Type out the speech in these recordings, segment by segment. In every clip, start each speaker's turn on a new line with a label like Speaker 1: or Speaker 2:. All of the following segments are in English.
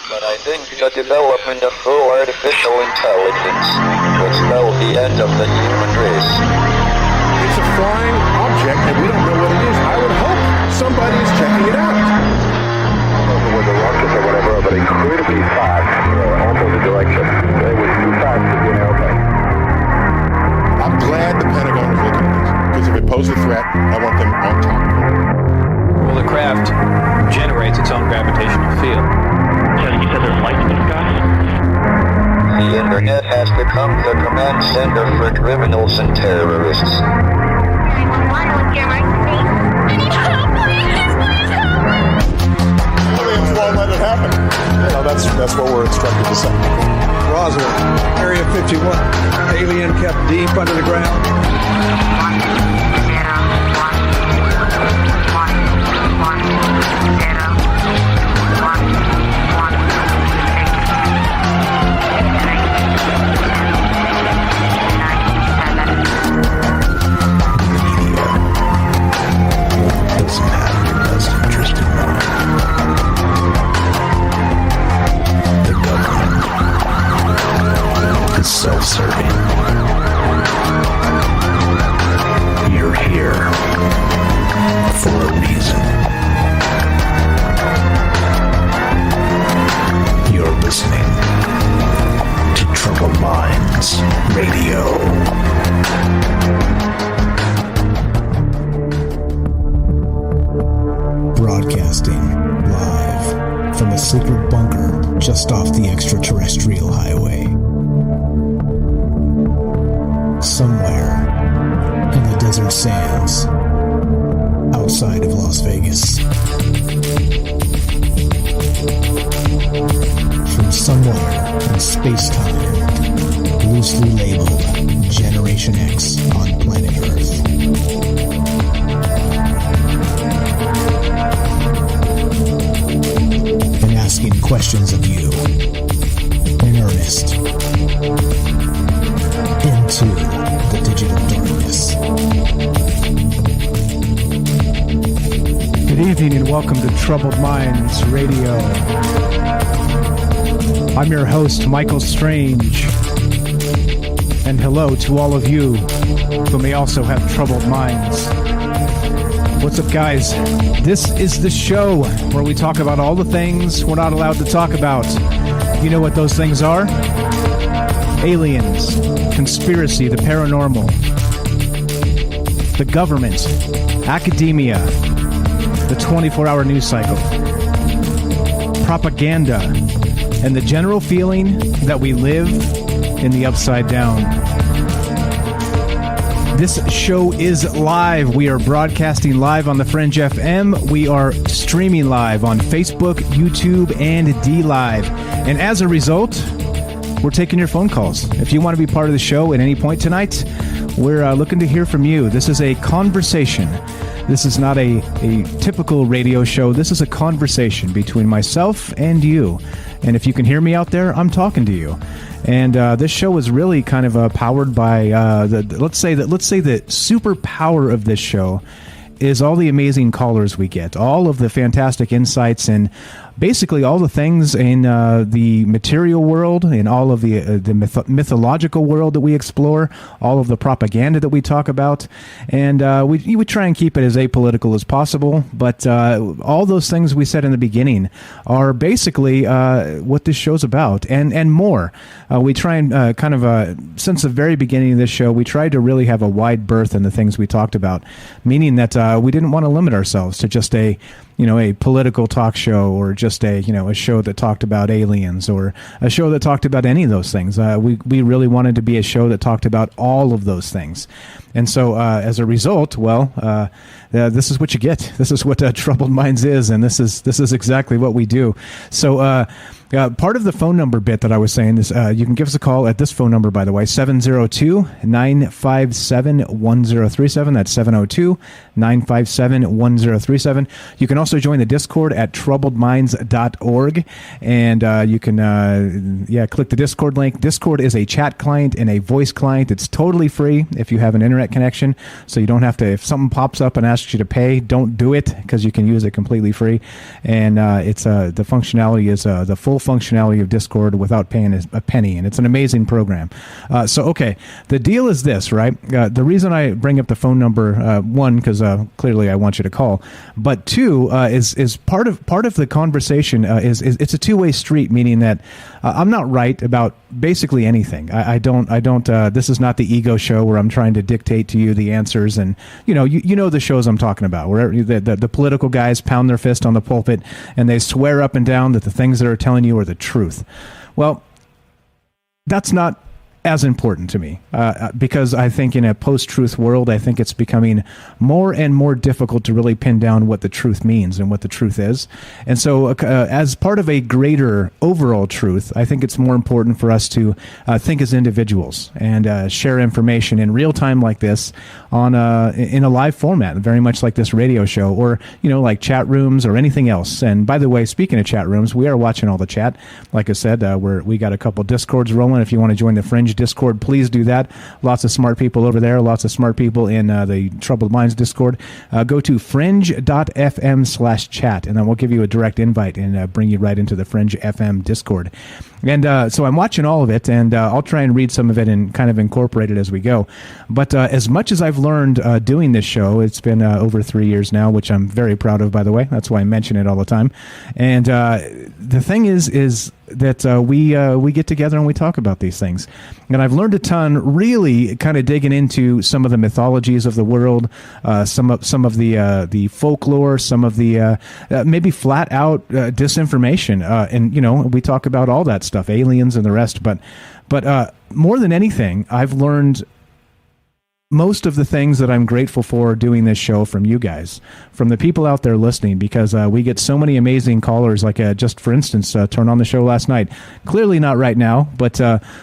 Speaker 1: But I think the development of full artificial intelligence will spell the end of the human race.
Speaker 2: It's a flying object, and we don't know what it is. I would hope somebody is checking it out.
Speaker 3: I don't know whether rockets or whatever, but incredibly fast, opposite direction. They were too fast to be an airplane.
Speaker 2: I'm glad the Pentagon is looking at this, because if it poses a threat, I want them on top.
Speaker 4: Well, the craft generates its own gravitational field.
Speaker 5: So you said there's lights in the sky?
Speaker 1: The internet has become the command center for criminals and terrorists.
Speaker 6: 911, what's your emergency? I need help, please, please help!
Speaker 2: Aliens won't let it happen. You know, that's what we're instructed to say.
Speaker 7: Roswell, Area 51. Alien kept deep under the ground.
Speaker 8: 1, self-serving. You're here for a reason. You're listening to Troubled Minds Radio.
Speaker 9: Broadcasting live from a secret bunker just off the extraterrestrial highway. Somewhere in the desert sands outside of Las Vegas. From somewhere in space-time, loosely labeled Generation X on planet Earth. And asking questions of you in earnest into the digital darkness.
Speaker 10: Good evening and welcome to Troubled Minds Radio. I'm your host, Michael Strange. And hello to all of you who may also have troubled minds. What's up, guys? This is the show where we talk about all the things we're not allowed to talk about. You know what those things are? Aliens, conspiracy, the paranormal, the government, academia, the 24-hour news cycle, propaganda, and the general feeling that we live in the upside down. This show is live. We are broadcasting live on the Fringe FM. We are streaming live on Facebook, YouTube, and DLive. And as a result, we're taking your phone calls. If you want to be part of the show at any point tonight, we're looking to hear from you. This is a conversation. This is not a typical radio show. This is a conversation between myself and you. And if you can hear me out there, I'm talking to you. And this show is really kind of powered by let's say the superpower of this show is all the amazing callers we get, all of the fantastic insights, and basically all the things in the material world, and all of the mythological world that we explore, all of the propaganda that we talk about, and we try and keep it as apolitical as possible. But all those things we said in the beginning are basically what this show's about, and more. We try and since the very beginning of this show, we tried to really have a wide berth in the things we talked about, meaning that we didn't want to limit ourselves to just a political talk show, or just a show that talked about aliens, or a show that talked about any of those things. We really wanted to be a show that talked about all of those things. And so as a result, this is what you get. This is what Troubled Minds is, and this is exactly what we do. So part of the phone number bit that I was saying is you can give us a call at this phone number, by the way, 702-957-1037. That's 702-957-1037. You can also join the Discord at troubledminds.org, and you can click the Discord link. Discord is a chat client and a voice client. It's totally free if you have an internet connection, so you don't have to, if something pops up and asks you to pay, don't do it, because you can use it completely free. And it's the functionality is the full full functionality of Discord without paying a penny, and it's an amazing program. Okay, the deal is this, right? The reason I bring up the phone number, one, because clearly I want you to call, but two, is part of the conversation is it's a two-way street, meaning that I'm not right about basically anything. I don't. This is not the ego show where I'm trying to dictate to you the answers, and you know the shows I'm talking about, where the political guys pound their fist on the pulpit and they swear up and down that the things that are telling you are the truth. Well, that's not as important to me because I think in a post-truth world, I think it's becoming more and more difficult to really pin down what the truth means and what the truth is. And so as part of a greater overall truth, I think it's more important for us to think as individuals and share information in real time like this on in a live format, very much like this radio show, or like chat rooms or anything else. And by the way, speaking of chat rooms, we are watching all the chat. Like I said, we got a couple Discords rolling. If you want to join the Fringe Discord, please do that. Lots of smart people over there. Lots of smart people in the Troubled Minds Discord. Go to fringe.fm/chat, and then we'll give you a direct invite and bring you right into the Fringe FM Discord. And so I'm watching all of it, and I'll try and read some of it and kind of incorporate it as we go. But as much as I've learned doing this show, it's been over 3 years now, which I'm very proud of, by the way. That's why I mention it all the time. And the thing is that we get together and we talk about these things. And I've learned a ton, really kind of digging into some of the mythologies of the world, some of the folklore, some of the maybe flat out disinformation, and we talk about all that stuff, aliens and the rest. But more than anything, I've learned most of the things that I'm grateful for doing this show from you guys, from the people out there listening, because we get so many amazing callers. Like just for instance, turned on the show last night. Clearly not right now, but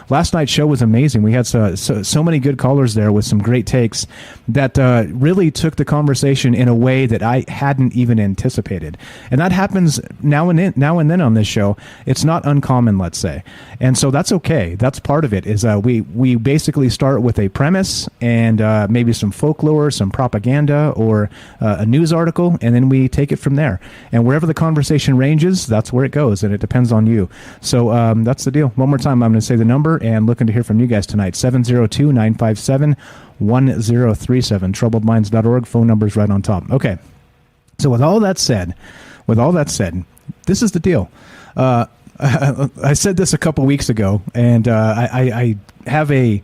Speaker 10: last night's show was amazing. We had so many good callers there with some great takes that really took the conversation in a way that I hadn't even anticipated. And that happens now and then on this show. It's not uncommon, let's say. And so that's okay. That's part of it. Is we basically start with a premise and maybe some folklore, some propaganda, or a news article, and then we take it from there. And wherever the conversation ranges, that's where it goes, and it depends on you. So that's the deal. One more time, I'm going to say the number, and looking to hear from you guys tonight. 702-957-1037, troubledminds.org. Phone number's right on top. Okay. So with all that said, this is the deal. I said this a couple weeks ago, and I have a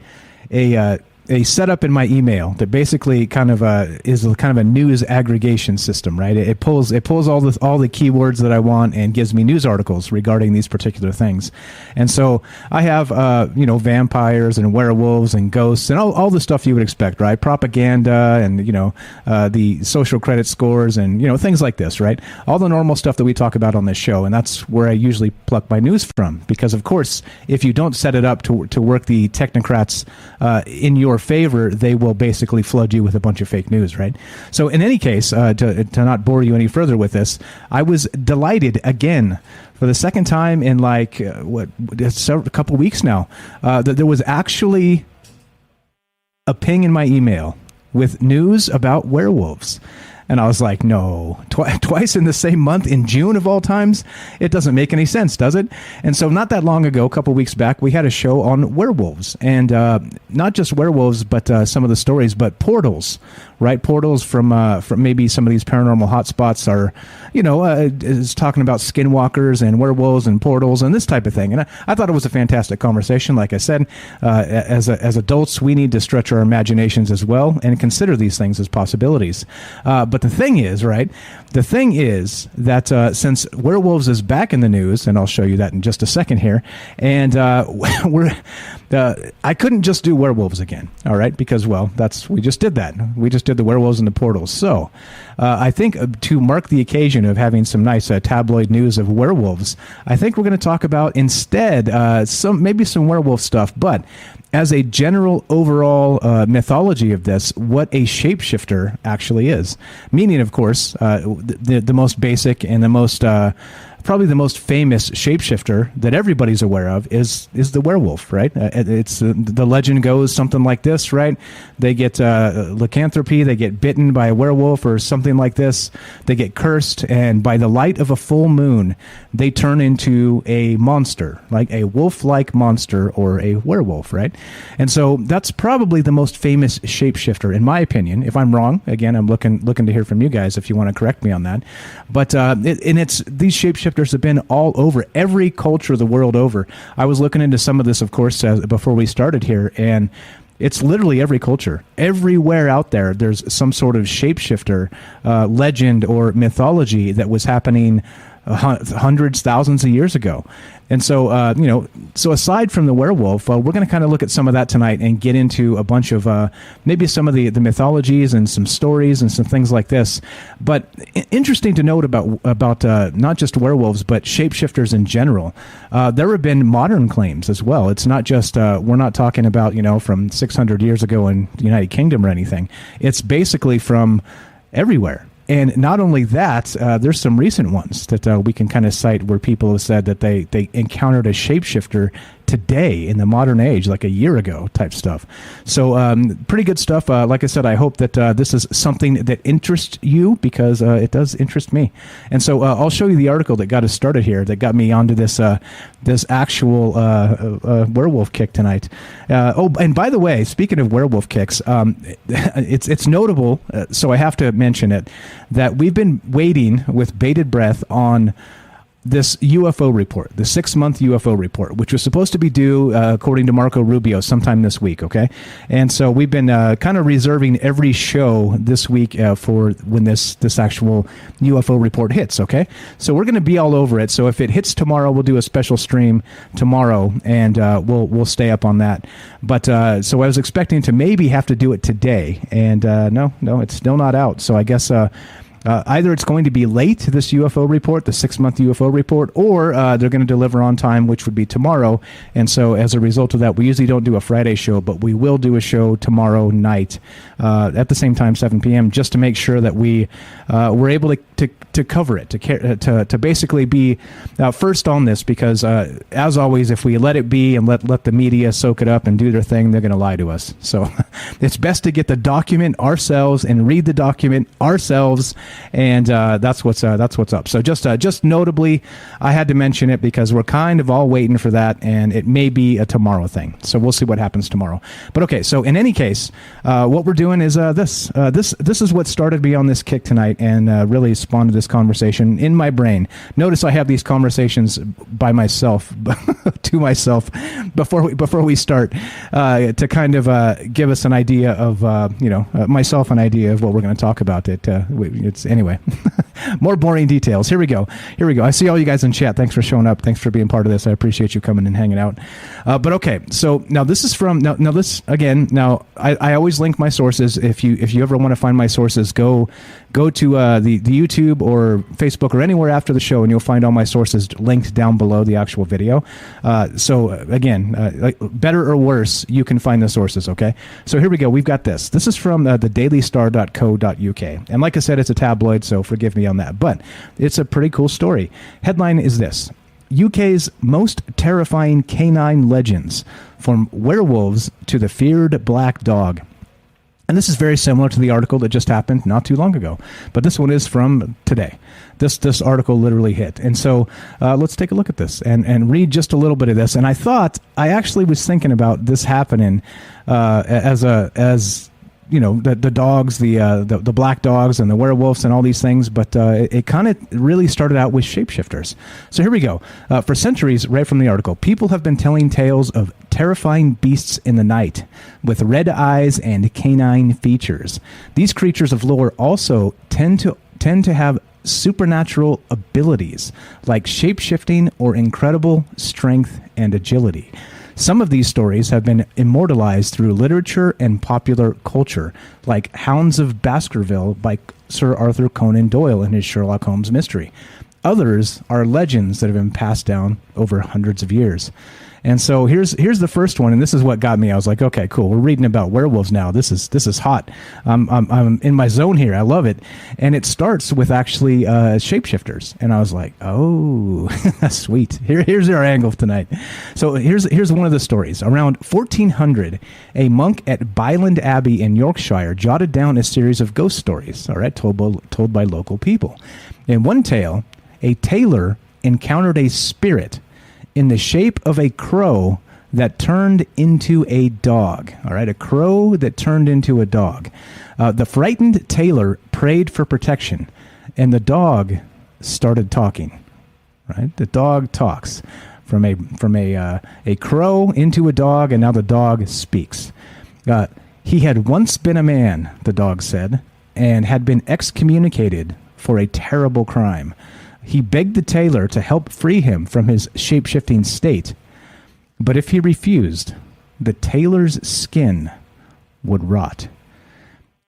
Speaker 10: setup in my email that basically kind of is kind of a news aggregation system, right? It pulls all the keywords that I want and gives me news articles regarding these particular things. And so I have vampires and werewolves and ghosts and all the stuff you would expect, right? Propaganda and the social credit scores and things like this, right? All the normal stuff that we talk about on this show, and that's where I usually pluck my news from. Because of course, if you don't set it up to work the technocrats in your favor, they will basically flood you with a bunch of fake news, right? So in any case, to not bore you any further with this, I was delighted again for the second time in a couple weeks now, that there was actually a ping in my email with news about werewolves. And I was like, no, twice in the same month in June of all times? It doesn't make any sense, does it? And so not that long ago, a couple weeks back, we had a show on werewolves. And not just werewolves, but some of the stories, but portals, right? Portals from maybe some of these paranormal hotspots are, is talking about skinwalkers and werewolves and portals and this type of thing. And I thought it was a fantastic conversation. Like I said, as adults, we need to stretch our imaginations as well and consider these things as possibilities. But the thing is, right? The thing is that since werewolves is back in the news, and I'll show you that in just a second here, and I couldn't just do werewolves again, all right? Because, well, we just did that. We just did the werewolves and the portals. So I think to mark the occasion of having some nice tabloid news of werewolves, I think we're going to talk about instead maybe some werewolf stuff, but as a general overall mythology of this, what a shapeshifter actually is. Meaning, of course, the most basic and the most probably the most famous shapeshifter that everybody's aware of is the werewolf, right? It's the legend goes something like this, right? They get lycanthropy, they get bitten by a werewolf or something like this. They get cursed, and by the light of a full moon, they turn into a monster, like a wolf-like monster or a werewolf, right? And so that's probably the most famous shapeshifter, in my opinion. If I'm wrong, again, I'm looking to hear from you guys if you want to correct me on that. But these shapeshifters have been all over, every culture the world over. I was looking into some of this, of course, before we started here, and it's literally every culture. Everywhere out there, there's some sort of shapeshifter legend or mythology that was happening hundreds, thousands of years ago. And so, so aside from the werewolf, we're going to kind of look at some of that tonight and get into a bunch of maybe some of the mythologies and some stories and some things like this. But interesting to note about not just werewolves, but shapeshifters in general. There have been modern claims as well. It's not just, we're not talking about, from 600 years ago in the United Kingdom or anything. It's basically from everywhere. And not only that, there's some recent ones that we can kind of cite where people have said that they encountered a shapeshifter today in the modern age, like a year ago type stuff. So pretty good stuff. Like I said, I hope that this is something that interests you, because it does interest me. And so I'll show you the article that got us started here, that got me onto this actual werewolf kick tonight. And by the way, speaking of werewolf kicks, it's notable, so I have to mention it, that we've been waiting with bated breath on this UFO report, the 6-month UFO report, which was supposed to be due, according to Marco Rubio, sometime this week, okay? And so we've been kind of reserving every show this week for when this actual UFO report hits, okay? So we're going to be all over it. So if it hits tomorrow, we'll do a special stream tomorrow, and we'll stay up on that. But so I was expecting to maybe have to do it today, and no, it's still not out. So I guess either it's going to be late, this UFO report, the 6-month UFO report, or they're going to deliver on time, which would be tomorrow. And so as a result of that, we usually don't do a Friday show, but we will do a show tomorrow night at the same time, 7 p.m., just to make sure that we're able to cover it, to basically be first on this, because as always, if we let it be and let the media soak it up and do their thing, they're going to lie to us. So it's best to get the document ourselves and read the document ourselves. And that's what's up. So just notably, I had to mention it because we're kind of all waiting for that, and it may be a tomorrow thing. So we'll see what happens tomorrow. But okay, so in any case, what we're doing is this is what started me on this kick tonight, and really spawned this conversation in my brain. Notice I have these conversations by myself, to myself, before we start, to kind of give us an idea of myself an idea of what we're going to talk about. Anyway, more boring details. Here we go. I see all you guys in chat. Thanks for showing up. Thanks for being part of this. I appreciate you coming and hanging out. But okay, so now this is from now this again. Now I always link my sources. If you ever want to find my sources, go to the YouTube or Facebook or anywhere after the show, and you'll find all my sources linked down below the actual video. So again, better or worse, you can find the sources. Okay, so here we go. We've got this. This is from the dailystar.co.uk, and like I said, it's a tabloid, so forgive me on that, but it's a pretty cool story. Headline is this: UK's most terrifying canine legends, from werewolves to the feared black dog. And this is very similar to the article that just happened not too long ago, but this one is from today. This article literally hit. And so let's take a look at this and read just a little bit of this. And I actually was thinking about this happening as the dogs, the black dogs and the werewolves and all these things, but it kind of really started out with shapeshifters. So here we go. For centuries, right from the article, people have been telling tales of terrifying beasts in the night with red eyes and canine features. These creatures of lore also tend to have supernatural abilities like shapeshifting or incredible strength and agility. Some of these stories have been immortalized through literature and popular culture, like Hounds of Baskerville by Sir Arthur Conan Doyle in his Sherlock Holmes mystery. Others are legends that have been passed down over hundreds of years. And so here's the first one, and this is what got me. I was like, okay, cool. We're reading about werewolves now. This is hot. I'm in my zone here. I love it. And it starts with actually shapeshifters, and I was like, oh, sweet. Here's our angle tonight. So here's one of the stories. Around 1400, a monk at Byland Abbey in Yorkshire jotted down a series of ghost stories. All right, told by local people. In one tale, a tailor encountered a spirit in the shape of a crow that turned into a dog. All right, a crow that turned into a dog. The frightened tailor prayed for protection, and the dog started talking. Right, the dog talks from a crow into a dog, and now the dog speaks. He had once been a man, the dog said, and had been excommunicated for a terrible crime. He begged the tailor to help free him from his shape-shifting state. But if he refused, the tailor's skin would rot.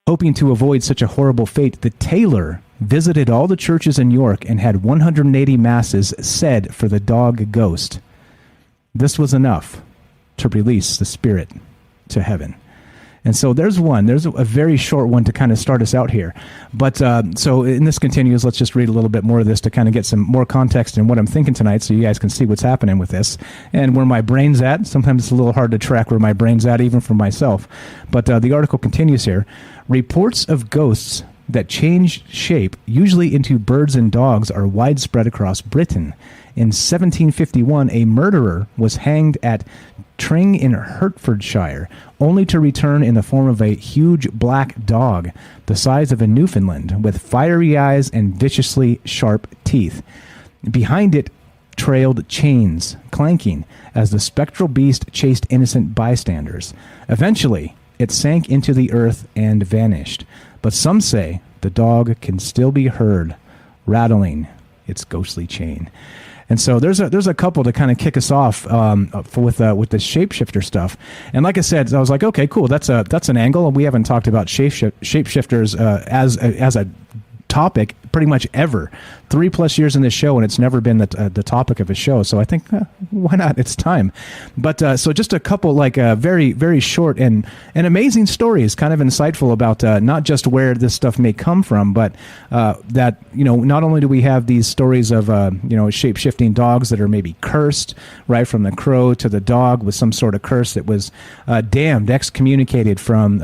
Speaker 10: Hoping to avoid such a horrible fate, the tailor visited all the churches in York and had 180 masses said for the dog ghost. This was enough to release the spirit to heaven. And so there's a very short one to kind of start us out here. But so in this continues, let's just read a little bit more of this to kind of get some more context in what I'm thinking tonight so you guys can see what's happening with this and where my brain's at. Sometimes it's a little hard to track where my brain's at, even for myself. But the article continues here. Reports of ghosts that change shape, usually into birds and dogs, are widespread across Britain. In 1751, a murderer was hanged at Tring in Hertfordshire, only to return in the form of a huge black dog, the size of a Newfoundland, with fiery eyes and viciously sharp teeth. Behind it trailed chains, clanking, as the spectral beast chased innocent bystanders. Eventually, it sank into the earth and vanished. But some say the dog can still be heard rattling its ghostly chain. And so there's a couple to kind of kick us off with the shapeshifter stuff. And like I said, I was like, okay, cool. That's an angle. We haven't talked about shapeshifters as a topic pretty much ever. 3+ years in this show, and it's never been the topic of a show. So I think, why not? It's time. But so just a couple very, very short and amazing stories, kind of insightful about not just where this stuff may come from, but that, not only do we have these stories of, shape-shifting dogs that are maybe cursed, right, from the crow to the dog with some sort of curse that was damned, excommunicated from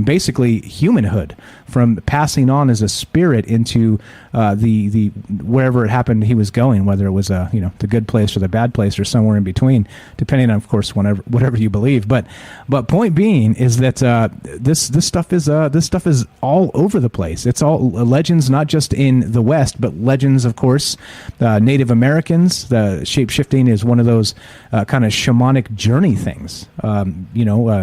Speaker 10: basically humanhood, from passing on as a spirit into the wherever it happened he was going, whether it was the good place or the bad place or somewhere in between, depending on, of course, whatever you believe. But point being is that this stuff is all over the place. It's all legends, not just in the West, but legends, of course. Native Americans. The shape-shifting is one of those kind of shamanic journey things.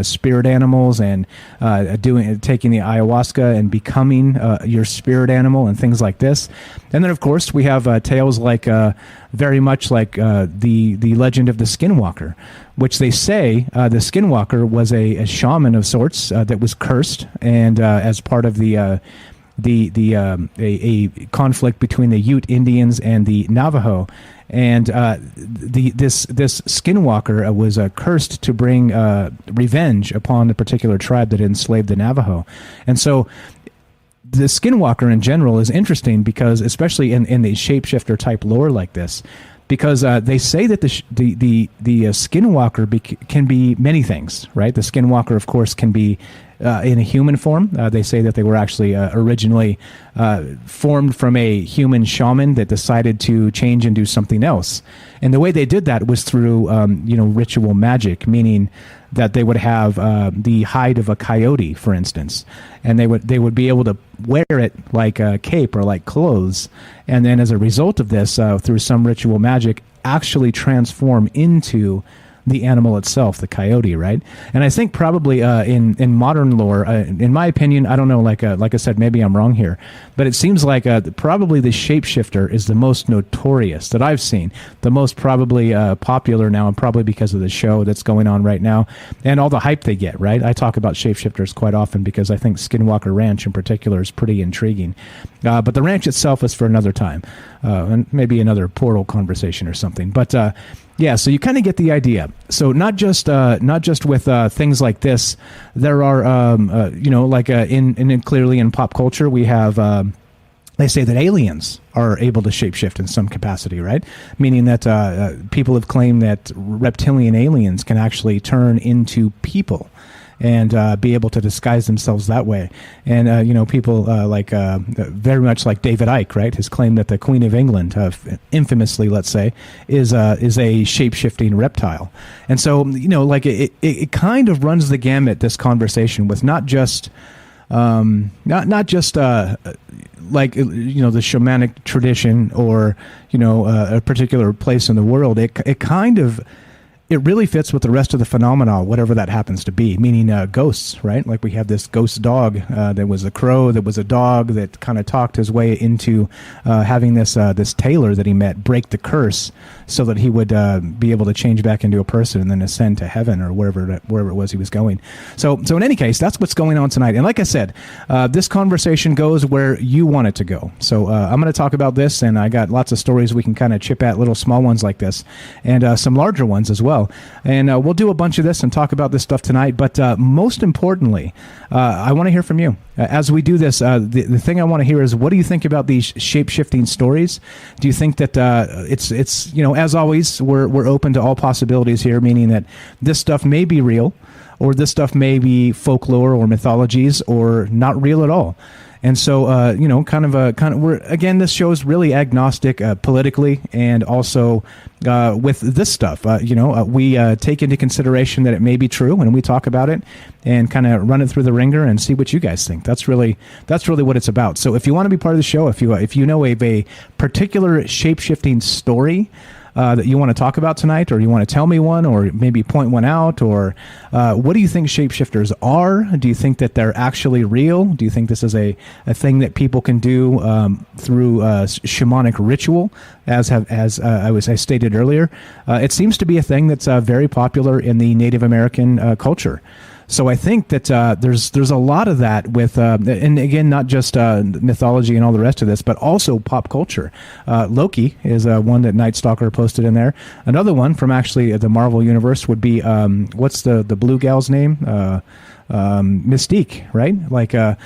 Speaker 10: Spirit animals and taking the ayahuasca and becoming your spirit animal and things like this. And then, of course, we have tales like very much like the legend of the Skinwalker, which they say the Skinwalker was a shaman of sorts that was cursed, and as part of a conflict between the Ute Indians and the Navajo. And this Skinwalker was cursed to bring revenge upon the particular tribe that enslaved the Navajo. And so the Skinwalker in general is interesting because, especially in the shapeshifter type lore like this, because they say that the Skinwalker can be many things, right? The Skinwalker, of course, can be in a human form. They say that they were actually originally formed from a human shaman that decided to change and do something else. And the way they did that was through, ritual magic, meaning that they would have the hide of a coyote, for instance, and they would be able to wear it like a cape or like clothes, and then as a result of this, through some ritual magic, actually transform into the animal itself, the coyote, right? And I think probably in modern lore, in my opinion, I don't know, like I said, maybe I'm wrong here, but it seems like probably the shapeshifter is the most notorious that I've seen, the most probably popular now, and probably because of the show that's going on right now and all the hype they get, right? I talk about shapeshifters quite often because I think Skinwalker Ranch in particular is pretty intriguing. But the ranch itself is for another time, and maybe another portal conversation or something. But yeah, so you kind of get the idea. So not just with things like this, there are in clearly in pop culture we have. They say that aliens are able to shapeshift in some capacity, right? Meaning that people have claimed that reptilian aliens can actually turn into people and be able to disguise themselves that way. And, people very much like David Icke, right, has claimed that the Queen of England, infamously, let's say, is a shape-shifting reptile. And so, it kind of runs the gamut, this conversation, with not just the shamanic tradition or, a particular place in the world. It really fits with the rest of the phenomena, whatever that happens to be, meaning ghosts, right? Like we have this ghost dog that was a crow, that was a dog that kind of talked his way into having this tailor that he met break the curse so that he would be able to change back into a person and then ascend to heaven or wherever it was he was going. So in any case, that's what's going on tonight. And like I said, this conversation goes where you want it to go. So I'm going to talk about this, and I got lots of stories we can kind of chip at, little small ones like this, and some larger ones as well. And we'll do a bunch of this and talk about this stuff tonight. But most importantly, I want to hear from you. As we do this, the thing I want to hear is, what do you think about these shape-shifting stories? Do you think that it's as always, we're open to all possibilities here, meaning that this stuff may be real, or this stuff may be folklore or mythologies, or not real at all. And so, this show is really agnostic politically, and also with this stuff. We take into consideration that it may be true, and we talk about it and kind of run it through the ringer and see what you guys think. That's really what it's about. So if you want to be part of the show, if you know a particular shape-shifting story that you want to talk about tonight, or you want to tell me one, or maybe point one out, or what do you think shapeshifters are? Do you think that they're actually real? Do you think this is a thing that people can do through shamanic ritual, as I stated earlier? It seems to be a thing that's very popular in the Native American culture. So I think that there's a lot of that with, and again, not just mythology and all the rest of this, but also pop culture. Loki is one that Night Stalker posted in there. Another one from actually the Marvel universe would be, what's the blue gal's name? Mystique, right? Like the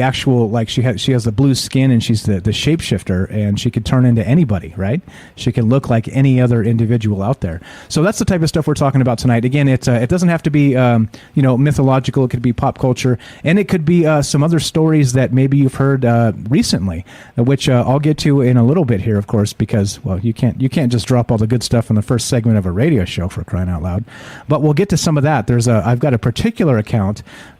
Speaker 10: actual, like she has the blue skin, and she's the shapeshifter, and she could turn into anybody, right? She can look like any other individual out there. So that's the type of stuff we're talking about tonight. Again, it doesn't have to be mythological. It could be pop culture, and it could be some other stories that maybe you've heard recently, which I'll get to in a little bit here, of course, because you can't just drop all the good stuff in the first segment of a radio show, for crying out loud. But we'll get to some of that. I've got a particular account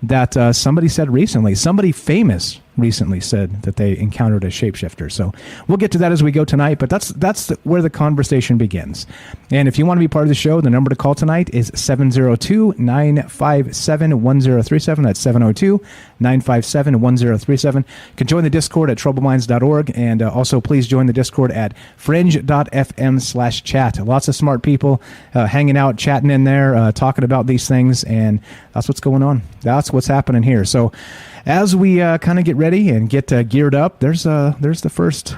Speaker 10: that somebody said recently, somebody famous recently said that they encountered a shapeshifter. So we'll get to that as we go tonight, but that's where the conversation begins. And if you want to be part of the show, the number to call tonight is 702-957-1037. That's 702-957-1037. You can join the Discord at troubleminds.org, and also please join the Discord at fringe.fm/chat. Lots of smart people hanging out, chatting in there, talking about these things, and that's what's going on. That's what's happening here. So as we kind of get ready and get geared up, there's the first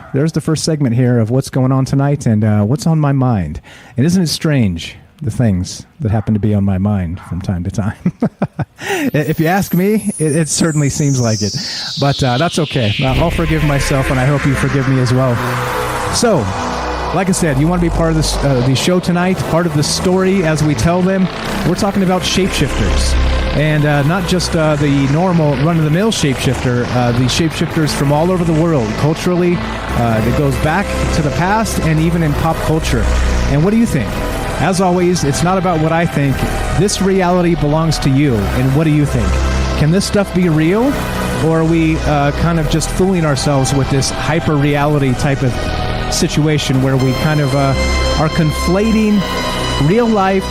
Speaker 10: segment here of what's going on tonight and what's on my mind. And isn't it strange, the things that happen to be on my mind from time to time? If you ask me, it certainly seems like it. But that's okay. I'll forgive myself, and I hope you forgive me as well. So, like I said, you want to be part of the show tonight, part of the story as we tell them. We're talking about shapeshifters. And not just the normal run-of-the-mill shapeshifter, the shapeshifters from all over the world, culturally, that goes back to the past and even in pop culture. And what do you think? As always, it's not about what I think. This reality belongs to you. And what do you think? Can this stuff be real? Or are we kind of just fooling ourselves with this hyper-reality type of situation where we kind of are conflating real life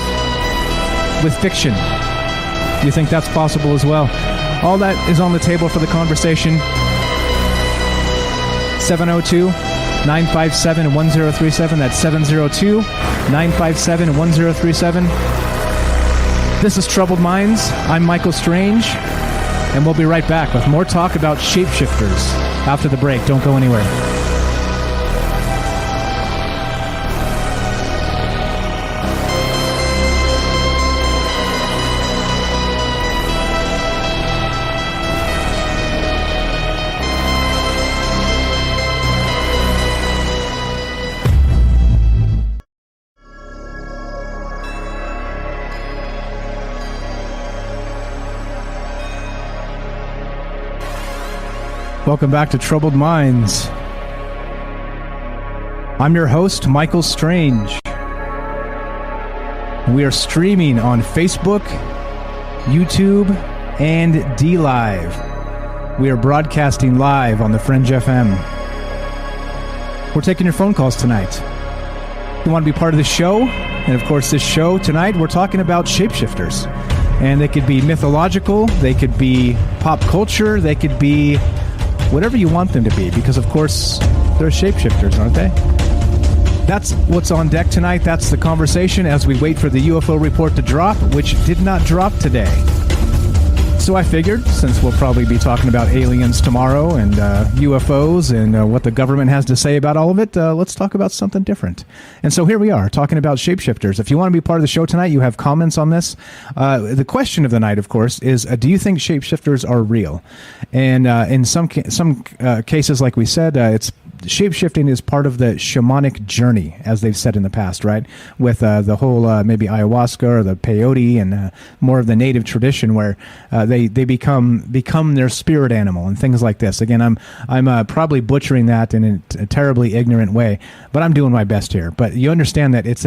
Speaker 10: with fiction? Do you think that's possible as well? All that is on the table for the conversation. 702-957-1037. That's 702-957-1037. This is Troubled Minds. I'm Michael Strange, and we'll be right back with more talk about shapeshifters after the break. Don't go anywhere. Welcome back to Troubled Minds. I'm your host, Michael Strange. We are streaming on Facebook, YouTube, and DLive. We are broadcasting live on the Fringe FM. We're taking your phone calls tonight. If you want to be part of the show, and of course this show tonight, we're talking about shapeshifters. And they could be mythological, they could be pop culture, they could be whatever you want them to be, because of course they're shapeshifters, aren't they? That's what's on deck tonight. That's the conversation as we wait for the UFO report to drop, which did not drop today. So I figured, since we'll probably be talking about aliens tomorrow and UFOs and what the government has to say about all of it, let's talk about something different. And so here we are, talking about shapeshifters. If you want to be part of the show tonight, you have comments on this. The question of the night, of course, is do you think shapeshifters are real? And in some cases, like we said, it's shapeshifting is part of the shamanic journey, as they've said in the past, right? With the whole maybe ayahuasca or the peyote and more of the native tradition where they become their spirit animal and things like this. Again, I'm probably butchering that in a terribly ignorant way, but I'm doing my best here. But you understand that it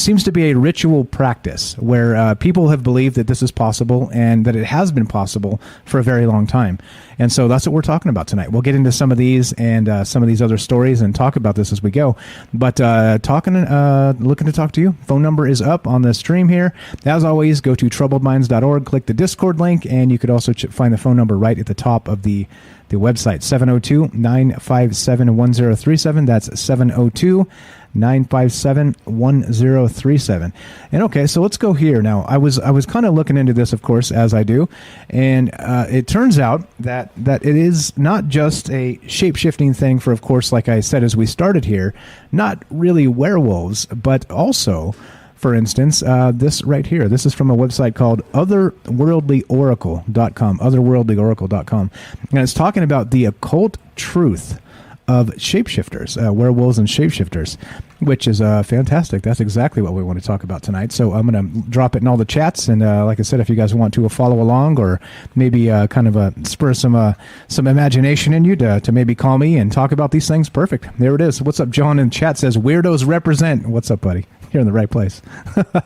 Speaker 10: seems to be a ritual practice where people have believed that this is possible and that it has been possible for a very long time. And so that's what we're talking about tonight. We'll get into some of these and some of these other stories and talk about this as we go. But looking to talk to you. Phone number is up on the stream here. As always, go to troubledminds.org, click the Discord link, and you could also find the phone number right at the top of the website, 702-957-1037. That's 702-957-1037. And okay, so let's go here. Now, I was kind of looking into this, of course, as I do, and it turns out that it is not just a shape-shifting thing for, of course, like I said as we started here, not really werewolves, but also, for instance, this right here. This is from a website called otherworldlyoracle.com, otherworldlyoracle.com. And it's talking about the occult truth of shapeshifters, werewolves and shapeshifters, which is fantastic. That's exactly what we want to talk about tonight. So I'm going to drop it in all the chats. And like I said, if you guys want to follow along or maybe kind of spur some imagination in you to maybe call me and talk about these things, perfect. There it is. What's up, John in chat says, weirdos represent. What's up, buddy? You're in the right place.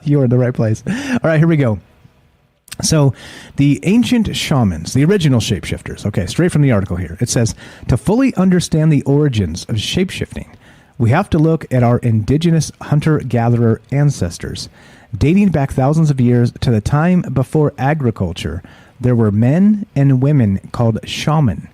Speaker 10: You're in the right place. All right, here we go. So the ancient shamans, the original shapeshifters, okay, straight from the article here, it says, to fully understand the origins of shapeshifting, we have to look at our indigenous hunter-gatherer ancestors. Dating back thousands of years to the time before agriculture, there were men and women called shaman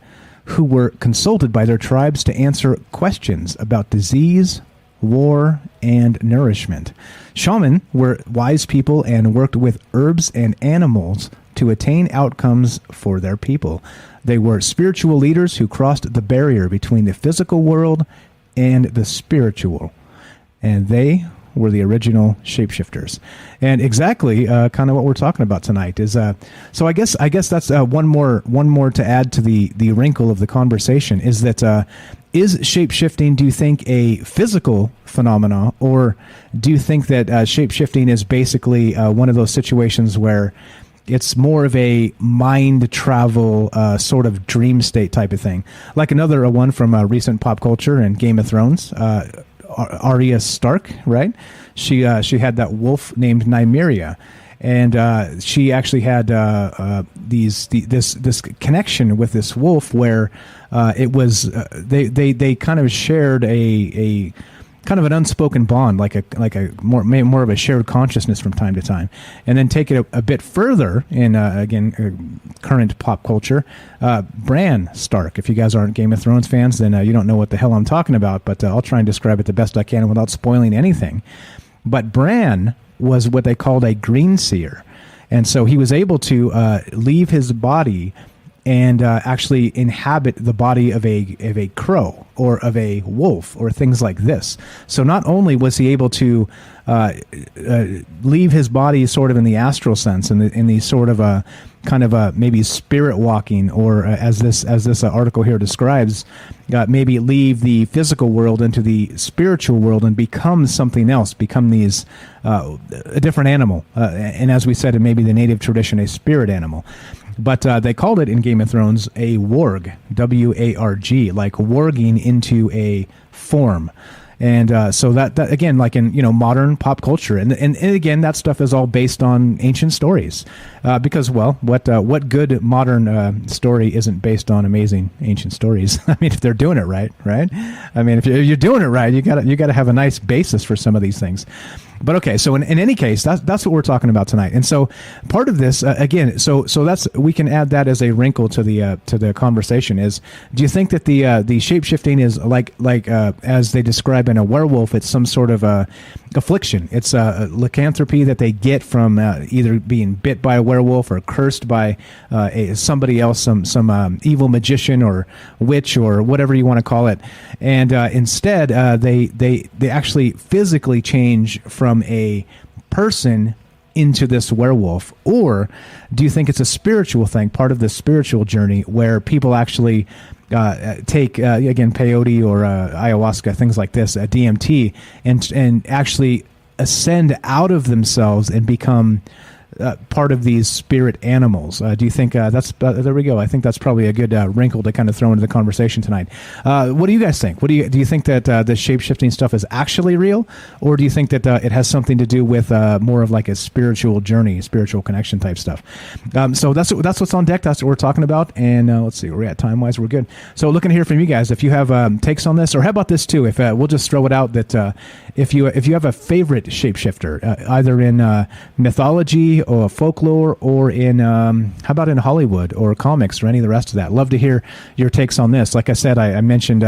Speaker 10: who were consulted by their tribes to answer questions about disease, war, and nourishment. Shaman were wise people and worked with herbs and animals to attain outcomes for their people. They were spiritual leaders who crossed the barrier between the physical world and the spiritual. And they were the original shapeshifters. And exactly kind of what we're talking about tonight is so I guess that's one more to add to the wrinkle of the conversation is that is shapeshifting, do you think, a physical phenomena, or do you think that shapeshifting is basically one of those situations where it's more of a mind travel sort of dream state type of thing? Like another one from recent pop culture and Game of Thrones, Arya Stark, right? She had that wolf named Nymeria, and she actually had this connection with this wolf where it was they kind of shared a kind of an unspoken bond, like a more of a shared consciousness from time to time. And then take it a bit further in current pop culture. Bran Stark. If you guys aren't Game of Thrones fans, then you don't know what the hell I'm talking about. But I'll try and describe it the best I can without spoiling anything. But Bran was what they called a green seer, and so he was able to leave his body and actually inhabit the body of a crow or of a wolf or things like this. So not only was he able to leave his body sort of in the astral sense, in the sort of a kind of a maybe spirit walking, or as this article here describes, maybe leave the physical world into the spiritual world and become something else, become these a different animal, and as we said in maybe the native tradition, a spirit animal. But they called it in Game of Thrones a warg, W-A-R-G, like warging into a form. And so that again, like in modern pop culture, and again, that stuff is all based on ancient stories, because what good modern story isn't based on amazing ancient stories? I mean, if they're doing it right? I mean, if you're doing it right, you gotta have a nice basis for some of these things. But okay, so in any case, that's what we're talking about tonight. And so part of this, again, so that's, we can add that as a wrinkle to the conversation. Is, do you think that the shape-shifting is like as they describe in a werewolf, it's some sort of affliction? It's a lycanthropy that they get from either being bit by a werewolf or cursed by somebody else, some evil magician or witch or whatever you want to call it. And instead, they actually physically change from a person into this werewolf? Or do you think it's a spiritual thing, part of the spiritual journey, where people actually take again peyote or ayahuasca, things like this, DMT, and actually ascend out of themselves and become part of these spirit animals? Do you think that's there we go? I think that's probably a good wrinkle to kind of throw into the conversation tonight. What do you guys think? Do you think that the shape-shifting stuff is actually real, or do you think that it has something to do with more of like a spiritual journey, spiritual connection type stuff? So that's what's on deck. That's what we're talking about. And let's see where we're at time-wise. We're good. So looking to hear from you guys if you have takes on this, or how about this too? If we'll just throw it out that if you have a favorite shapeshifter, either in mythology or folklore, or in how about in Hollywood or comics or any of the rest of that. Love to hear your takes on this. Like I said, I mentioned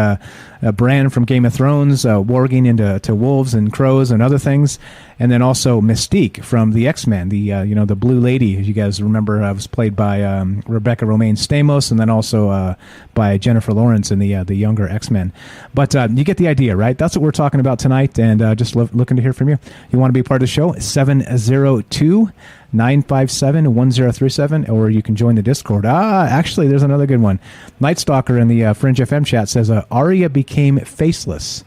Speaker 10: Bran from Game of Thrones, warging into wolves and crows and other things, and then also Mystique from the X-Men, the Blue Lady, as you guys remember, was played by Rebecca Romaine Stamos, and then also by Jennifer Lawrence in the younger X-Men. But you get the idea, right? That's what we're talking about tonight, and just looking to hear from you. You want to be part of the show? 702-957-1037, or you can join the Discord. Actually, there's another good one. Night Stalker in the Fringe FM chat says Arya became faceless,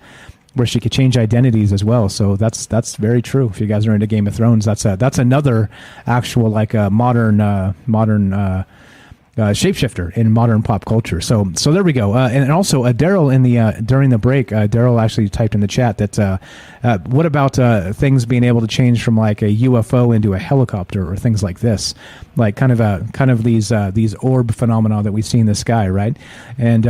Speaker 10: where she could change identities as well. So that's very true. If you guys are into Game of Thrones, that's another actual like modern shapeshifter in modern pop culture. So there we go. And also Daryl in the during the break, Daryl actually typed in the chat that what about things being able to change from like a UFO into a helicopter or things like this, like kind of these orb phenomena that we see in the sky, right? And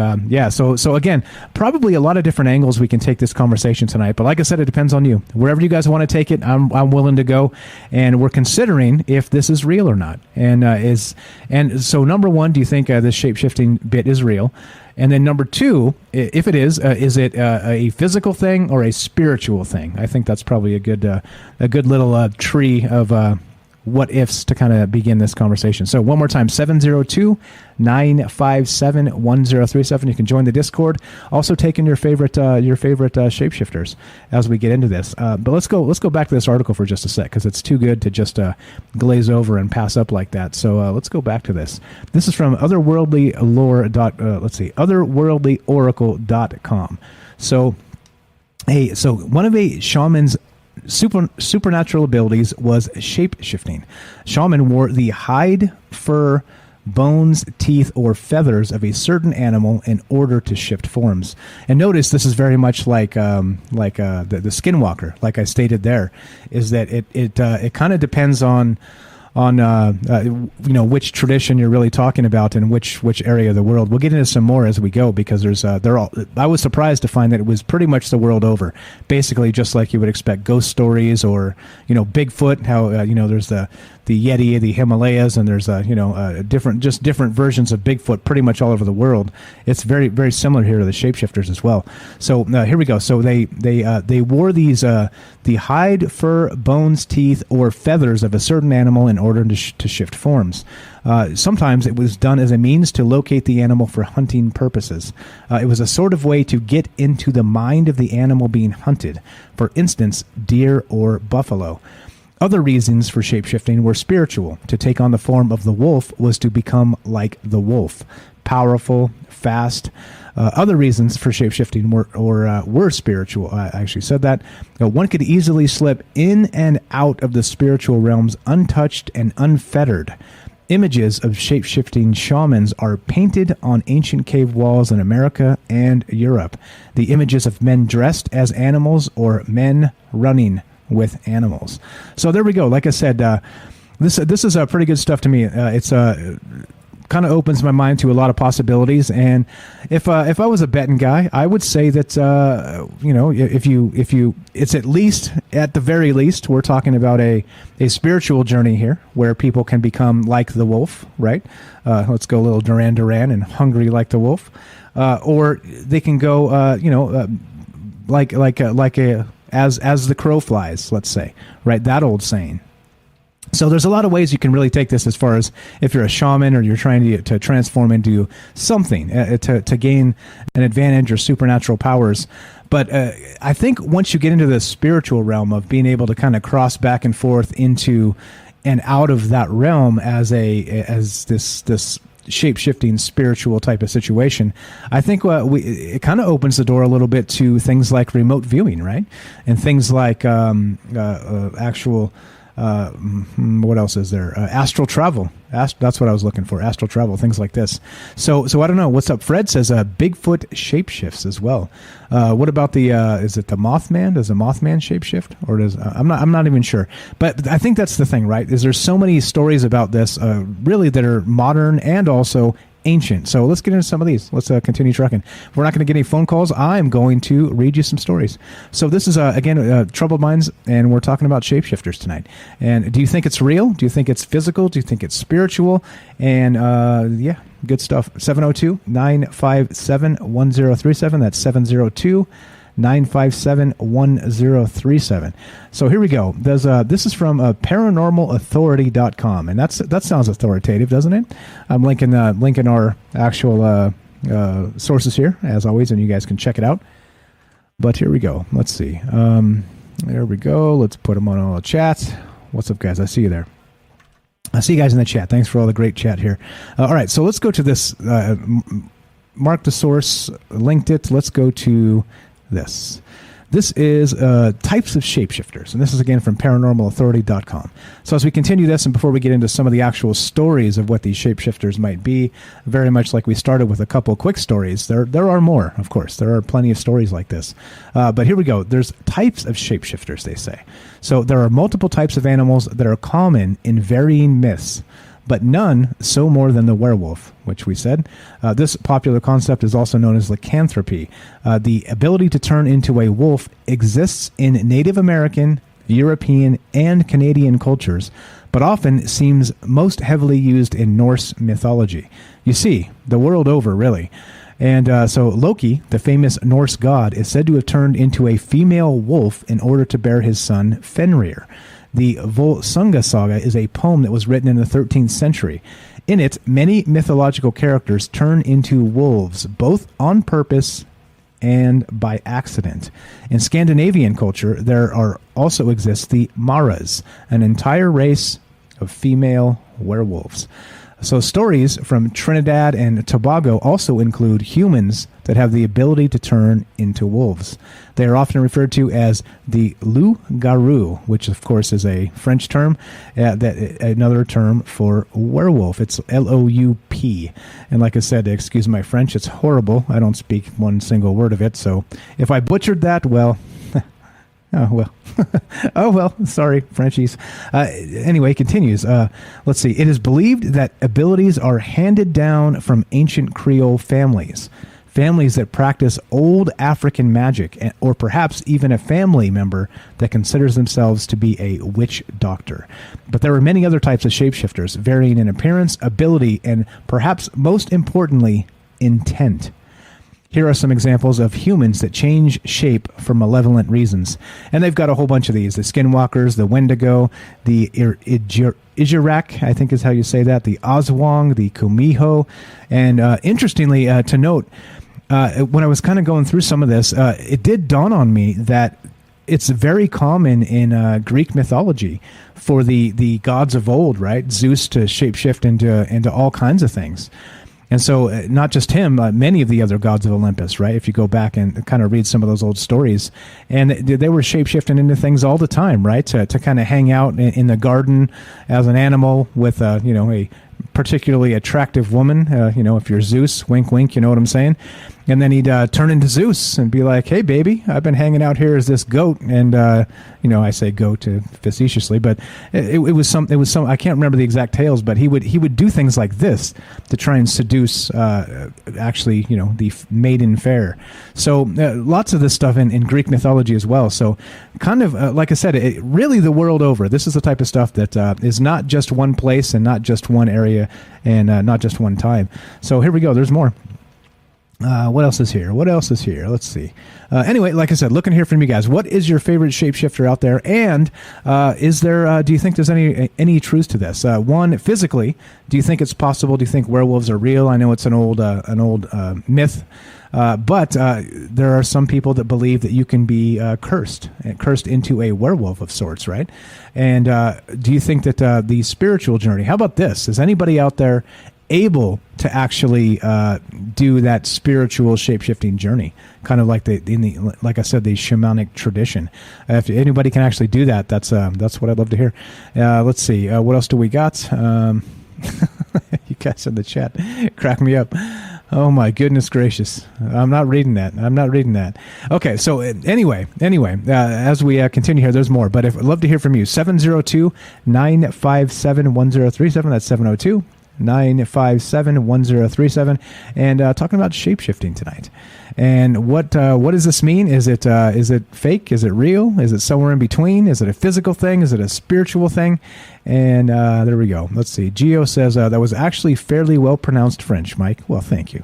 Speaker 10: so again, probably a lot of different angles we can take this conversation tonight. But like I said, it depends on you. Wherever you guys want to take it, I'm willing to go, and we're considering if this is real or not. And so number one, do you think this shape-shifting bit is real? And then number two, if it is it a physical thing or a spiritual thing? I think that's probably a good little tree of what ifs to kind of begin this conversation. So one more time, 702-957-1037. You can join the Discord. Also take in your favorite shapeshifters as we get into this. But let's go back to this article for just a sec, because it's too good to just glaze over and pass up like that. So let's go back to this. This is from otherworldlyoracle.com. So one of a shaman's supernatural abilities was shape-shifting. Shaman wore the hide, fur, bones, teeth, or feathers of a certain animal in order to shift forms. And notice this is very much like the skinwalker. Like I stated there, is that it kind of depends on which tradition you're really talking about and which area of the world. We'll get into some more as we go, because they're all. I was surprised to find that it was pretty much the world over, basically just like you would expect ghost stories or Bigfoot. How there's the Yeti, the Himalayas, and there's different versions of Bigfoot pretty much all over the world. It's very, very similar here to the Shapeshifters as well. So here we go. So they wore these the hide, fur, bones, teeth, or feathers of a certain animal in order to shift forms. Sometimes it was done as a means to locate the animal for hunting purposes. It was a sort of way to get into the mind of the animal being hunted. For instance, deer or buffalo. Other reasons for shapeshifting were spiritual. To take on the form of the wolf was to become like the wolf, powerful, fast. Other reasons for shapeshifting were spiritual. I actually said that. One could easily slip in and out of the spiritual realms untouched and unfettered. Images of shapeshifting shamans are painted on ancient cave walls in America and Europe. The images of men dressed as animals or men running with animals. So there we go. Like I said, this is pretty good stuff to me. It's kind of opens my mind to a lot of possibilities. And if I was a betting guy, I would say that if you it's at the very least we're talking about a spiritual journey here where people can become like the wolf, right? Let's go a little Duran Duran and hungry like the wolf, or they can go as the crow flies, let's say, right? That old saying. So there's a lot of ways you can really take this as far as if you're a shaman or you're trying to transform into something to gain an advantage or supernatural powers. But I think once you get into the spiritual realm of being able to kind of cross back and forth into and out of that realm as this shape-shifting spiritual type of situation, I think it kind of opens the door a little bit to things like remote viewing, right? And things like actual what else is there? Astral travel. That's what I was looking for. Astral travel, things like this. So I don't know. What's up? Fred says Bigfoot shapeshifts as well. What about is it the Mothman? Does the Mothman shapeshift, or does I'm not even sure. But I think that's the thing, right? Is there's so many stories about this, really, that are modern and also ancient. So let's get into some of these. Let's continue trucking. We're not going to get any phone calls. I'm going to read you some stories. So this is again Troubled Minds, and we're talking about shapeshifters tonight. And do you think it's real? Do you think it's physical? Do you think it's spiritual? And yeah, good stuff. 702-957-1037. That's 702-957-1037. So here we go. This is from paranormalauthority.com, and that sounds authoritative, doesn't it? I'm linking our actual sources here, as always, and you guys can check it out. But here we go. Let's see. There we go. Let's put them on all the chats. What's up, guys? I see you there. I see you guys in the chat. Thanks for all the great chat here. All right, so let's go to this. Mark the source, linked it. Let's go to this. This is types of shapeshifters, and this is again from paranormalauthority.com. So as we continue this, and before we get into some of the actual stories of what these shapeshifters might be, very much like we started with a couple quick stories, there are more, of course. There are plenty of stories like this. But here we go. There's types of shapeshifters, they say. So there are multiple types of animals that are common in varying myths, but none so more than the werewolf, which we said. This popular concept is also known as lycanthropy. The ability to turn into a wolf exists in Native American, European, and Canadian cultures, but often seems most heavily used in Norse mythology. You see, the world over, really. And so Loki, the famous Norse god, is said to have turned into a female wolf in order to bear his son Fenrir. The Volsunga Saga is a poem that was written in the 13th century. In it, many mythological characters turn into wolves, both on purpose and by accident. In Scandinavian culture, there also exists the Maras, an entire race of female werewolves. So stories from Trinidad and Tobago also include humans that have the ability to turn into wolves. They are often referred to as the loup-garou, which of course is a French term, another term for werewolf. It's L-O-U-P. And like I said, excuse my French, it's horrible. I don't speak one single word of it. So if I butchered that, well, Oh, well. Oh, well. Sorry, Frenchies. Anyway, it continues. Let's see. It is believed that abilities are handed down from ancient Creole families that practice old African magic, or perhaps even a family member that considers themselves to be a witch doctor. But there are many other types of shapeshifters, varying in appearance, ability, and perhaps most importantly, intent. Here are some examples of humans that change shape for malevolent reasons. And they've got a whole bunch of these. The skinwalkers, the Wendigo, the Ijirak, I think is how you say that, the Oswong, the Kumiho. And interestingly, to note, when I was kind of going through some of this, it did dawn on me that it's very common in Greek mythology for the gods of old, right? Zeus to shapeshift into all kinds of things. And so not just him, many of the other gods of Olympus, right? If you go back and kind of read some of those old stories, and they were shapeshifting into things all the time, right? To kind of hang out in the garden as an animal with, a particularly attractive woman, if you're Zeus, wink, wink, you know what I'm saying? And then he'd turn into Zeus and be like, hey, baby, I've been hanging out here as this goat. And, I say goat facetiously, but it was some, I can't remember the exact tales, but he would do things like this to try and seduce, the maiden fair. So lots of this stuff in Greek mythology as well. So kind of, like I said, really the world over, this is the type of stuff that is not just one place and not just one area and not just one time. So here we go. There's more. What else is here? Let's see. Anyway, like I said, looking here from you guys. What is your favorite shapeshifter out there? And is there? Do you think there's any truth to this? One, physically, do you think it's possible? Do you think werewolves are real? I know it's an old myth, but there are some people that believe that you can be cursed into a werewolf of sorts, right? And do you think that the spiritual journey? How about this? Is anybody out there able to actually do that spiritual shape-shifting journey, kind of like like I said, the shamanic tradition? If anybody can actually do that, that's what I'd love to hear. Let's see, what else do we got? You guys in the chat crack me up. Oh my goodness gracious! I'm not reading that. Okay, so anyway, as we continue here, there's more. But I'd love to hear from you. 702-957-1037. That's 702-957-1037, and talking about shapeshifting tonight. And what does this mean? Is it fake? Is it real? Is it somewhere in between? Is it a physical thing? Is it a spiritual thing? And there we go. Let's see. Gio says that was actually fairly well pronounced French, Mike. Well, thank you.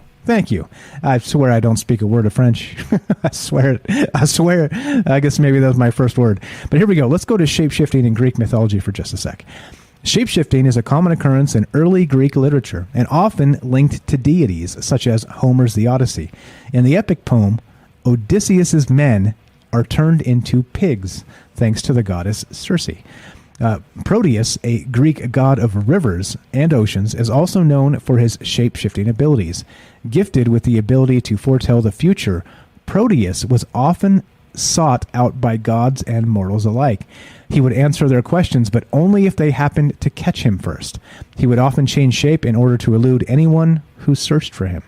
Speaker 10: I swear I don't speak a word of French. I swear. I guess maybe that was my first word. But here we go. Let's go to shapeshifting in Greek mythology for just a sec. Shapeshifting is a common occurrence in early Greek literature and often linked to deities, such as Homer's The Odyssey. In the epic poem, Odysseus's men are turned into pigs, thanks to the goddess Circe. Proteus, a Greek god of rivers and oceans, is also known for his shape-shifting abilities. Gifted with the ability to foretell the future, Proteus was often sought out by gods and mortals alike. He would answer their questions, but only if they happened to catch him first. He would often change shape in order to elude anyone who searched for him.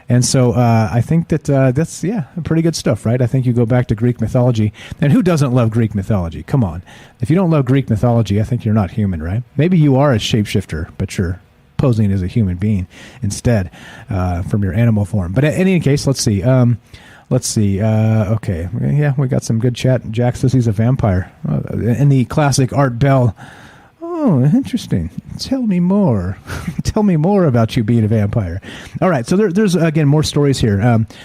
Speaker 10: And so I think that that's pretty good stuff, right? I think you go back to Greek mythology. And who doesn't love Greek mythology? Come on. If you don't love Greek mythology, I think you're not human, right? Maybe you are a shapeshifter, but you're posing as a human being instead from your animal form. But in any case, let's see. Okay. Yeah, we got some good chat. Jack says he's a vampire. In the classic Art Bell. Oh, interesting. Tell me more. Tell me more about you being a vampire. All right, so there's, again, more stories here.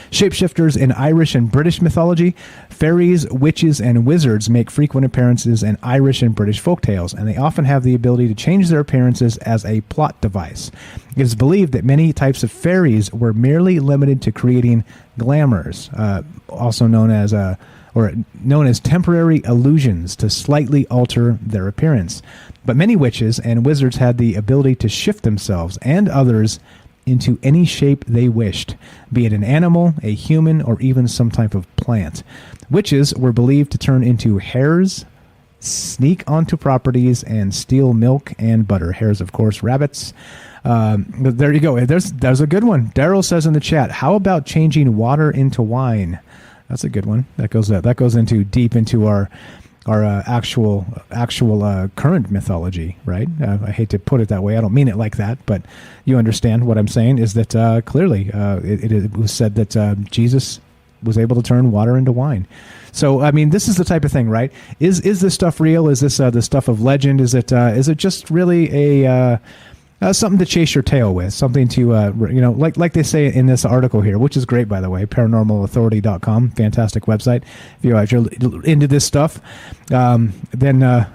Speaker 10: Shapeshifters in Irish and British mythology. Fairies, witches, and wizards make frequent appearances in Irish and British folktales, and they often have the ability to change their appearances as a plot device. It is believed that many types of fairies were merely limited to creating glamours, also known as temporary illusions to slightly alter their appearance. But many witches and wizards had the ability to shift themselves and others into any shape they wished, be it an animal, a human, or even some type of plant. Witches were believed to turn into hares, sneak onto properties, and steal milk and butter. Hares, of course, rabbits. But there you go. There's a good one. Daryl says in the chat, how about changing water into wine? That's a good one. That goes into deep into our actual current mythology, right? I hate to put it that way. I don't mean it like that, but you understand what I'm saying. Is that clearly it was said that Jesus was able to turn water into wine. So I mean, this is the type of thing, right? Is this stuff real? Is this the stuff of legend? Is it just really a something to chase your tail with, something to like they say in this article here, which is great, by the way, paranormalauthority.com, fantastic website. If you're into this stuff, then there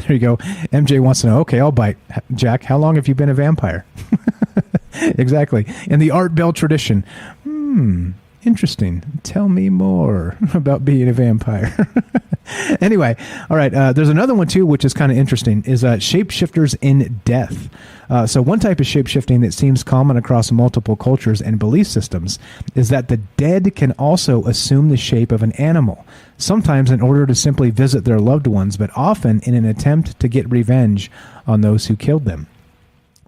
Speaker 10: you go. MJ wants to know, okay, I'll bite. Jack, how long have you been a vampire? Exactly. In the Art Bell tradition. Interesting. Tell me more about being a vampire. Anyway, all right. There's another one too, which is kind of interesting, is shapeshifters in death. So one type of shapeshifting that seems common across multiple cultures and belief systems is that the dead can also assume the shape of an animal, sometimes in order to simply visit their loved ones, but often in an attempt to get revenge on those who killed them.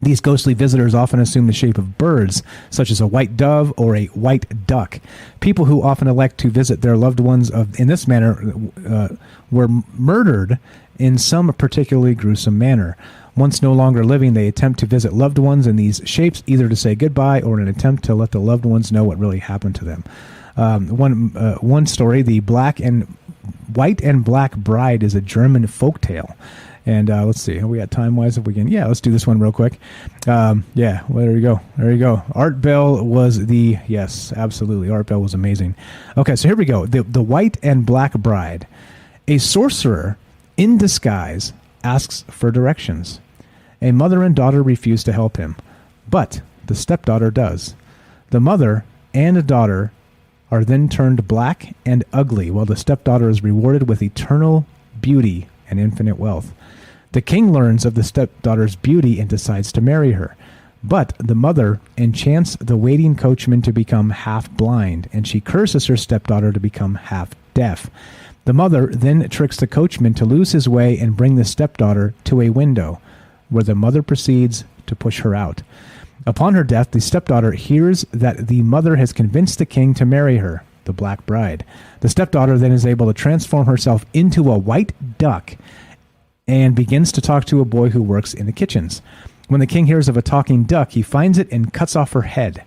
Speaker 10: These ghostly visitors often assume the shape of birds, such as a white dove or a white duck. People who often elect to visit their loved ones in this manner were murdered in some particularly gruesome manner. Once no longer living, they attempt to visit loved ones in these shapes, either to say goodbye or in an attempt to let the loved ones know what really happened to them. One story, the White and Black Bride, is a German folktale. And let's see, are we at time-wise? If we can, let's do this one real quick. Well, there you go. Art Bell was yes, absolutely. Art Bell was amazing. Okay, so here we go. The White and Black Bride. A sorcerer in disguise asks for directions. A mother and daughter refuse to help him, but the stepdaughter does. The mother and the daughter are then turned black and ugly, while the stepdaughter is rewarded with eternal beauty and infinite wealth. The king learns of the stepdaughter's beauty and decides to marry her. But the mother enchants the waiting coachman to become half blind, and she curses her stepdaughter to become half deaf. The mother then tricks the coachman to lose his way and bring the stepdaughter to a window, where the mother proceeds to push her out. Upon her death, the stepdaughter hears that the mother has convinced the king to marry her, the Black Bride. The stepdaughter then is able to transform herself into a white duck and begins to talk to a boy who works in the kitchens. When the king hears of a talking duck, he finds it and cuts off her head.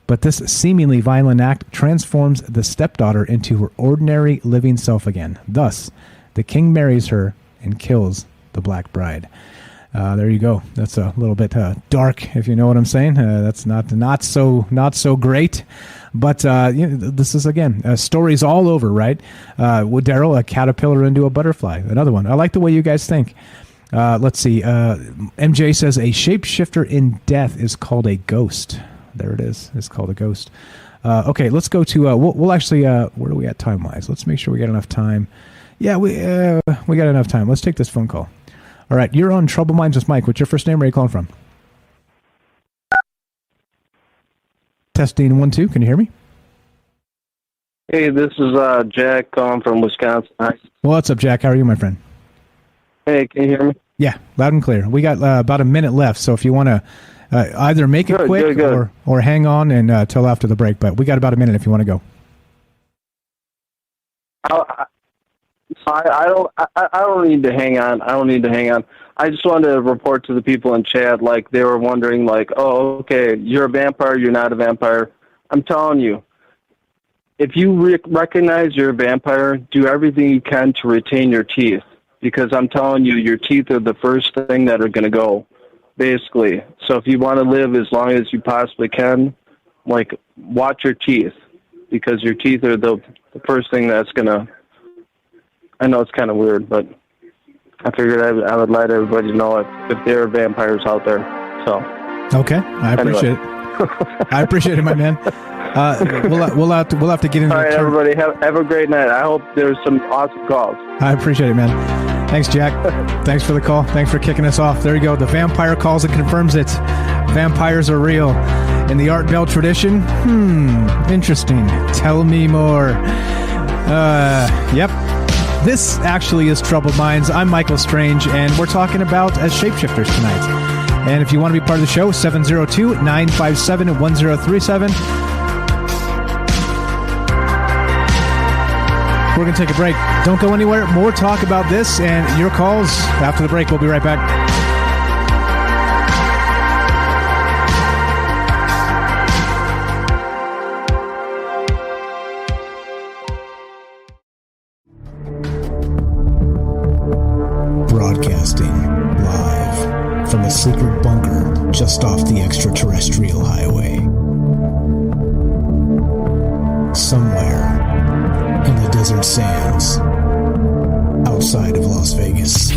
Speaker 10: But this seemingly violent act transforms the stepdaughter into her ordinary living self again. Thus, the king marries her and kills the Black Bride. There you go. That's a little bit dark, if you know what I'm saying. That's not so great. But this is, again, stories all over, right? With Daryl, a caterpillar into a butterfly. Another one. I like the way you guys think. Let's see. MJ says a shapeshifter in death is called a ghost. There it is. It's called a ghost. Okay, let's go to. We'll actually. Where are we at time-wise? Let's make sure we got enough time. Yeah, we got enough time. Let's take this phone call. All right, you're on Trouble Minds with Mike. What's your first name? Where are you calling from? Testing 1 2. Can you hear me?
Speaker 11: Hey, this is Jack calling from Wisconsin. Hi.
Speaker 10: Well, what's up, Jack? How are you, my friend?
Speaker 11: Hey, can you hear me?
Speaker 10: Yeah, loud and clear. We got about a minute left, so if you want to either make it quick or hang on and till after the break, but we got about a minute if you want to go.
Speaker 11: I don't need to hang on. I just wanted to report to the people in chat, like they were wondering, like, oh, okay, you're a vampire, you're not a vampire. I'm telling you, if you recognize you're a vampire, do everything you can to retain your teeth, because I'm telling you, your teeth are the first thing that are going to go, basically. So if you want to live as long as you possibly can, like, watch your teeth, because your teeth are the first thing that's going to... I know it's kind of weird, but I figured I would let everybody know if there are vampires out there. So
Speaker 10: okay, I appreciate it. I appreciate it, my man. We'll have to get into.
Speaker 11: All right, everybody, have a great night. I hope there's some awesome calls.
Speaker 10: I appreciate it, man. Thanks, Jack. Thanks for the call. Thanks for kicking us off. There you go. The vampire calls and confirms it. Vampires are real. In the Art Bell tradition? Interesting. Tell me more. Yep. This actually is Troubled Minds. I'm Michael Strange, and we're talking about Shapeshifters tonight. And if you want to be part of the show, 702-957-1037. We're going to take a break. Don't go anywhere. More talk about this and your calls after the break. We'll be right back.
Speaker 9: Broadcasting live from a secret bunker just off the extraterrestrial highway. Somewhere in the desert sands outside of Las Vegas.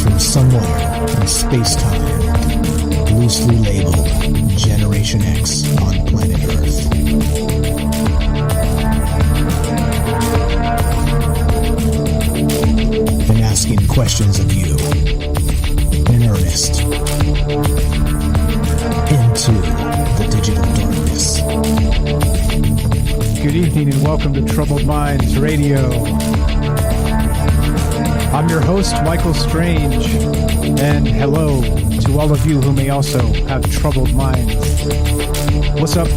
Speaker 9: From somewhere in space-time, loosely labeled Generation X on planet Earth. And asking questions of you in earnest into the digital darkness.
Speaker 10: Good evening and welcome to Troubled Minds Radio. I'm your host, Michael Strange, and hello to all of you who may also have troubled minds. What's up?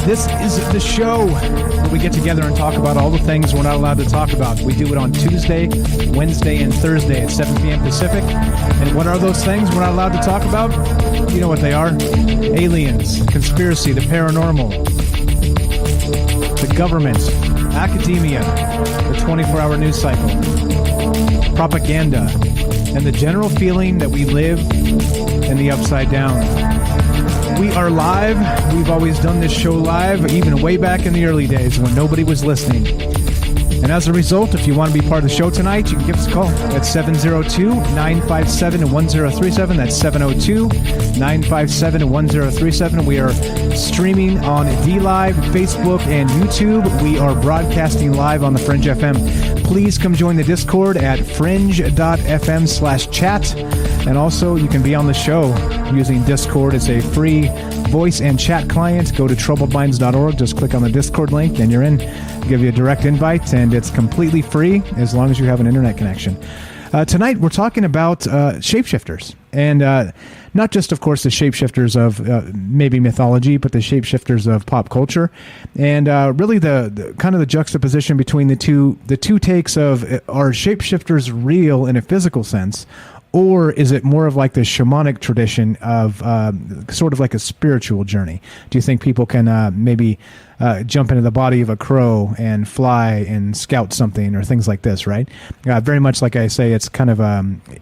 Speaker 10: This is the show where we get together and talk about all the things we're not allowed to talk about. We do it on Tuesday, Wednesday, and Thursday at 7 p.m. Pacific. And what are those things we're not allowed to talk about? You know what they are. Aliens, conspiracy, the paranormal, the government, academia, the 24-hour news cycle, propaganda, and the general feeling that we live in the upside down. We are live. We've always done this show live, even way back in the early days when nobody was listening. And as a result, if you want to be part of the show tonight, you can give us a call at 702-957-1037. That's 702-957-1037. We are streaming on DLive, Facebook, and YouTube. We are broadcasting live on the Fringe FM. Please come join the Discord at fringe.fm/chat. And also, you can be on the show using Discord. It's a free voice and chat client. Go to troubledminds.org. Just click on the Discord link, and you're in. Give you a direct invite, and it's completely free as long as you have an internet connection. Tonight, we're talking about shapeshifters. And not just, of course, the shapeshifters of maybe mythology, but the shapeshifters of pop culture. And really the kind of the juxtaposition between the two takes of, are shapeshifters real in a physical sense? Or is it more of like the shamanic tradition of sort of like a spiritual journey? Do you think people can maybe jump into the body of a crow and fly and scout something or things like this, right? Very much like I say, it's kind of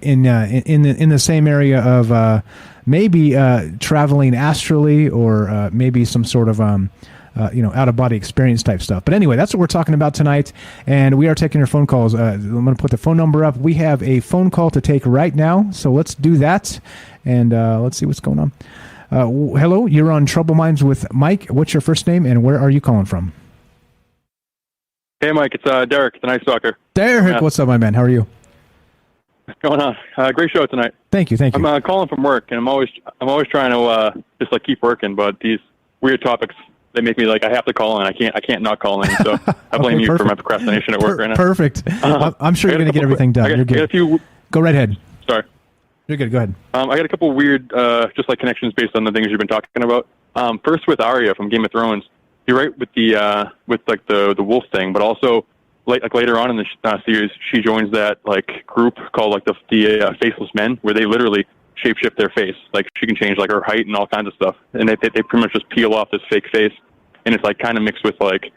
Speaker 10: in the same area of maybe traveling astrally or maybe some sort of out-of-body experience type stuff. But anyway, that's what we're talking about tonight, and we are taking your phone calls. I'm going to put the phone number up. We have a phone call to take right now, so let's do that, and let's see what's going on. Hello, you're on Trouble Minds with Mike. What's your first name, and where are you calling from?
Speaker 5: Hey, Mike, it's Derek, the Night Stalker.
Speaker 10: Derek, what's up, my man? How are you?
Speaker 5: What's going on? Great show tonight.
Speaker 10: Thank you.
Speaker 5: I'm calling from work, and I'm always trying to just like keep working, but these weird topics, they make me like I have to call in. I can't not call in. So I blame you for my procrastination at work right now.
Speaker 10: Perfect. I'm sure you're going to get everything done. You're good. Go right ahead.
Speaker 5: Sorry.
Speaker 10: You're good. Go ahead.
Speaker 5: I got a couple weird, just like connections based on the things you've been talking about. First with Arya from Game of Thrones. You're right with the the wolf thing, but also like later on in the series, she joins that like group called like the Faceless Men, where they literally shapeshift their face. Like she can change like her height and all kinds of stuff, and they pretty much just peel off this fake face, and it's like kind of mixed with like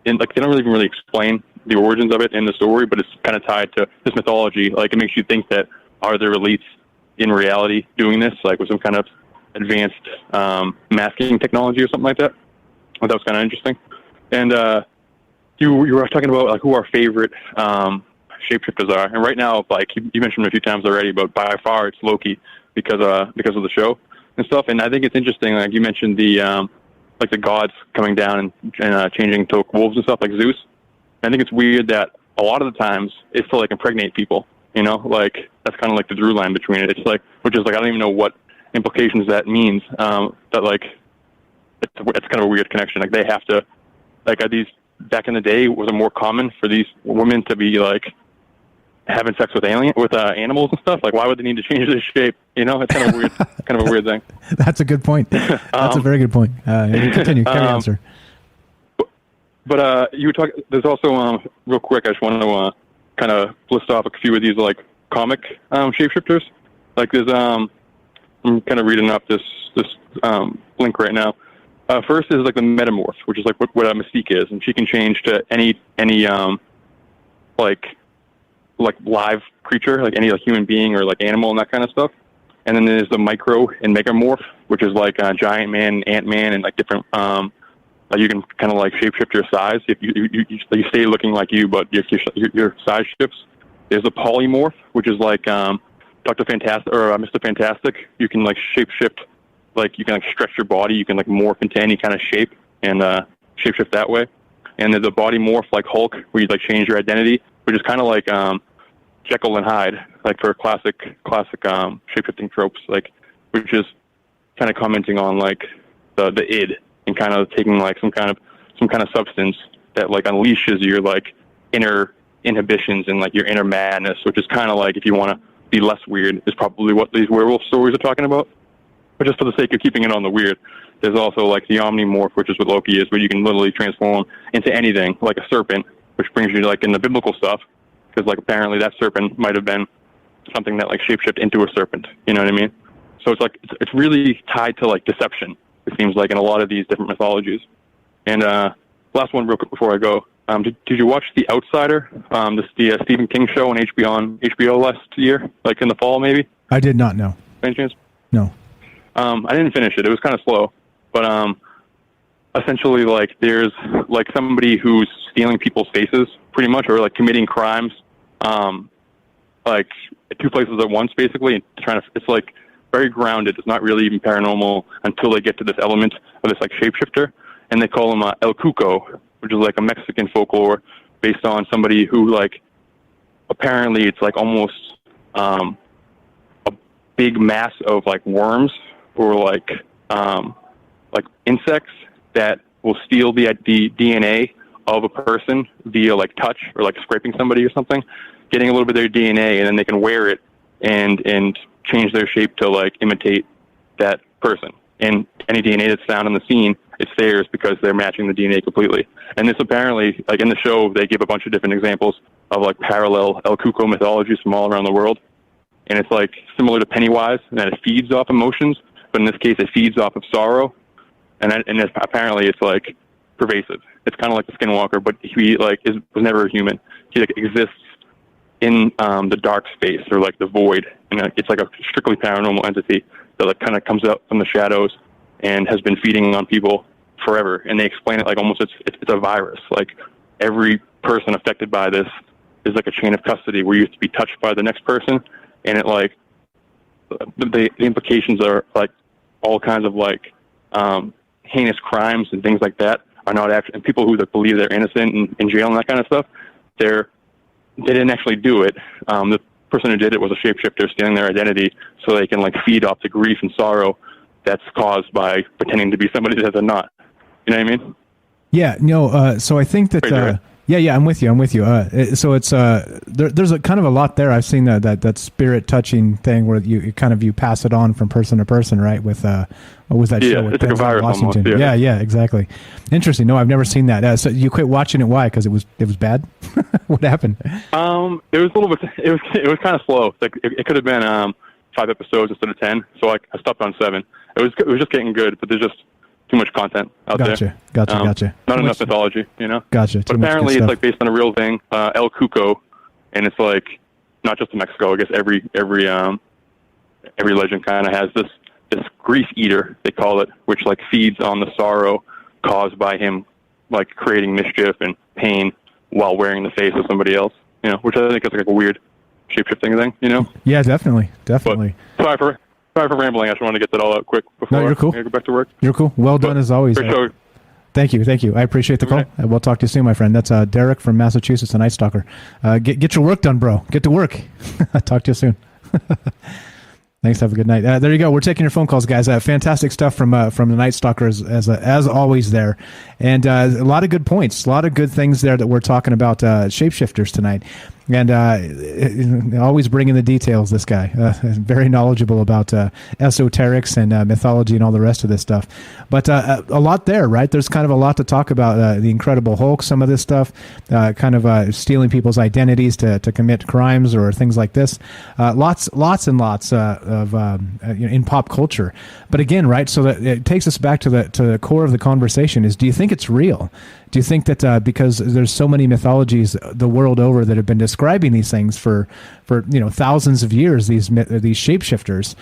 Speaker 5: they don't really explain the origins of it in the story, but it's kind of tied to this mythology. Like it makes you think that are there elites in reality doing this, like with some kind of advanced masking technology or something like that. Well, that was kind of interesting. And you were talking about like who our favorite shapeshifters are, and right now, like you mentioned a few times already, but by far it's Loki because of the show and stuff. And I think it's interesting, like you mentioned the like the gods coming down and changing to wolves and stuff, like Zeus. I think it's weird that a lot of the times it's to like impregnate people. You know, like that's kind of like the through line between it. It's like, which is like I don't even know what implications that means. That like it's kind of a weird connection. Like they have to, like, are these back in the day, was it more common for these women to be like having sex with animals and stuff. Like, why would they need to change their shape? You know, it's kind of weird, kind of a weird thing.
Speaker 10: That's a good point. That's a very good point. Continue. Carry on, sir.
Speaker 5: But you were talking. There's also real quick. I just want to kind of list off a few of these like comic shapeshifters. Like there's I'm kind of reading up this link right now. First is like the metamorph, which is like what Mystique is, and she can change to any like live creature, like any like human being or like animal and that kind of stuff. And then there's the micro and megamorph, which is like Giant Man, Ant Man, and like different. You can kind of like shapeshift your size if you stay looking like you, but your size shifts. There's a polymorph, which is like Dr. Fantastic or Mr. Fantastic. You can like shapeshift, like you can like stretch your body. You can like morph into any kind of shape and shapeshift that way. And there's a body morph like Hulk, where you like change your identity, which is kind of like Jekyll and Hyde, like for classic shapeshifting tropes, like which is kind of commenting on like the id. And kind of taking like some kind of substance that like unleashes your like inner inhibitions and like your inner madness, which is kind of like, if you want to be less weird, is probably what these werewolf stories are talking about. But just for the sake of keeping it on the weird, there's also like the omnimorph, which is what Loki is, where you can literally transform into anything, like a serpent, which brings you like in the biblical stuff, because like apparently that serpent might have been something that like shapeshift into a serpent. You know what I mean? So it's like it's really tied to like deception. It seems like in a lot of these different mythologies. And last one real quick before I go. Did you watch The Outsider? The Stephen King show on HBO last year, like in the fall maybe?
Speaker 10: I did not know.
Speaker 5: By any chance?
Speaker 10: No.
Speaker 5: I didn't finish it. It was kind of slow. But essentially, like, there's like somebody who's stealing people's faces, pretty much, or like committing crimes, like at two places at once, basically. And it's like very grounded. It's not really even paranormal until they get to this element of this like shapeshifter, and they call him El Cuco, which is like a Mexican folklore based on somebody who like apparently it's like almost a big mass of like worms or like insects that will steal the DNA of a person via like touch or like scraping somebody or something, getting a little bit of their DNA, and then they can wear it and change their shape to like imitate that person. And any DNA that's found on the scene, it's theirs because they're matching the DNA completely. And this apparently, like in the show, they give a bunch of different examples of like parallel El Cuco mythologies from all around the world. And it's like similar to Pennywise, and that it feeds off emotions, but in this case, it feeds off of sorrow. And apparently, it's like pervasive. It's kind of like the Skinwalker, but he like was never a human. He like exists in the dark space or like the void, and it's like a strictly paranormal entity that like kind of comes out from the shadows and has been feeding on people forever. And they explain it like almost it's a virus. Like every person affected by this is like a chain of custody where you have to be touched by the next person, and it like the implications are like all kinds of like heinous crimes and things like that are not actually, and people who believe they're innocent and in jail and that kind of stuff, they didn't actually do it. The person who did it was a shapeshifter stealing their identity so they can like feed off the grief and sorrow that's caused by pretending to be somebody that they're not. You know what I mean?
Speaker 10: Yeah, no, so I think that, yeah, I'm with you. So it's, there's a kind of a lot there. I've seen that spirit touching thing where you pass it on from person to person, right? With, what was that show?
Speaker 5: Yeah, it's like a virus almost.
Speaker 10: Yeah, exactly. Interesting. No, I've never seen that. So you quit watching it. Why? Because it was bad? What happened?
Speaker 5: It was a little bit, it was kind of slow. Like it could have been 5 episodes instead of 10. So I stopped on 7. It was just getting good, but there's just too much content out there.
Speaker 10: Gotcha.
Speaker 5: Not enough mythology, you know?
Speaker 10: Gotcha.
Speaker 5: But apparently it's like based on a real thing, El Cuco, and it's like not just in Mexico. I guess every legend kind of has this grief eater, they call it, which like feeds on the sorrow caused by him like creating mischief and pain while wearing the face of somebody else, you know, which I think is like a weird shapeshifting thing, you know?
Speaker 10: Yeah, definitely. But
Speaker 5: sorry for rambling. I just wanted to get that all out quick before
Speaker 10: you're cool.
Speaker 5: I go back to work.
Speaker 10: You're cool. Well done as always.
Speaker 5: Great show.
Speaker 10: Thank you. I appreciate the call. We'll talk to you soon, my friend. That's Derek from Massachusetts, a Night Stalker. Get your work done, bro. Get to work. Talk to you soon. Thanks. Have a good night. There you go. We're taking your phone calls, guys. Fantastic stuff from the Night Stalkers as always there, and a lot of good points, a lot of good things there that we're talking about shapeshifters tonight. And always bringing the details, this guy. Very knowledgeable about esoterics and mythology and all the rest of this stuff. But a lot there, right? There's kind of a lot to talk about. The Incredible Hulk, some of this stuff, kind of stealing people's identities to commit crimes or things like this. Lots and lots of in pop culture. But again, right, so that it takes us back to the core of the conversation is, do you think it's real? Do you think that because there's so many mythologies the world over that have been describing these things for thousands of years, these shapeshifters,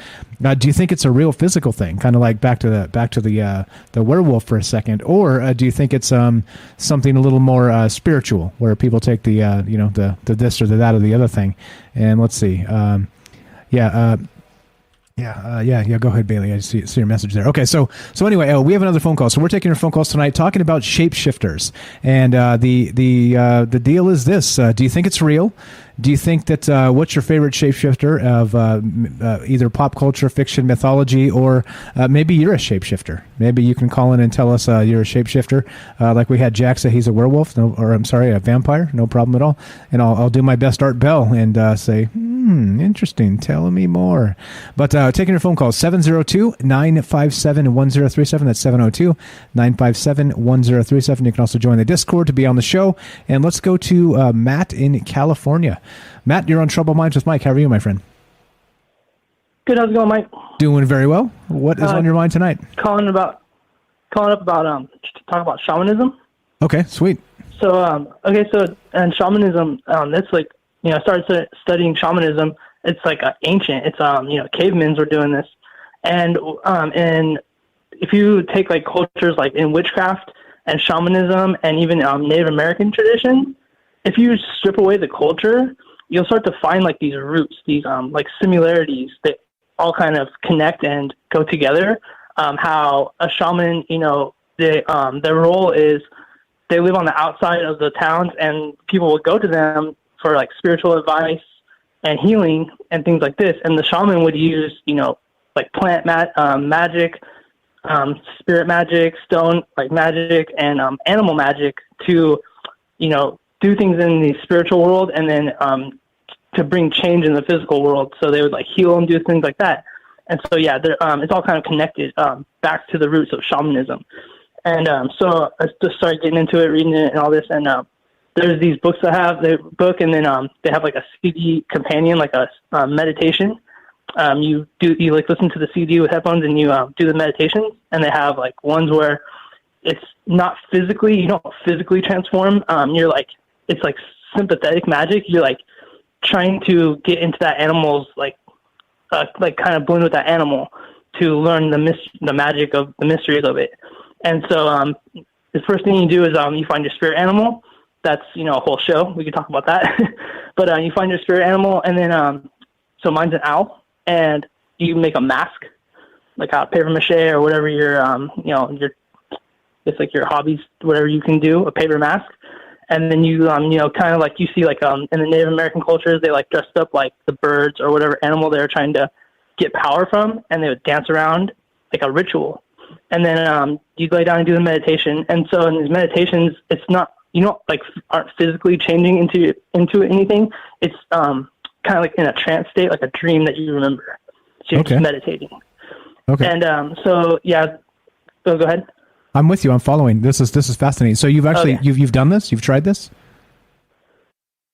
Speaker 10: do you think it's a real physical thing, kind of like back to the werewolf for a second, or do you think it's something a little more spiritual, where people take the this or the that or the other thing? And let's see, Yeah. Go ahead, Bailey. I see your message there. Okay, so anyway, we have another phone call. So we're taking your phone calls tonight, talking about shapeshifters, and the deal is this: do you think it's real? Do you think that what's your favorite shapeshifter of either pop culture, fiction, mythology, or maybe you're a shapeshifter? Maybe you can call in and tell us you're a shapeshifter. Like we had Jack say he's a werewolf, a vampire. No problem at all. And I'll do my best Art Bell and say, interesting. Tell me more. But taking your phone call, 702-957-1037. That's 702-957-1037. You can also join the Discord to be on the show. And let's go to Matt in California. Matt, you're on Troubled Minds with Mike. How are you, my friend?
Speaker 12: Good. How's it going, Mike?
Speaker 10: Doing very well. What is on your mind tonight?
Speaker 12: Calling up about to talk about shamanism.
Speaker 10: Okay, sweet.
Speaker 12: So and shamanism, it's like, I started studying shamanism. It's like ancient. It's cavemen were doing this, and if you take like cultures like in witchcraft and shamanism and even Native American tradition, if you strip away the culture, you'll start to find like these roots, these like similarities that all kind of connect and go together. How a shaman, their role is they live on the outside of the towns, and people will go to them for like spiritual advice and healing and things like this. And the shaman would use, like plant magic, spirit magic, stone like magic, and animal magic to, do things in the spiritual world, and then to bring change in the physical world. So they would like heal and do things like that. And so, it's all kind of connected back to the roots of shamanism. And so I just started getting into it, reading it and all this. And there's these books I have, and then they have like a CD companion, like a meditation. You like listen to the CD with headphones, and you do the meditations. And they have like ones where it's not physically, you don't physically transform. You're like, it's like sympathetic magic. You're like trying to get into that animal's like kind of blend with that animal to learn the magic of the mysteries of it. And so the first thing you do is you find your spirit animal. That's a whole show. We could talk about that. But you find your spirit animal, and then so mine's an owl, and you make a mask, like a paper mache or whatever your it's like your hobbies, whatever you can do, a paper mask. And then you, kind of like you see like in the Native American cultures, they like dressed up like the birds or whatever animal they were trying to get power from, and they would dance around like a ritual. And then you lay down and do the meditation. And so in these meditations, it's not, aren't physically changing into anything. It's kind of like in a trance state, like a dream that you remember. So you're just meditating. Okay. And go ahead.
Speaker 10: I'm with you. I'm following. This is fascinating. So you've actually you've done this? You've tried this?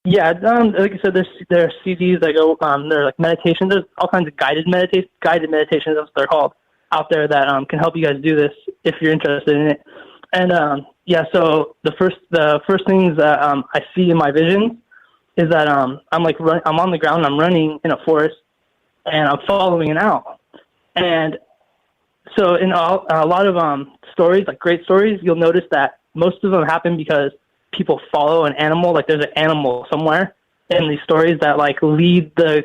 Speaker 12: Yeah, like I said, there are CDs that go. They're like meditations. There's all kinds of guided meditations. That's what they're called out there that can help you guys do this if you're interested in it. And so the first things that I see in my visions is that I'm on the ground. I'm running in a forest, and I'm following an owl. And so in a lot of stories, like great stories, you'll notice that most of them happen because people follow an animal. Like there's an animal somewhere in these stories that like lead the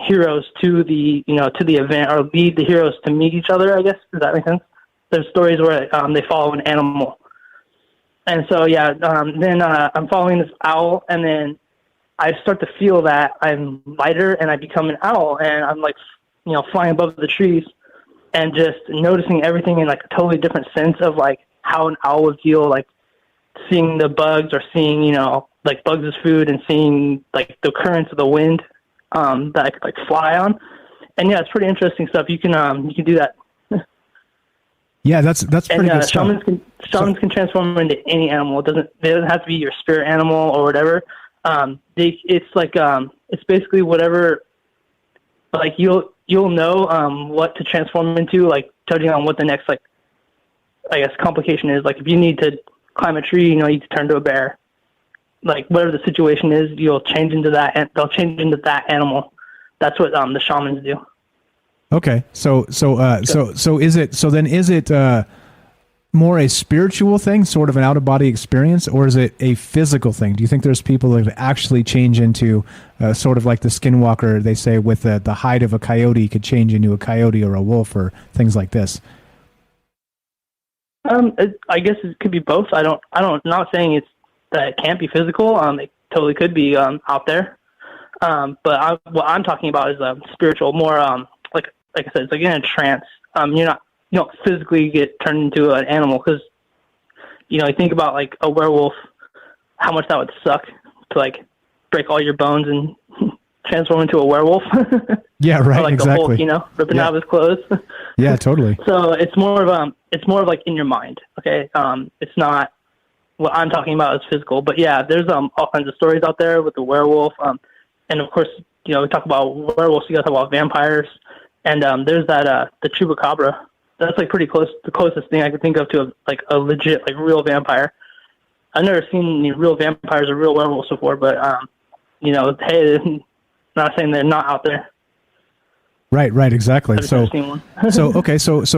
Speaker 12: heroes to the event, or lead the heroes to meet each other, I guess. Does that make sense? There's stories where they follow an animal. And so, then I'm following this owl, and then I start to feel that I'm lighter and I become an owl, and I'm like, flying above the trees and just noticing everything in like a totally different sense of like how an owl would feel like seeing the bugs or seeing, you know, like bugs as food and seeing like the currents of the wind that I could like fly on. And yeah, it's pretty interesting stuff. You can do that.
Speaker 10: Yeah, that's pretty good stuff.
Speaker 12: Shamans can transform into any animal. It doesn't have to be your spirit animal or whatever. It's basically whatever. Like you'll know what to transform into, like judging on what the next, like, I guess, complication is. Like if you need to climb a tree, you know, you can turn to a bear. Like whatever the situation is, you'll change into that, and they'll change into that animal. That's what the shamans do.
Speaker 10: Okay, so is it more a spiritual thing, sort of an out of body experience, or is it a physical thing? Do you think there's people that actually change into sort of like the skinwalker? They say with the hide of a coyote could change into a coyote or a wolf or things like this.
Speaker 12: I guess it could be both. Not saying that it can't be physical. It totally could be out there. But what I'm talking about is spiritual, more like I said, it's like in a trance. You don't physically get turned into an animal because, you know, you think about like a werewolf, how much that would suck to like break all your bones and transform into a werewolf.
Speaker 10: Yeah, right.
Speaker 12: Or like
Speaker 10: exactly.
Speaker 12: the Hulk, you know, ripping out of his clothes.
Speaker 10: Yeah, totally.
Speaker 12: So it's more of like in your mind. Okay, it's not what I'm talking about is physical, but yeah, there's all kinds of stories out there with the werewolf. And of course, you know, we talk about werewolves. You got to talk about vampires. And there's that the chupacabra. That's like pretty close, the closest thing I could think of to a legit, like, real vampire. I've never seen any real vampires or real werewolves before, but you know, hey, I'm not saying they're not out there.
Speaker 10: Right, exactly.
Speaker 12: I've never seen one.
Speaker 10: so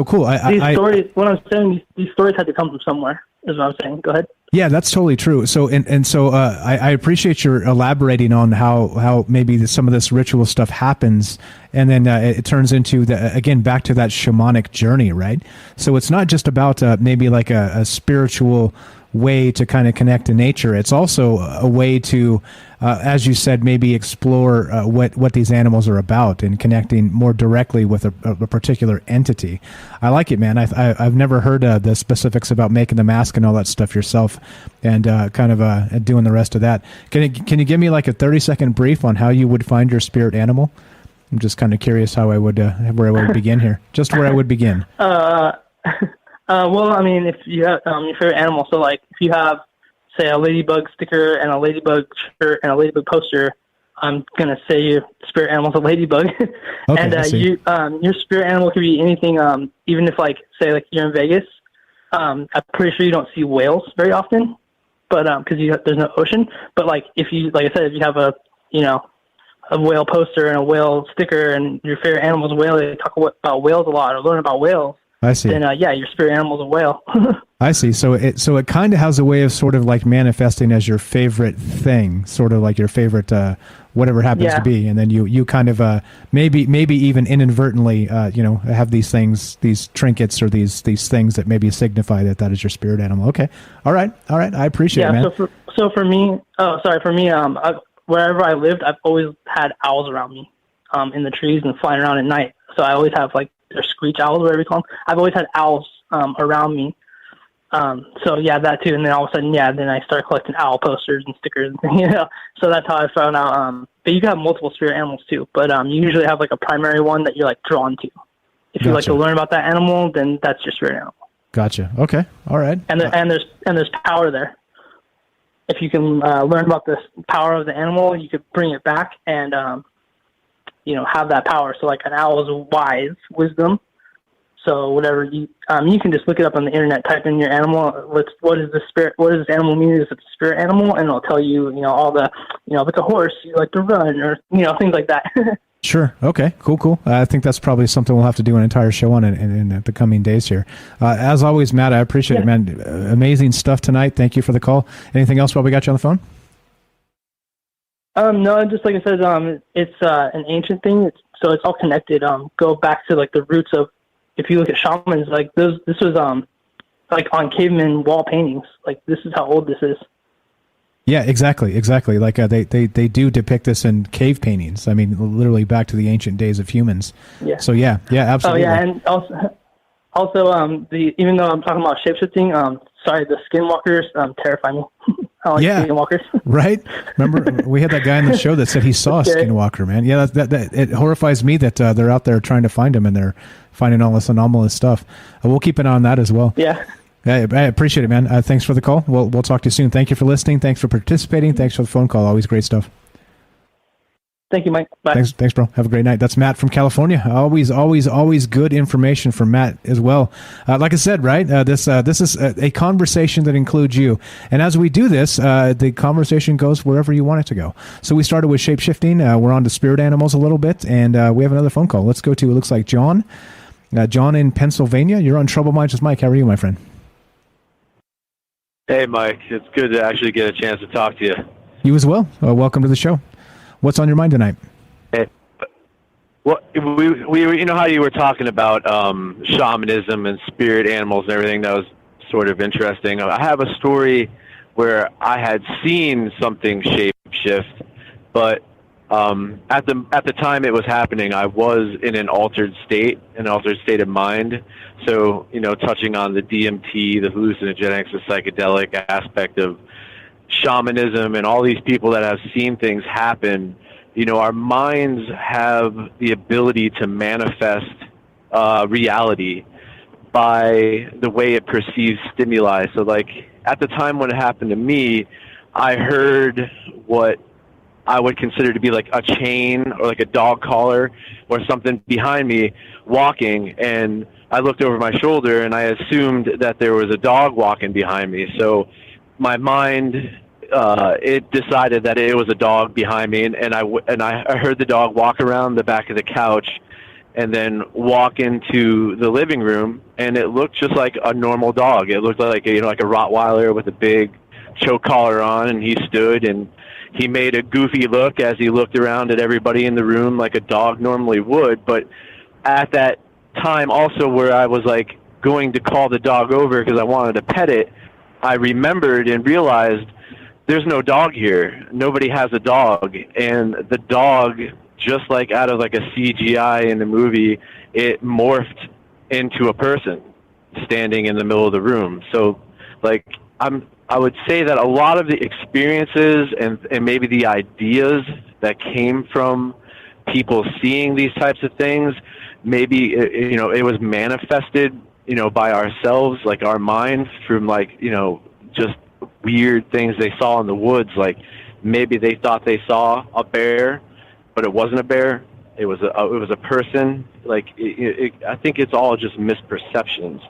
Speaker 10: cool.
Speaker 12: Stories. What I'm saying, these stories had to come from somewhere. Is what I'm saying. Go ahead.
Speaker 10: Yeah, that's totally true. So I appreciate your elaborating on how maybe some of this ritual stuff happens, and then it turns into again back to that shamanic journey, right? So it's not just about maybe like a spiritual way to kind of connect to nature. It's also a way to, as you said, maybe explore what these animals are about and connecting more directly with a particular entity. I like it, man. I've never heard the specifics about making the mask and all that stuff yourself, and kind of doing the rest of that. Can you give me like a 30-second brief on how you would find your spirit animal? I'm just kind of curious how I would where I would begin here. Just where I would begin.
Speaker 12: Well, I mean, if you have your favorite animal, so like if you have, say, a ladybug sticker and a ladybug shirt and a ladybug poster, I'm gonna say your spirit animal's a ladybug.
Speaker 10: Okay,
Speaker 12: and your spirit animal could be anything. Even if, like, say, like you're in Vegas, I'm pretty sure you don't see whales very often, but because there's no ocean. But like if you, like I said, if you have a whale poster and a whale sticker and your favorite animal's a whale, they talk about whales a lot or learn about whales.
Speaker 10: I see.
Speaker 12: Then yeah, your spirit animal's a whale.
Speaker 10: I see. So it kind of has a way of sort of like manifesting as your favorite thing, sort of like your favorite whatever happens to be, and then you kind of maybe even inadvertently have these things, these trinkets or these things that maybe signify that is your spirit animal. Okay, all right. I appreciate it, man.
Speaker 12: So for me, wherever I lived, I've always had owls around me, in the trees and flying around at night. So I always have, like, they're screech owls, whatever you call them. I've always had owls around me. So yeah, that too. And then all of a sudden, then I started collecting owl posters and stickers, so that's how I found out. But you can have multiple spirit animals too, but you usually have like a primary one that you're like drawn to. If you like to learn about that animal, then that's your spirit animal. Gotcha. Okay. All right. And there's power there. If you can learn about the power of the animal, you could bring it back and have that power. So like an owl is wisdom. So whatever you can just look it up on the internet, type in your animal. What is this animal mean? Is it a spirit animal? And it'll tell you, all the, if it's a horse, you like to run, or, things like that.
Speaker 10: Sure. Okay. Cool. I think that's probably something we'll have to do an entire show on in the coming days here. As always, Matt, I appreciate it, man. Amazing stuff tonight. Thank you for the call. Anything else while we got you on the phone?
Speaker 12: No, just like I said, it's an ancient thing. So it's all connected. Go back to like the roots of, if you look at shamans, like this was like on caveman wall paintings. Like this is how old this is.
Speaker 10: Yeah, exactly. Like they do depict this in cave paintings. I mean, literally back to the ancient days of humans.
Speaker 12: Yeah.
Speaker 10: So yeah, absolutely.
Speaker 12: Oh yeah, and also Also, even though I'm talking about shapeshifting, sorry, the skinwalkers terrify me. I don't like skinwalkers.
Speaker 10: Right? Remember, we had that guy on the show that said he saw a skinwalker, man. Yeah, that it horrifies me that they're out there trying to find him and they're finding all this anomalous stuff. We'll keep an eye on that as well.
Speaker 12: Yeah.
Speaker 10: I appreciate it, man. Thanks for the call. We'll talk to you soon. Thank you for listening. Thanks for participating. Thanks for the phone call. Always great stuff.
Speaker 12: Thank you, Mike. Bye.
Speaker 10: Thanks, bro. Have a great night. That's Matt from California. Always good information from Matt as well. Like I said, right? This is a conversation that includes you. And as we do this, the conversation goes wherever you want it to go. So we started with shapeshifting. We're on to spirit animals a little bit, and we have another phone call. Let's go to, it looks like John. John in Pennsylvania. You're on Troubled Minds with Mike. How are you, my friend?
Speaker 13: Hey, Mike. It's good to actually get a chance to talk to you.
Speaker 10: You as well. Welcome to the show. What's on your mind tonight?
Speaker 13: Hey, well, we you know how you were talking about shamanism and spirit animals and everything. That was sort of interesting. I have a story where I had seen something shapeshift, but at the time it was happening, I was in an altered state of mind. So, touching on the DMT, the hallucinogenics, the psychedelic aspect of shamanism and all these people that have seen things happen, our minds have the ability to manifest reality by the way it perceives stimuli. So like at the time when it happened to me, I heard what I would consider to be like a chain or like a dog collar or something behind me walking, and I looked over my shoulder and I assumed that there was a dog walking behind me. So my mind it decided that it was a dog behind me, and I heard the dog walk around the back of the couch and then walk into the living room, and it looked just like a normal dog. It looked like like a Rottweiler with a big choke collar on, and he stood and he made a goofy look as he looked around at everybody in the room like a dog normally would. But at that time also where I was like going to call the dog over because I wanted to pet it, I remembered and realized there's no dog here. Nobody has a dog. And the dog, just like out of like a CGI in the movie, it morphed into a person standing in the middle of the room. So like I would say that a lot of the experiences and maybe the ideas that came from people seeing these types of things, maybe it was manifested by ourselves, like our mind, from like just weird things they saw in the woods. Like maybe they thought they saw a bear, but it wasn't a bear. It was a person. Like I think it's all just misperceptions,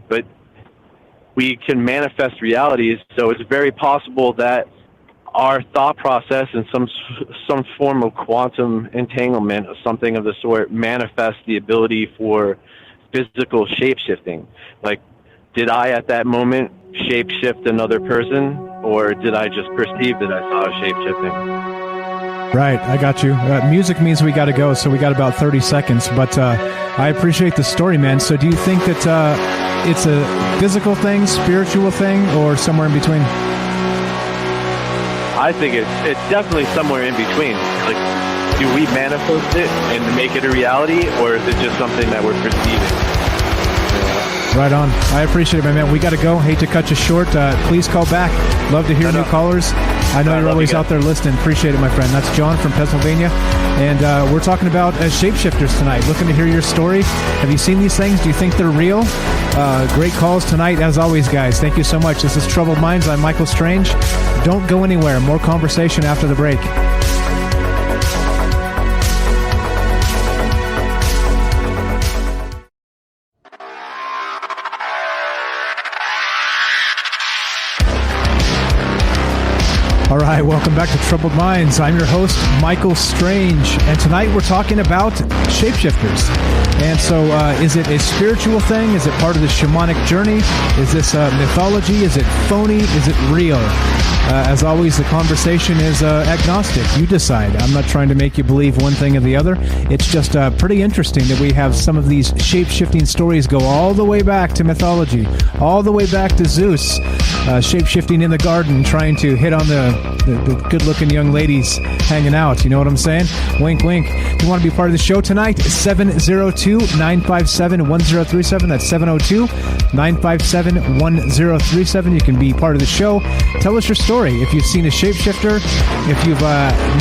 Speaker 13: but we can manifest realities. So it's very possible that our thought process and some form of quantum entanglement or something of the sort manifests the ability for physical shape-shifting. Like, did I at that moment shape-shift another person, or did I just perceive that I saw a shape-shifting?
Speaker 10: Right, I got you. Music means we got to go, so we got about 30 seconds, but I appreciate the story, man. So do you think that it's a physical thing, spiritual thing, or somewhere in between?
Speaker 13: I think it's definitely somewhere in between. Like, do we manifest it and make it a reality, or is it just something that we're perceiving?
Speaker 10: Right on. I appreciate it, my man. We got to go. Hate to cut you short. Please call back. Love to hear new callers. I know you're always out there listening. Appreciate it, my friend. That's John from Pennsylvania. And we're talking about shapeshifters tonight. Looking to hear your story. Have you seen these things? Do you think they're real? Great calls tonight, as always, guys. Thank you so much. This is Troubled Minds. I'm Michael Strange. Don't go anywhere. More conversation after the break. All right, welcome back to Troubled Minds. I'm your host, Michael Strange, and tonight we're talking about shapeshifters. And so is it a spiritual thing? Is it part of the shamanic journey? Is this mythology? Is it phony? Is it real? As always, the conversation is agnostic. You decide. I'm not trying to make you believe one thing or the other. It's just pretty interesting that we have some of these shape-shifting stories go all the way back to mythology, all the way back to Zeus, shape-shifting in the garden, trying to hit on the good-looking young ladies hanging out. You know what I'm saying? Wink, wink. If you want to be part of the show tonight, 702-957-1037. That's 702-957-1037. You can be part of the show. Tell us your story. If you've seen a shapeshifter, if you've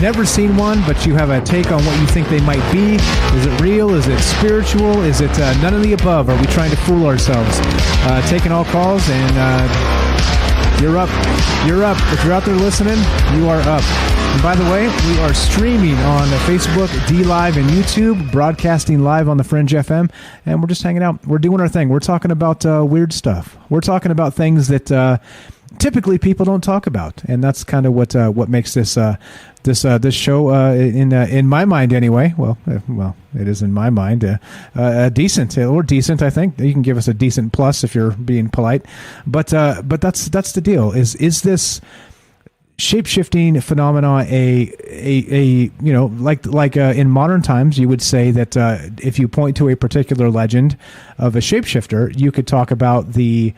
Speaker 10: never seen one, but you have a take on what you think they might be, is it real? Is it spiritual? Is it none of the above? Are we trying to fool ourselves? Taking all calls, and you're up. You're up. If you're out there listening, you are up. And by the way, we are streaming on Facebook, D Live, and YouTube, broadcasting live on the Fringe FM, and we're just hanging out. We're doing our thing. We're talking about weird stuff. We're talking about things that typically people don't talk about, and that's kind of what makes this show in my mind anyway. Well, it is in my mind decent, or decent. I think you can give us a decent plus if you're being polite, but that's the deal. Is this shape-shifting phenomena a like in modern times you would say that if you point to a particular legend of a shapeshifter, you could talk about the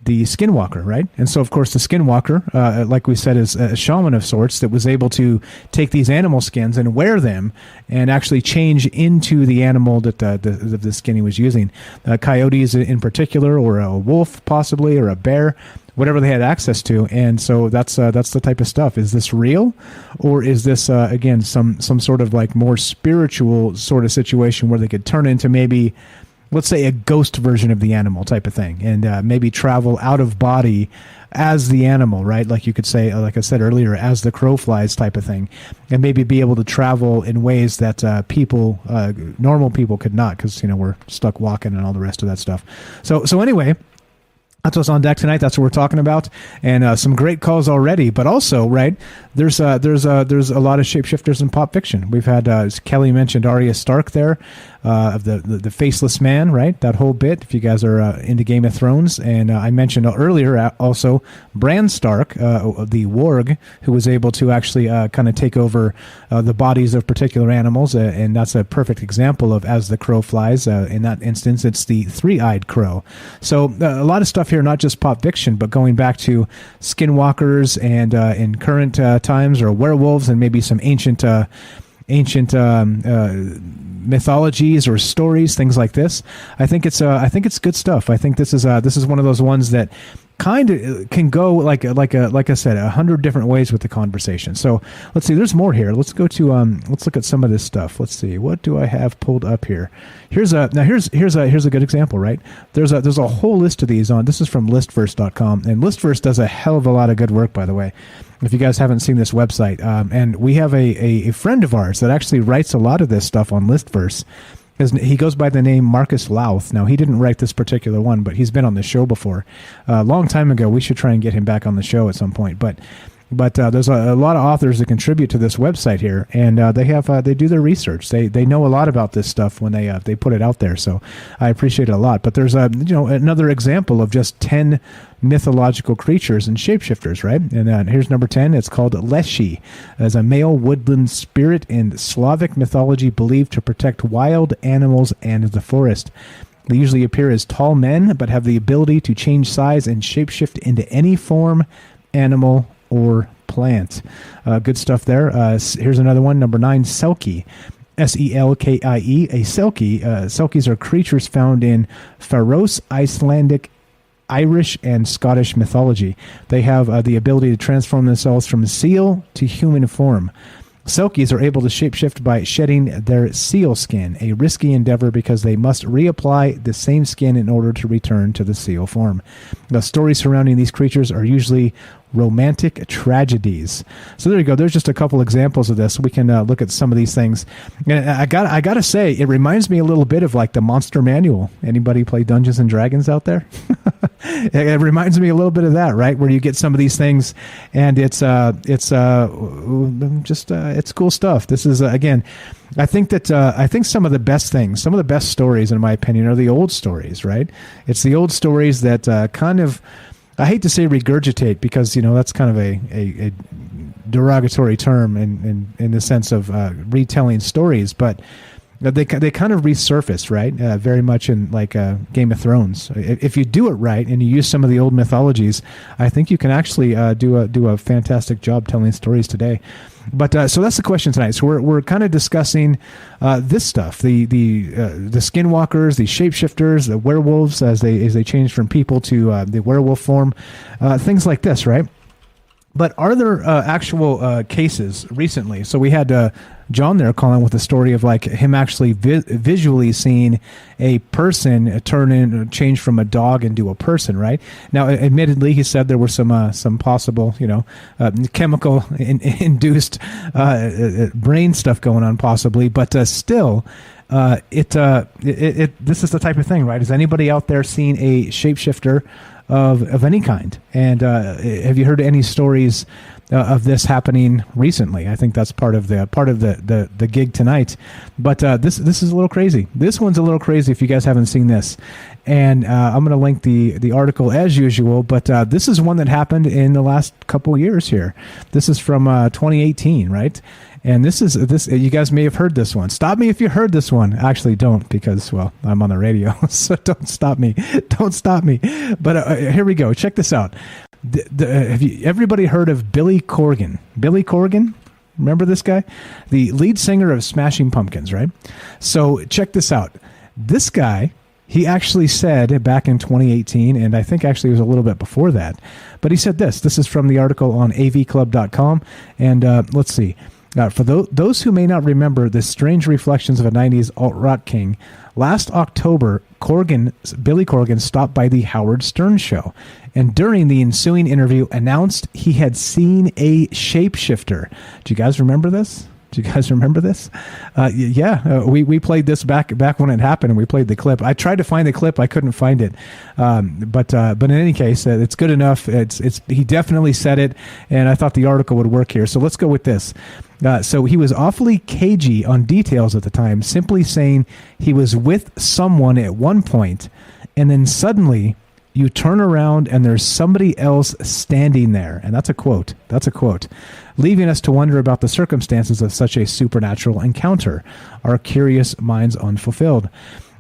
Speaker 10: skinwalker, right? And so, of course, the skinwalker, like we said, is a shaman of sorts that was able to take these animal skins and wear them and actually change into the animal that the skin he was using. Coyotes in particular, or a wolf possibly, or a bear, whatever they had access to. And so that's the type of stuff. Is this real, or is this again some sort of like more spiritual sort of situation where they could turn into maybe, let's say, a ghost version of the animal type of thing, and maybe travel out of body as the animal, right? Like you could say, like I said earlier, as the crow flies type of thing, and maybe be able to travel in ways that normal people could not, because we're stuck walking and all the rest of that stuff. So anyway, that's what's on deck tonight. That's what we're talking about, and some great calls already. But also, right, there's a lot of shapeshifters in pop fiction. We've had, as Kelly mentioned, Arya Stark there, of the Faceless Man, right? That whole bit. If you guys are into Game of Thrones, and I mentioned earlier also Bran Stark, the warg, who was able to actually kind of take over the bodies of particular animals, and that's a perfect example of as the crow flies. In that instance, it's the three-eyed crow. So a lot of stuff here, not just pop fiction, but going back to skinwalkers and in current times, or werewolves, and maybe some ancient mythologies or stories, things like this. I think it's good stuff. I think this is one of those ones that kind of can go like I said, 100 different ways with the conversation. So let's see, there's more here. Let's go to let's look at some of this stuff. Let's see, what do I have pulled up here? Here's a good example, right? There's a whole list of these on. This is from listverse.com, and Listverse does a hell of a lot of good work, by the way. If you guys haven't seen this website, and we have a friend of ours that actually writes a lot of this stuff on Listverse. He goes by the name Marcus Louth. Now, he didn't write this particular one, but he's been on the show before. A long time ago. We should try and get him back on the show at some point. But there's a lot of authors that contribute to this website here, and they do their research. They know a lot about this stuff when they put it out there. So I appreciate it a lot. But there's another example of just 10 mythological creatures and shapeshifters, right? And here's number 10. It's called Leshy, as a male woodland spirit in Slavic mythology believed to protect wild animals and the forest. They usually appear as tall men, but have the ability to change size and shapeshift into any form, animal, or plant. Good stuff there. Here's another one, number 9, Selkie. Selkie. A Selkie. Selkies are creatures found in Faroese, Icelandic, Irish, and Scottish mythology. They have the ability to transform themselves from seal to human form. Selkies are able to shapeshift by shedding their seal skin, a risky endeavor because they must reapply the same skin in order to return to the seal form. The stories surrounding these creatures are usually romantic tragedies. So there you go. There's just a couple examples of this. We can look at some of these things. And I gotta say, it reminds me a little bit of like the Monster Manual. Anybody play Dungeons and Dragons out there? It reminds me a little bit of that, right? Where you get some of these things, and it's cool stuff. This is again, I think some of the best things, some of the best stories, in my opinion, are the old stories, right? It's the old stories that kind of I hate to say regurgitate because, that's kind of a derogatory term in the sense of retelling stories, but they kind of resurface, right? Very much in like Game of Thrones. If you do it right and you use some of the old mythologies, I think you can actually do a fantastic job telling stories today. But so that's the question tonight. So we're kind of discussing this stuff: the skinwalkers, the shapeshifters, the werewolves as they change from people to the werewolf form, things like this, right? But are there actual cases recently? So we had John there calling with a story of like him actually visually seeing a person change from a dog into a person, right? Now, admittedly, he said there were some possible, chemical induced brain stuff going on possibly, but still, this is the type of thing, right? Is anybody out there seeing a shapeshifter of any kind? And have you heard any stories of this happening recently? I think that's part of the gig tonight. But this is a little crazy. This one's a little crazy if you guys haven't seen this. And I'm going to link the article as usual. But this is one that happened in the last couple of years here. This is from 2018, right? And this. You guys may have heard this one. Stop me if you heard this one. Actually, don't, because, well, I'm on the radio, so don't stop me. Don't stop me. But here we go. Check this out. Have everybody heard of Billy Corgan? Billy Corgan? Remember this guy? The lead singer of Smashing Pumpkins, right? So check this out. This guy, he actually said back in 2018, and I think actually it was a little bit before that, but he said this. This is from the article on avclub.com, and let's see. For those who may not remember the strange reflections of a 90s alt-rock king, last October, Billy Corgan stopped by the Howard Stern show, and during the ensuing interview announced he had seen a shapeshifter. Do you guys remember this? We played this back when it happened, and we played the clip. I tried to find the clip, I couldn't find it. But in any case, it's good enough. He definitely said it, and I thought the article would work here. So let's go with this. So he was awfully cagey on details at the time, simply saying he was with someone at one point, and then suddenly you turn around and there's somebody else standing there. And that's a quote. Leaving us to wonder about the circumstances of such a supernatural encounter. Our curious minds unfulfilled.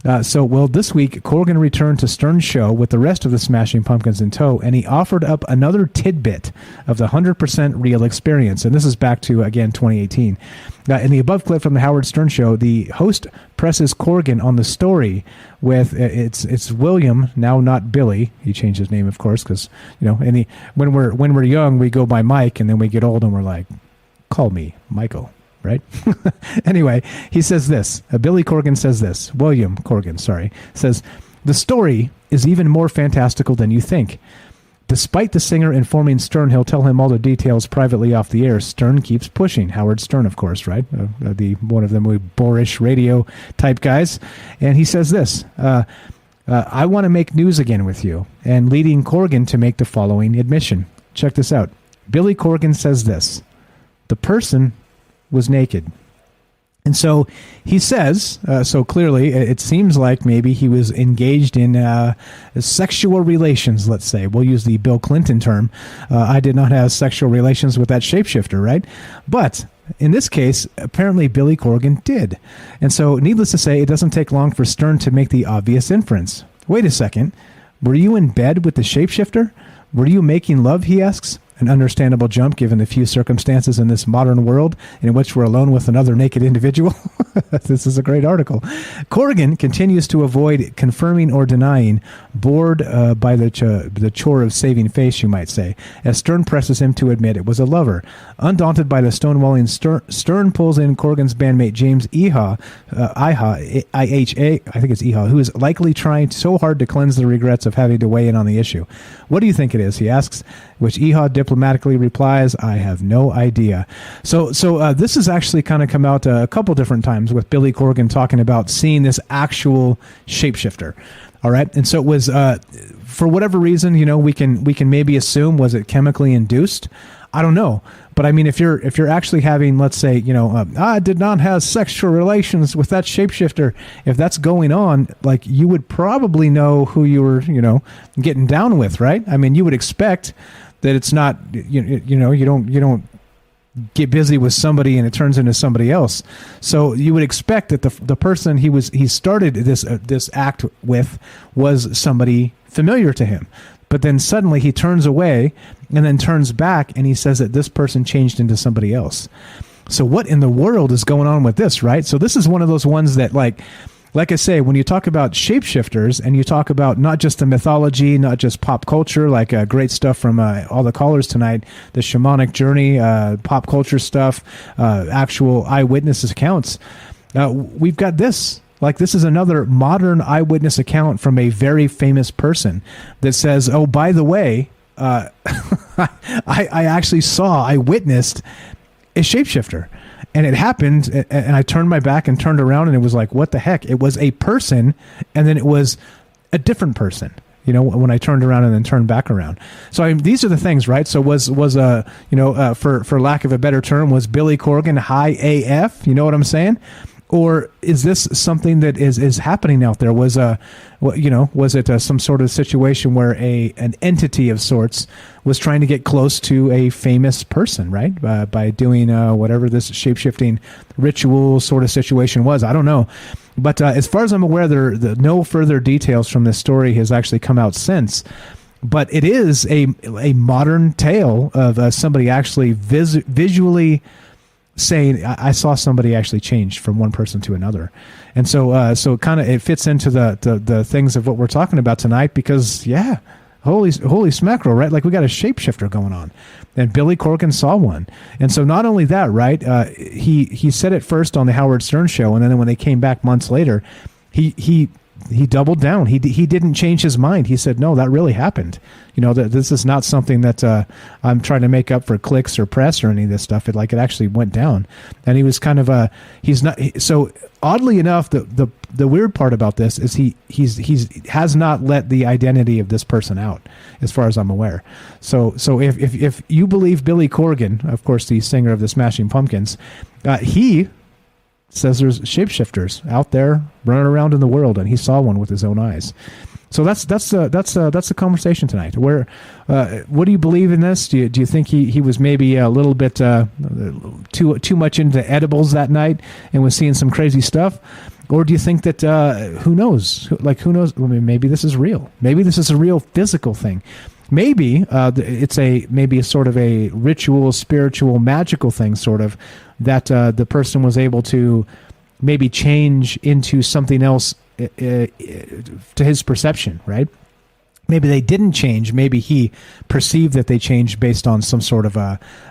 Speaker 10: This week, Corgan returned to Stern's show with the rest of the Smashing Pumpkins in tow, and he offered up another tidbit of the 100% real experience. And this is back to, again, 2018. In the above clip from the Howard Stern show, the host presses Corgan on the story with, it's William, now not Billy. He changed his name, of course, because, when we're young, we go by Mike, and then we get old and we're like, call me Michael. Right? Anyway, he says this. Billy Corgan says this. William Corgan, says, the story is even more fantastical than you think. Despite the singer informing Stern he'll tell him all the details privately off the air, Stern keeps pushing. Howard Stern, of course, right? One of the more boorish radio type guys. And he says this. I want to make news again with you, and leading Corgan to make the following admission. Check this out. Billy Corgan says this. The person was naked. And so he says, so clearly it seems like maybe he was engaged in sexual relations, let's say. We'll use the Bill Clinton term. I did not have sexual relations with that shapeshifter, right? But in this case, apparently Billy Corgan did. And so needless to say, it doesn't take long for Stern to make the obvious inference. Wait a second. Were you in bed with the shapeshifter? Were you making love, he asks? An understandable jump given the few circumstances in this modern world in which we're alone with another naked individual. This is a great article. Corgan continues to avoid confirming or denying, bored by the chore of saving face, you might say, as Stern presses him to admit it was a lover. Undaunted by the stonewalling, Stern pulls in Corgan's bandmate James Iha, I-H-A, I think it's Iha, who is likely trying so hard to cleanse the regrets of having to weigh in on the issue. What do you think it is, he asks, which Iha diplomatically replies, I have no idea. So this has actually kind of come out a couple different times with Billy Corgan talking about seeing this actual shapeshifter. All right. And so it was, for whatever reason, we can maybe assume, was it chemically induced? I don't know. But I mean, if you're actually having, let's say, I did not have sexual relations with that shapeshifter, if that's going on, like, you would probably know who you were, getting down with, right? I mean, you would expect that it's not, you don't get busy with somebody and it turns into somebody else. So you would expect that the person he started this act with was somebody familiar to him. But then suddenly he turns away and then turns back and he says that this person changed into somebody else. So what in the world is going on with this, right? So this is one of those ones that, like I say, when you talk about shapeshifters and you talk about not just the mythology, not just pop culture, like great stuff from all the callers tonight, the shamanic journey, pop culture stuff, actual eyewitness accounts, we've got this. Like, this is another modern eyewitness account from a very famous person that says, oh, by the way, I witnessed a shapeshifter. And it happened, and I turned my back and turned around, and it was like, what the heck? It was a person, and then it was a different person, when I turned around and then turned back around. So I mean, these are the things, right? So was for lack of a better term, was Billy Corgan high AF? You know what I'm saying? Or is this something that is happening out there? Was it some sort of situation where an entity of sorts was trying to get close to a famous person, right? By doing whatever this shape-shifting ritual sort of situation was. I don't know. But as far as I'm aware, no further details from this story has actually come out since. But it is a modern tale of somebody actually visually saying, I saw somebody actually change from one person to another. And so kind of it fits into the things of what we're talking about tonight, because holy smackerel, right? Like, we got a shapeshifter going on, and Billy Corgan saw one. And so not only that, right? He said it first on the Howard Stern show, and then when they came back months later, he doubled down. He didn't change his mind. He said, no, that really happened. That this is not something that I'm trying to make up for clicks or press or any of this stuff. It actually went down. And he was kind of so oddly enough, the weird part about this is he has not let the identity of this person out, as far as I'm aware. So if you believe Billy Corgan, of course, the singer of the Smashing Pumpkins, he says there's shapeshifters out there running around in the world, and he saw one with his own eyes. So that's the conversation tonight. What do you believe in this? Do you think he was maybe a little bit too much into edibles that night and was seeing some crazy stuff? Or do you think that who knows? Who knows? I mean, maybe this is real. Maybe this is a real physical thing. Maybe it's a sort of a ritual, spiritual, magical thing, sort of, that the person was able to maybe change into something else to his perception, right? Maybe they didn't change. Maybe he perceived that they changed based on some sort of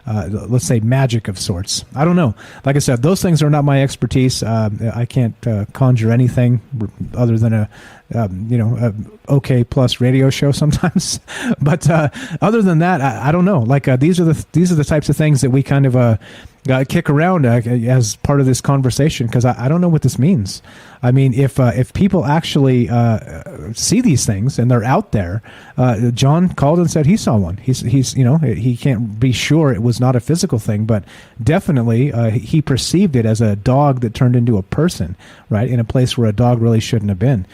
Speaker 10: let's say, magic of sorts. I don't know. Like I said, those things are not my expertise. I can't conjure anything other than a OK Plus radio show sometimes. But other than that, I don't know. Like these are the types of things that we kind of kick around as part of this conversation, because I don't know what this means. I mean, if people actually see these things and they're out there, John called and said he saw one. He's he can't be sure it was not a physical thing, but definitely he perceived it as a dog that turned into a person, right, in a place where a dog really shouldn't have been.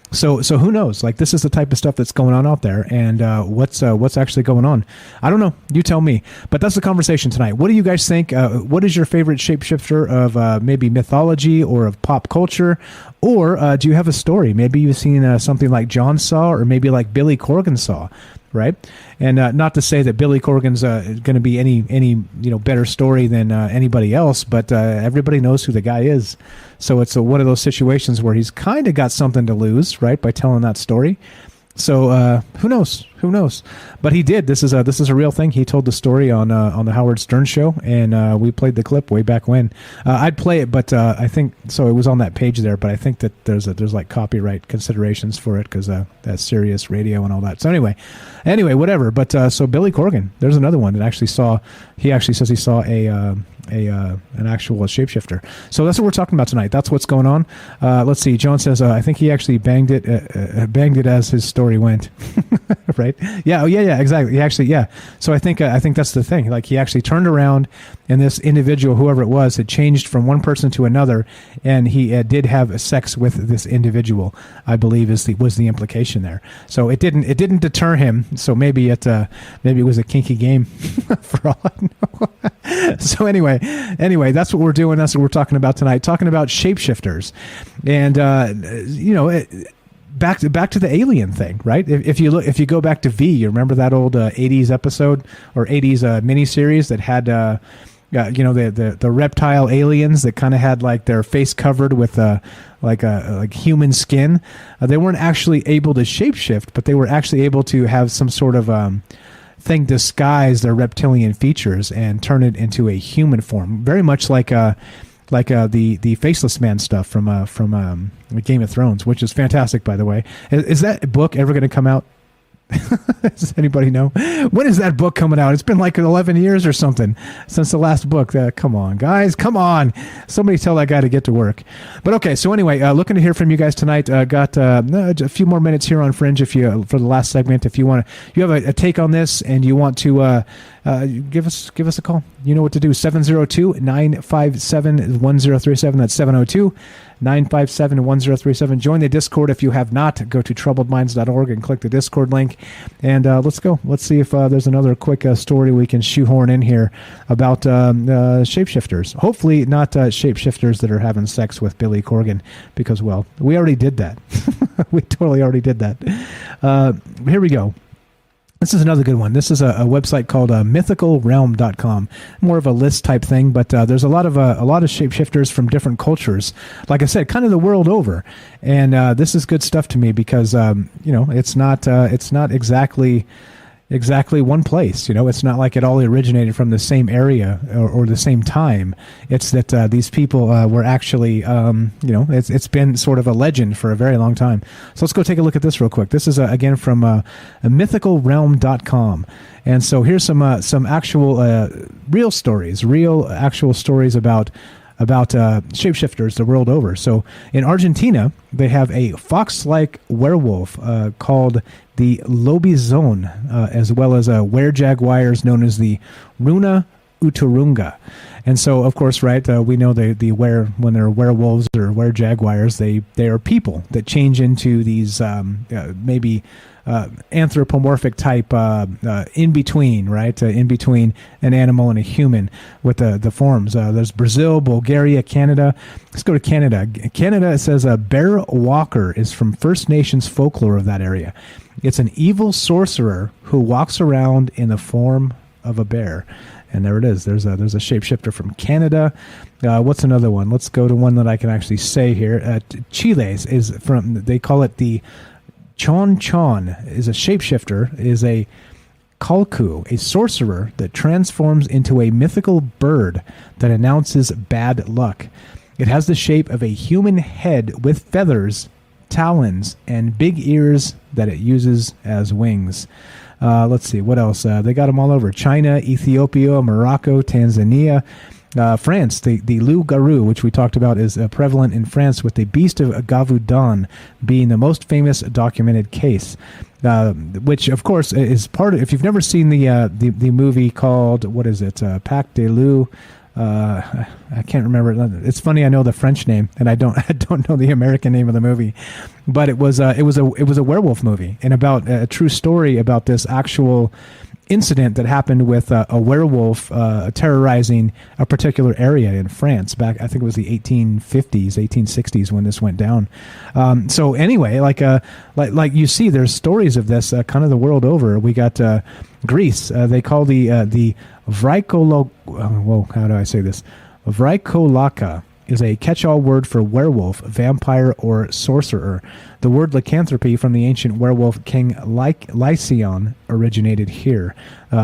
Speaker 10: So who knows? Like, this is the type of stuff that's going on out there, and what's actually going on? I don't know. You tell me. But that's the conversation tonight. What do you guys think? What is your favorite shapeshifter of maybe mythology or of pop culture? Or do you have a story? Maybe you've seen something like John saw, or maybe like Billy Corgan saw, right? And not to say that Billy Corgan's going to be any better story than anybody else, but everybody knows who the guy is. So it's one of those situations where he's kind of got something to lose, right, by telling that story. So who knows? Who knows? But he did. This is a real thing. He told the story on the Howard Stern show, and we played the clip way back when. I'd play it, but I think so. It was on that page there, but I think that there's like copyright considerations for it, because that's Sirius Radio and all that. So anyway, whatever. But so Billy Corgan, there's another one that actually saw. He actually says he saw an actual shapeshifter. So that's what we're talking about tonight. That's what's going on. Let's see. John says I think he actually banged it as his story went. Right. right? Yeah. Oh, yeah. Exactly. He actually, yeah. So I think that's the thing. Like he actually turned around, and this individual, whoever it was, had changed from one person to another, and he did have sex with this individual. I believe was the implication there. So it didn't deter him. So maybe it was a kinky game, for all I know. So anyway, that's what we're doing. That's what we're talking about tonight. Talking about shapeshifters, and back to the alien thing, right? If you go back to V, you remember that old 80s episode or 80s miniseries that had the reptile aliens that kind of had like their face covered with like human skin. They weren't actually able to shapeshift, but they were actually able to have some sort of thing disguise their reptilian features and turn it into a human form, very much like the faceless man stuff from Game of Thrones, which is fantastic, by the way. Is that book ever going to come out? Does anybody know? When is that book coming out? It's been like 11 years or something since the last book. Come on, guys. Come on. Somebody tell that guy to get to work. But okay, so anyway, looking to hear from you guys tonight. Got a few more minutes here on Fringe for the last segment. If you have a take on this and you want to give us a call. You know what to do. 702-957-1037. That's 702-957-1037. Join the Discord if you have not. Go to troubledminds.org and click the Discord link. And let's go. Let's see if there's another quick story we can shoehorn in here about shapeshifters. Hopefully not shapeshifters that are having sex with Billy Corgan, because, well, we already did that. We totally already did that. Here we go. This is another good one. This is a website called mythicalrealm.com. More of a list type thing, but there's a lot of shapeshifters from different cultures. Like I said, kind of the world over. And this is good stuff to me because it's not exactly one place. It's not like it all originated from the same area or the same time. It's that these people were actually it's been sort of a legend for a very long time. So let's go take a look at this real quick. This is again from mythicalrealm.com. And so here's some actual real actual stories about shapeshifters the world over. So in Argentina, they have a fox-like werewolf called the lobizón, as well as were-jaguars known as the Runa uturunga. And so, of course, right, we know when they're werewolves or were-jaguars, they are people that change into these maybe anthropomorphic type in between, right? In between an animal and a human with the forms. There's Brazil, Bulgaria, Canada. Let's go to Canada. Canada, it says Bear Walker is from First Nations folklore of that area. It's an evil sorcerer who walks around in the form of a bear. And there it is. There's a shapeshifter from Canada. What's another one? Let's go to one that I can actually say here. Chile's is from, they call it the Chon Chon, is a shapeshifter, is a Kalku, a sorcerer that transforms into a mythical bird that announces bad luck. It has the shape of a human head with feathers, talons, and big ears that it uses as wings. Let's see, what else? They got them all over. China, Ethiopia, Morocco, Tanzania, France. The loup-garou, which we talked about, is prevalent in France, with the beast of Gavaudan being the most famous documented case. Which, of course, is part of. If you've never seen the movie called, what is it? Pack de Loup. I can't remember. It's funny. I know the French name, and I don't know the American name of the movie. But it was a werewolf movie, and about a true story about this actual incident that happened with a werewolf terrorizing a particular area in France back, I think it was the 1850s, 1860s when this went down. So anyway, like you see, there's stories of this kind of the world over. We got Greece. They call the how do I say this? Vraikolaka is a catch-all word for werewolf, vampire, or sorcerer. The word lycanthropy from the ancient werewolf king Lycaon originated here.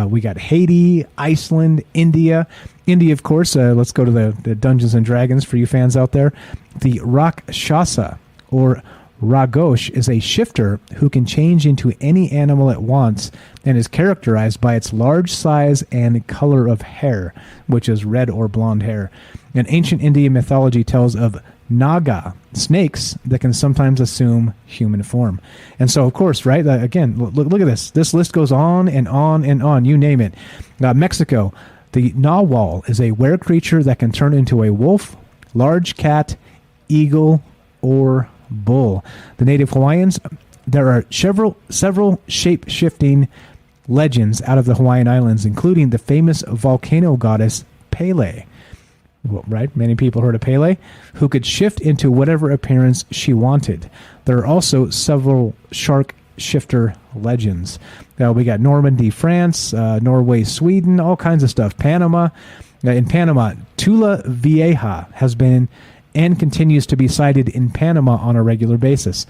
Speaker 10: We got Haiti, Iceland, India. India, of course, let's go to the Dungeons & Dragons for you fans out there. The Rakshasa, or Ragosh, is a shifter who can change into any animal it wants and is characterized by its large size and color of hair, which is red or blonde hair. And ancient Indian mythology tells of naga, snakes that can sometimes assume human form. And so, of course, right, again, look at this. This list goes on and on and on. You name it. Mexico, the narwhal is a were creature that can turn into a wolf, large cat, eagle, or bull. The native Hawaiians, there are several shape-shifting legends out of the Hawaiian Islands, including the famous volcano goddess Pele. Well, right? Many people heard of Pele, who could shift into whatever appearance she wanted. There are also several shark shifter legends. We got Normandy, France, Norway, Sweden, all kinds of stuff. Panama. In Panama, Tula Vieja has been and continues to be sighted in Panama on a regular basis.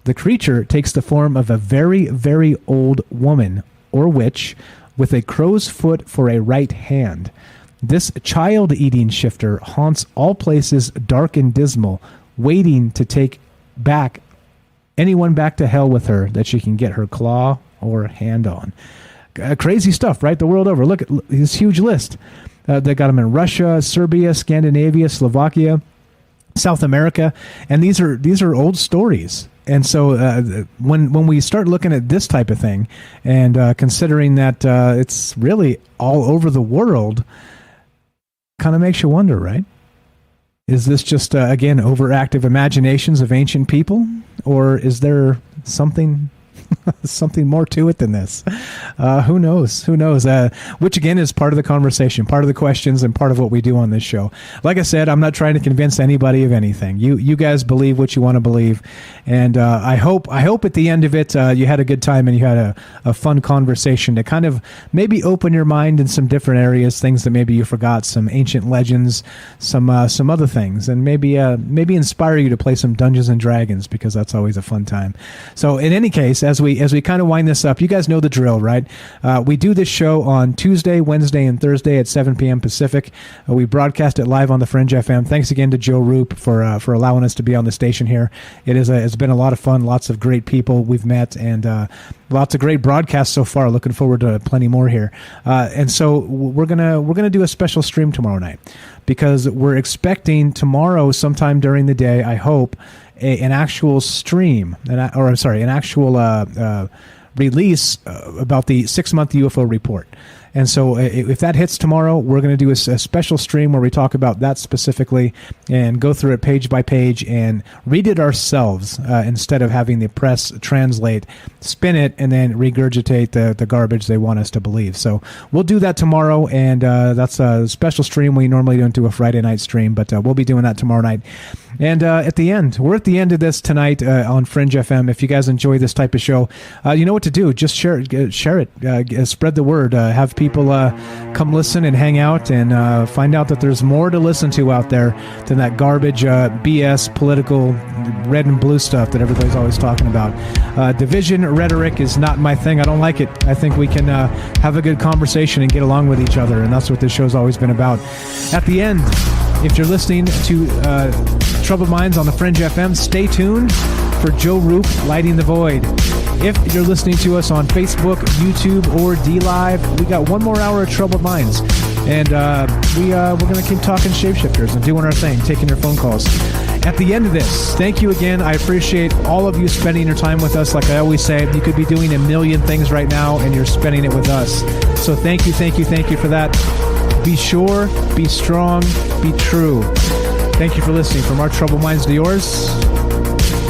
Speaker 10: The creature takes the form of a very, very old woman or witch with a crow's foot for a right hand. This child-eating shifter haunts all places dark and dismal, waiting to take anyone back to hell with her that she can get her claw or hand on. Crazy stuff, right? The world over. Look at this huge list. They got them in Russia, Serbia, Scandinavia, Slovakia, South America, and these are old stories. And so when we start looking at this type of thing and considering that it's really all over the world, kind of makes you wonder, right? Is this just, again, overactive imaginations of ancient people? Or is there something more to it than this? Who knows? Which, again, is part of the conversation, part of the questions, and part of what we do on this show. Like I said, I'm not trying to convince anybody of anything. You guys believe what you want to believe. And I hope at the end of it, you had a good time and you had a fun conversation to kind of maybe open your mind in some different areas, things that maybe you forgot, some ancient legends, some other things, and maybe inspire you to play some Dungeons and Dragons, because that's always a fun time. So in any case, as we kind of wind this up, you guys know the drill, right? We do this show on Tuesday, Wednesday, and Thursday at 7 p.m. Pacific. We broadcast it live on the Fringe FM. Thanks again to Joe Roop for allowing us to be on the station here. It's been a lot of fun, lots of great people we've met, and lots of great broadcasts so far. Looking forward to plenty more here. And so we're gonna do a special stream tomorrow night, because we're expecting tomorrow sometime during the day, I hope, an actual stream, an actual release about the 6-month UFO report. And so if that hits tomorrow, we're going to do a special stream where we talk about that specifically and go through it page by page and read it ourselves instead of having the press translate, spin it, and then regurgitate the garbage they want us to believe. So we'll do that tomorrow, and that's a special stream. We normally don't do a Friday night stream, but we'll be doing that tomorrow night. And we're at the end of this tonight on Fringe FM. If you guys enjoy this type of show, you know what to do. Just share it, spread the word, have people come listen and hang out and find out that there's more to listen to out there than that garbage BS political red and blue stuff that everybody's always talking about. Division rhetoric is not my thing. I don't like it. I think we can have a good conversation and get along with each other, and that's what this show's always been about. At the end, if you're listening to Troubled Minds on the Fringe FM, stay tuned for Joe Roop Lighting the Void. If you're listening to us on Facebook, YouTube, or D-Live, we got one more hour of Troubled Minds. And we're going to keep talking Shapeshifters and doing our thing, taking your phone calls. At the end of this, thank you again. I appreciate all of you spending your time with us. Like I always say, you could be doing a million things right now, and you're spending it with us. So thank you for that. Be sure, be strong, be true. Thank you for listening. From our Troubled Minds to yours,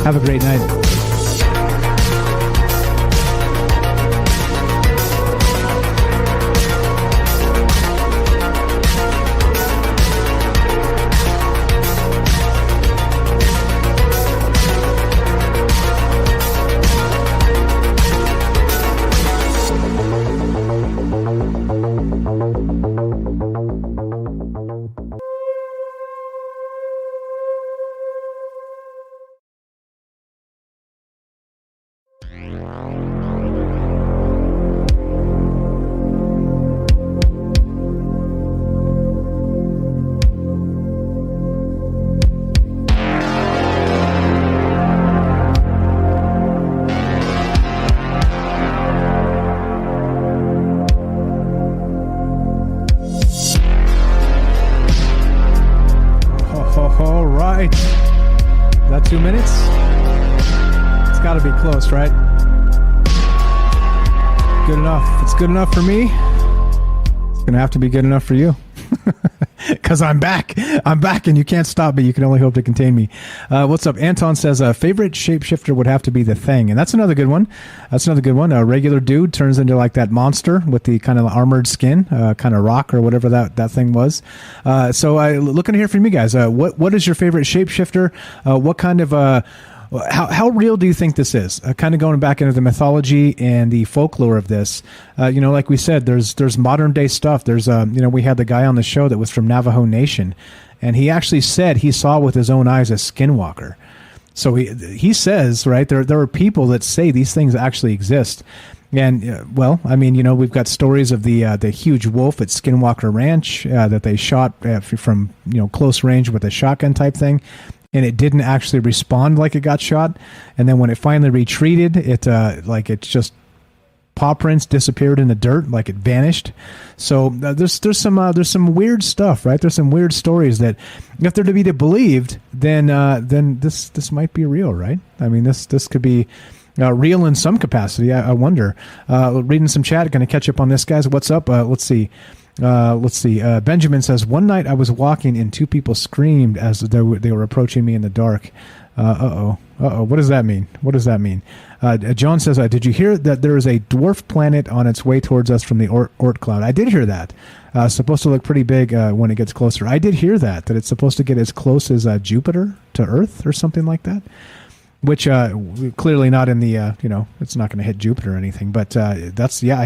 Speaker 10: have a great night. All right. Is that 2 minutes? It's got to be close, right? Good enough. If it's good enough for me, it's going to have to be good enough for you. Because I'm back. I'm back, and you can't stop me. You can only hope to contain me. What's up? Anton says, favorite shapeshifter would have to be the Thing. And that's another good one. A regular dude turns into like that monster with the kind of armored skin, kind of rock or whatever that thing was. So looking to hear from you guys. What is your favorite shapeshifter? What kind of... How real do you think this is? Kind of going back into the mythology and the folklore of this. Like we said, there's modern day stuff. There's we had the guy on the show that was from Navajo Nation, and he actually said he saw with his own eyes a skinwalker. So he says, right, there are people that say these things actually exist. And we've got stories of the huge wolf at Skinwalker Ranch that they shot from close range with a shotgun type thing. And it didn't actually respond like it got shot. And then when it finally retreated, it just paw prints disappeared in the dirt, like it vanished. So there's some weird stuff, right? There's some weird stories that, if they're to be believed, then this might be real, right? I mean, this could be real in some capacity. I wonder. Reading some chat, going to catch up on this, guys. What's up? Let's see. Benjamin says, one night I was walking and two people screamed as they were approaching me in the dark. What does that mean? John says, did you hear that there is a dwarf planet on its way towards us from the Oort cloud? I did hear that. Supposed to look pretty big when it gets closer. I did hear that it's supposed to get as close as Jupiter to Earth or something like that. Which clearly not in the it's not going to hit Jupiter or anything, but I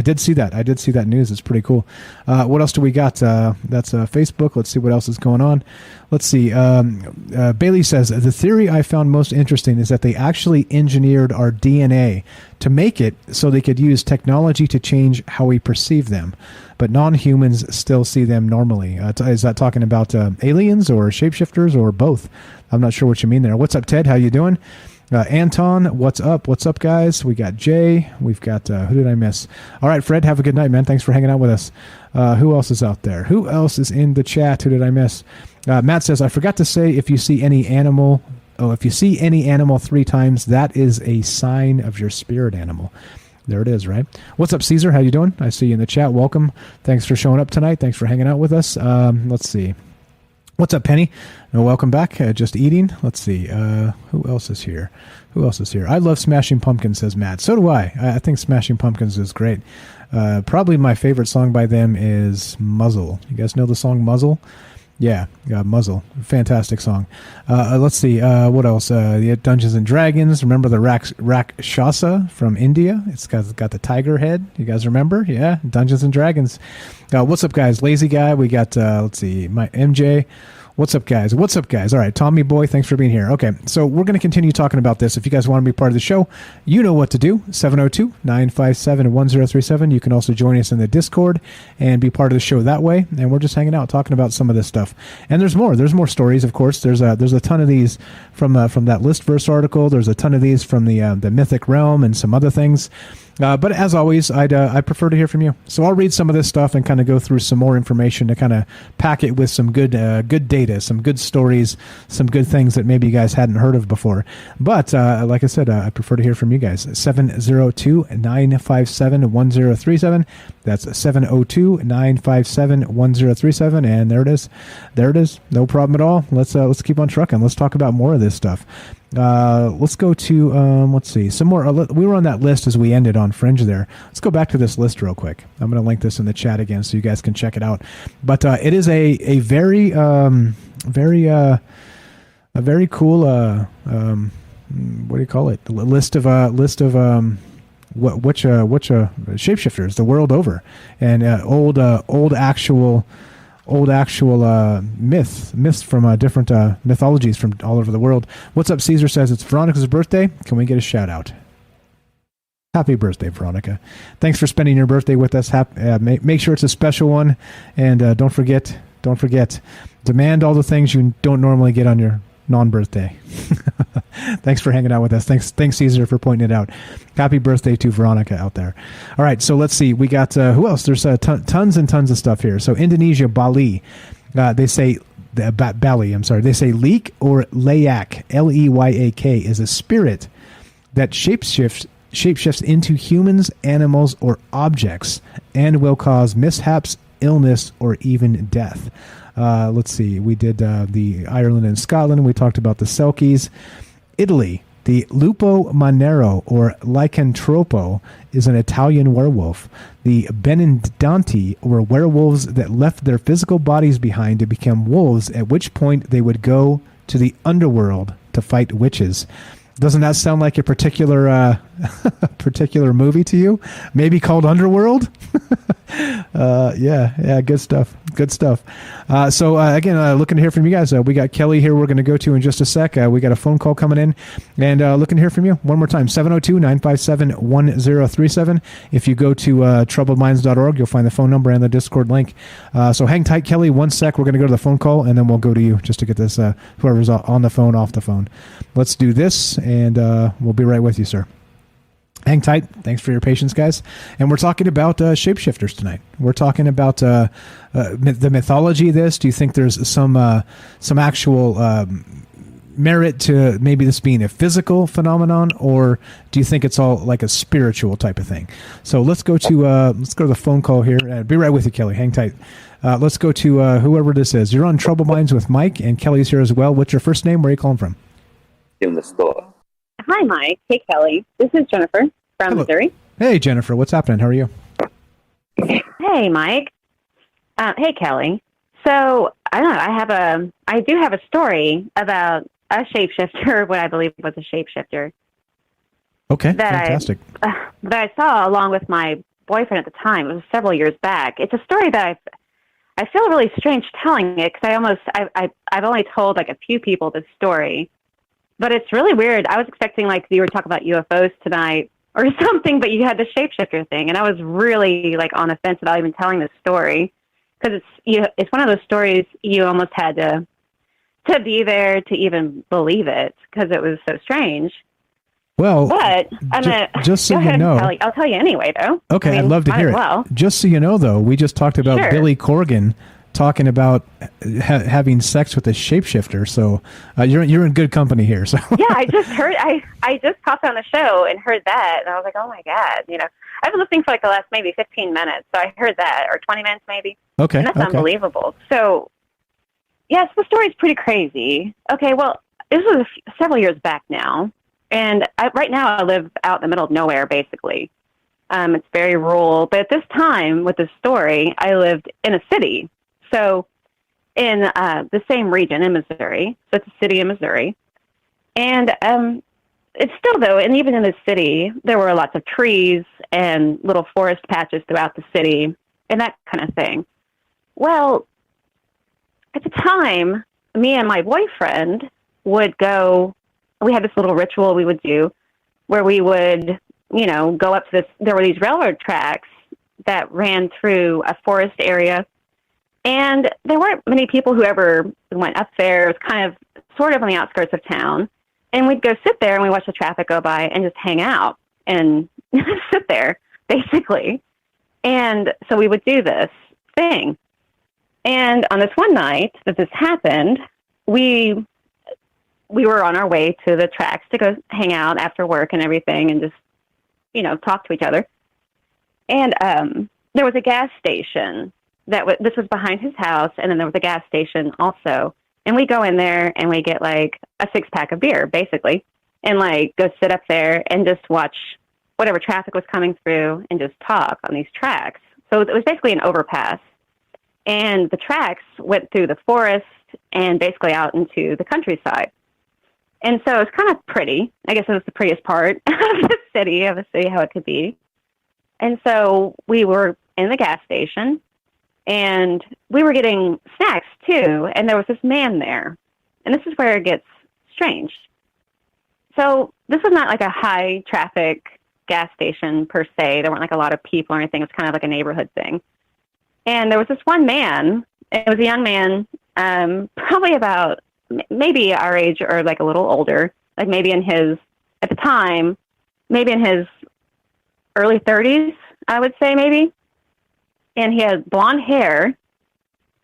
Speaker 10: did see that. I did see that news. It's pretty cool. What else do we got? That's Facebook. Let's see what else is going on. Let's see. Bailey says, the theory I found most interesting is that they actually engineered our DNA to make it so they could use technology to change how we perceive them, but non-humans still see them normally. Is that talking about aliens or shapeshifters or both? I'm not sure what you mean there. What's up, Ted? How you doing? Anton, what's up? What's up, guys? We got Jay. We've got, who did I miss? All right, Fred, have a good night, man. Thanks for hanging out with us. Who else is out there? Who else is in the chat? Who did I miss? Matt says, I forgot to say, if you see any animal 3 times, that is a sign of your spirit animal. There it is, right? What's up, Caesar? How you doing? I see you in the chat. Welcome. Thanks for showing up tonight. Thanks for hanging out with us. Let's see. What's up, Penny? Welcome back. Just eating. Let's see. Who else is here? I love Smashing Pumpkins, says Matt. So do I. I think Smashing Pumpkins is great. Probably my favorite song by them is Muzzle. You guys know the song Muzzle? Yeah, Muzzle. Fantastic song. Let's see. What else? Dungeons and Dragons. Remember the Rakshasa from India? It's got the tiger head. You guys remember? Yeah, Dungeons and Dragons. What's up, guys? Lazy Guy. We got, let's see, my MJ. What's up, guys? All right, Tommy Boy, thanks for being here. Okay, so we're going to continue talking about this. If you guys want to be part of the show, you know what to do. 702-957-1037. You can also join us in the Discord and be part of the show that way. And we're just hanging out, talking about some of this stuff. And there's more. There's more stories, of course. There's a ton of these from that Listverse article. There's a ton of these from the Mythic Realm and some other things. But as always, I'd prefer to hear from you. So I'll read some of this stuff and kind of go through some more information to kind of pack it with some good data, some good stories, some good things that maybe you guys hadn't heard of before. But like I said, I prefer to hear from you guys. 702-957-1037. That's 702-957-1037. And there it is. No problem at all. Let's keep on trucking. Let's talk about more of this stuff. Let's go to let's see, some more. We were on that list as we ended on Fringe there. Let's go back to this list real quick. I'm going to link this in the chat again so you guys can check it out. But it is a very cool what do you call it? List of shapeshifters the world over, and old actual myths from different mythologies from all over the world. What's up, Caesar says it's Veronica's birthday. Can we get a shout out? Happy birthday, Veronica. Thanks for spending your birthday with us. Make sure it's a special one. And don't forget, demand all the things you don't normally get on your non-birthday. Thanks for hanging out with us. Thanks Caesar, for pointing it out. Happy birthday to Veronica out there. All right, so let's see. We got, who else? There's tons and tons of stuff here. So Indonesia, Bali, they say Bali, I'm sorry. They say Leek or Layak, Leyak, is a spirit that shapeshifts into humans, animals, or objects and will cause mishaps, illness, or even death. Let's see. We did the Ireland and Scotland. We talked about the Selkies. Italy. The Lupo Manero, or Lycantropo, is an Italian werewolf. The Benedonti were werewolves that left their physical bodies behind to become wolves, at which point they would go to the underworld to fight witches. Doesn't that sound like a particular particular movie to you? Maybe called Underworld? Yeah, good stuff. Good stuff. So again, looking to hear from you guys. We got Kelly here we're going to go to in just a sec. We got a phone call coming in. And looking to hear from you one more time, 702-957-1037. If you go to troubledminds.org, you'll find the phone number and the Discord link. So hang tight, Kelly. One sec. We're going to go to the phone call, and then we'll go to you just to get this, whoever's on the phone, off the phone. Let's do this, and we'll be right with you, sir. Hang tight. Thanks for your patience, guys. And we're talking about shapeshifters tonight. We're talking about the mythology of this. Do you think there's some actual merit to maybe this being a physical phenomenon, or do you think it's all like a spiritual type of thing? So let's go to the phone call here. Be right with you, Kelly. Hang tight. Let's go to whoever this is. You're on Troubled Minds with Mike, and Kelly's here as well. What's your first name? Where are you calling from?
Speaker 14: In the store.
Speaker 15: Hi, Mike. Hey, Kelly. This is Jennifer from Missouri.
Speaker 10: Hey, Jennifer. What's happening? How are you?
Speaker 15: Hey, Mike. Hey, Kelly. So I don't know. I do have a story about a shapeshifter, what I believe was a shapeshifter.
Speaker 10: Okay,
Speaker 15: that
Speaker 10: fantastic.
Speaker 15: that I saw along with my boyfriend at the time. It was several years back. It's a story that I feel really strange telling it because I've only told like a few people this story. But it's really weird. I was expecting like you were talking about UFOs tonight or something, but you had the shapeshifter thing, and I was really like on the fence about even telling this story because it's one of those stories you almost had to be there to even believe it because it was so strange.
Speaker 10: Well,
Speaker 15: but
Speaker 10: just so you know,
Speaker 15: I'll tell you anyway though.
Speaker 10: Okay, I'd love to hear it.
Speaker 15: Well.
Speaker 10: Just so you know, though, we just talked about
Speaker 15: Sure.
Speaker 10: Billy Corgan talking about having sex with a shapeshifter, so you're in good company here. So
Speaker 15: Yeah, I just heard. I just popped on the show and heard that, and I was like, oh my god, I've been listening for like the last maybe 15 minutes, so I heard that, or 20 minutes maybe.
Speaker 10: Okay,
Speaker 15: and that's unbelievable. So, yes, the story's pretty crazy. Okay, well, this was several years back now, and right now I live out in the middle of nowhere, basically. It's very rural, but at this time with this story, I lived in a city. So in the same region in Missouri, so it's a city in Missouri. And it's still, though, and even in the city, there were lots of trees and little forest patches throughout the city and that kind of thing. Well, at the time, me and my boyfriend would go, we had this little ritual we would do where we would, go up to this, there were these railroad tracks that ran through a forest area. And there weren't many people who ever went up there. It was kind of sort of on the outskirts of town. And we'd go sit there and we'd watch the traffic go by and just hang out and sit there, basically. And so we would do this thing. And on this one night that this happened, we were on our way to the tracks to go hang out after work and everything and just, talk to each other. And there was a gas station. This was behind his house, and then there was a gas station also. And we go in there, and we get, like, a six-pack of beer, basically, and, like, go sit up there and just watch whatever traffic was coming through and just talk on these tracks. So it was basically an overpass. And the tracks went through the forest and basically out into the countryside. And so it's kind of pretty. I guess it was the prettiest part of the city, how it could be. And so we were in the gas station, and we were getting snacks, too, and there was this man there. And this is where it gets strange. So this was not like a high-traffic gas station, per se. There weren't, like, a lot of people or anything. It was kind of like a neighborhood thing. And there was this one man. It was a young man, probably about maybe our age or, like, a little older, like maybe in his, at the time, maybe in his early 30s, I would say, maybe. And he had blonde hair,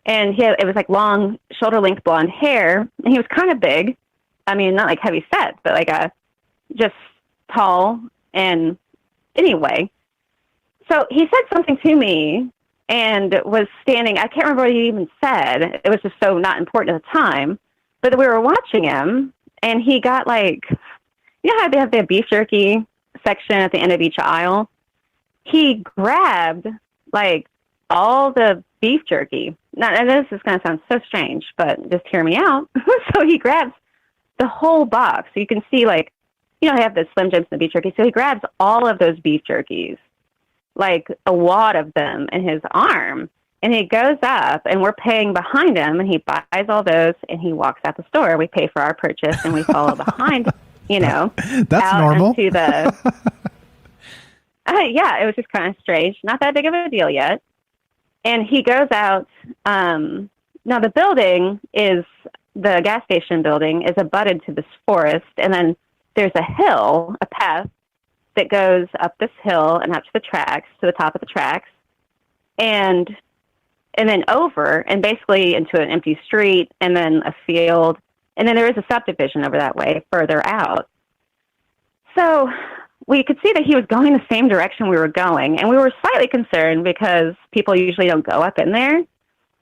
Speaker 15: And it was like long, shoulder-length blonde hair, and he was kind of big. I mean, not like heavy set, but like just tall. And anyway, so he said something to me and was standing. I can't remember what he even said. It was just so not important at the time. But we were watching him, and he got like, you know how they have the beef jerky section at the end of each aisle? He grabbed like all the beef jerky. Now, and this is going to sound so strange, but just hear me out. So he grabs the whole box. So you can see, like, you know, they have the Slim Jims and the beef jerky. So he grabs all of those beef jerkies, like a wad of them in his arm. And he goes up, and we're paying behind him, and he buys all those, and he walks out the store. We pay for our purchase, and we follow behind, you know.
Speaker 10: That's
Speaker 15: out
Speaker 10: normal.
Speaker 15: Into the, yeah, it was just kind of strange. Not that big of a deal yet. And he goes out. Now, the building is, the gas station building is abutted to this forest, and then there's a hill, a path that goes up this hill and up to the tracks, to the top of the tracks, and then over, and basically into an empty street, and then a field, and then there is a subdivision over that way, further out. So we could see that he was going the same direction we were going, and we were slightly concerned because people usually don't go up in there,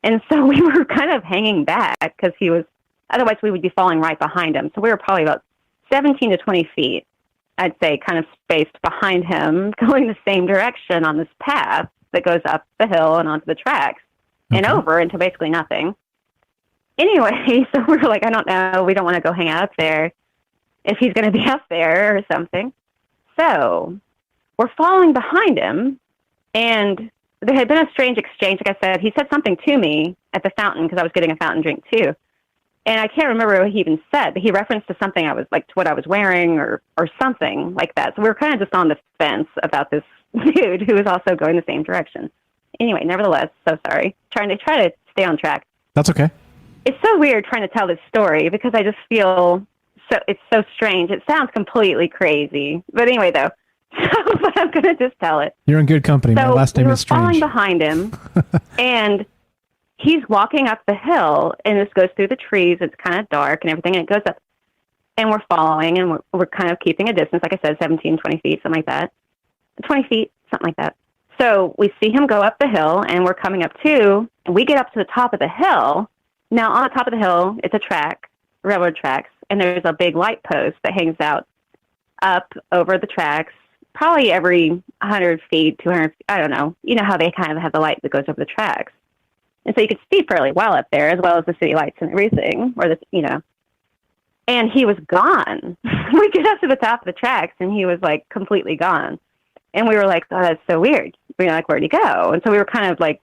Speaker 15: and so we were kind of hanging back because he was, otherwise we would be falling right behind him. So we were probably about 17 to 20 feet, I'd say, kind of spaced behind him, going the same direction on this path that goes up the hill and onto the tracks and over into basically nothing. Anyway, so we were like, I don't know, we don't want to go hang out up there if he's going to be up there or something. So we're following behind him, and there had been a strange exchange. Like I said, he said something to me at the fountain because I was getting a fountain drink too. And I can't remember what he even said, but he referenced to something I was like, to what I was wearing or something like that. So we were kind of just on the fence about this dude who was also going the same direction. Anyway, nevertheless, so sorry. Try to stay on track.
Speaker 10: That's okay.
Speaker 15: It's so weird trying to tell this story because I just feel it's so strange. It sounds completely crazy. But anyway, though, but I'm going to just tell it.
Speaker 10: You're in good company. My last name is
Speaker 15: So we were
Speaker 10: Strange.
Speaker 15: falling behind him, and he's walking up the hill, and this goes through the trees. It's kind of dark and everything, and it goes up. And we're following, and we're kind of keeping a distance, like I said, 17, 20 feet, something like that. 20 feet, something like that. So we see him go up the hill, and we're coming up too, and we get up to the top of the hill. Now, on the top of the hill, it's a track, railroad tracks, and there's a big light post that hangs out up over the tracks, probably every 100 feet, 200, I don't know. You know how they kind of have the light that goes over the tracks. And so you could see fairly well up there, as well as the city lights and everything, or the, you know. And he was gone. We get up to the top of the tracks, and he was, like, completely gone. And we were like, oh, that's so weird. We were like, where'd he go? And so we were kind of, like,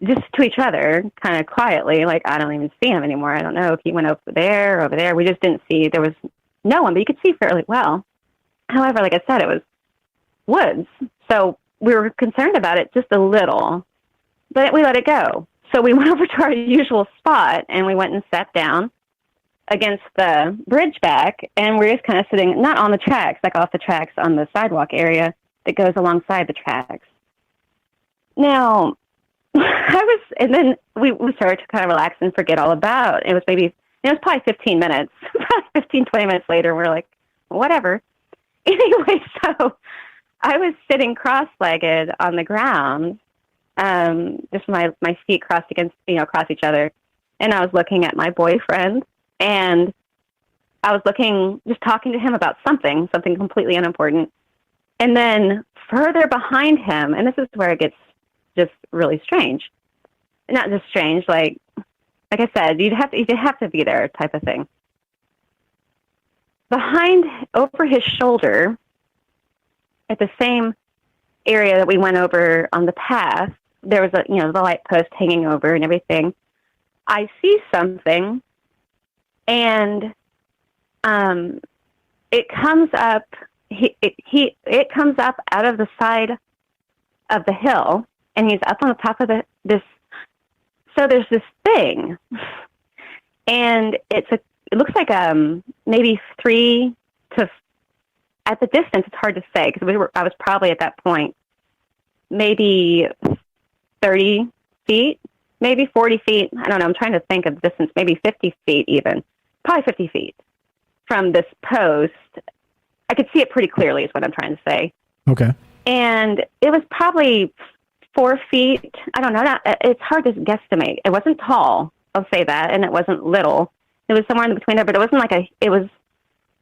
Speaker 15: just to each other, kind of quietly, like, I don't even see him anymore. I don't know if he went over there or over there. We just didn't see. There was no one, but you could see fairly well. However, like I said, it was woods. So we were concerned about it just a little, but we let it go. So we went over to our usual spot, and we went and sat down against the bridge back, and we're just kind of sitting, not on the tracks, like off the tracks on the sidewalk area that goes alongside the tracks. Now, and then we started to kind of relax and forget all about it. It was probably 15 minutes, probably 15, 20 minutes later, we're like, whatever. Anyway, so I was sitting cross-legged on the ground, just my feet crossed across each other. And I was looking at my boyfriend, and I was just talking to him about something completely unimportant. And then further behind him, and this is where it gets just really strange. Not just strange, like I said, you'd have to be there type of thing. Over his shoulder, at the same area that we went over on the path, there was the light post hanging over and everything. I see something, and it comes up. It comes up out of the side of the hill, and he's up on the top of this. So there's this thing, and it looks like maybe 3 to. At the distance, it's hard to say because I was probably at that point maybe 30 feet maybe 40 feet. I don't know. I'm trying to think of the distance, maybe 50 feet even. Probably 50 feet from this post. I could see it pretty clearly is what I'm trying to say.
Speaker 10: Okay.
Speaker 15: And it was probably 4 feet. I don't know. It's hard to guesstimate. It wasn't tall, I'll say that, and it wasn't little. It was somewhere in between there, but it wasn't like it was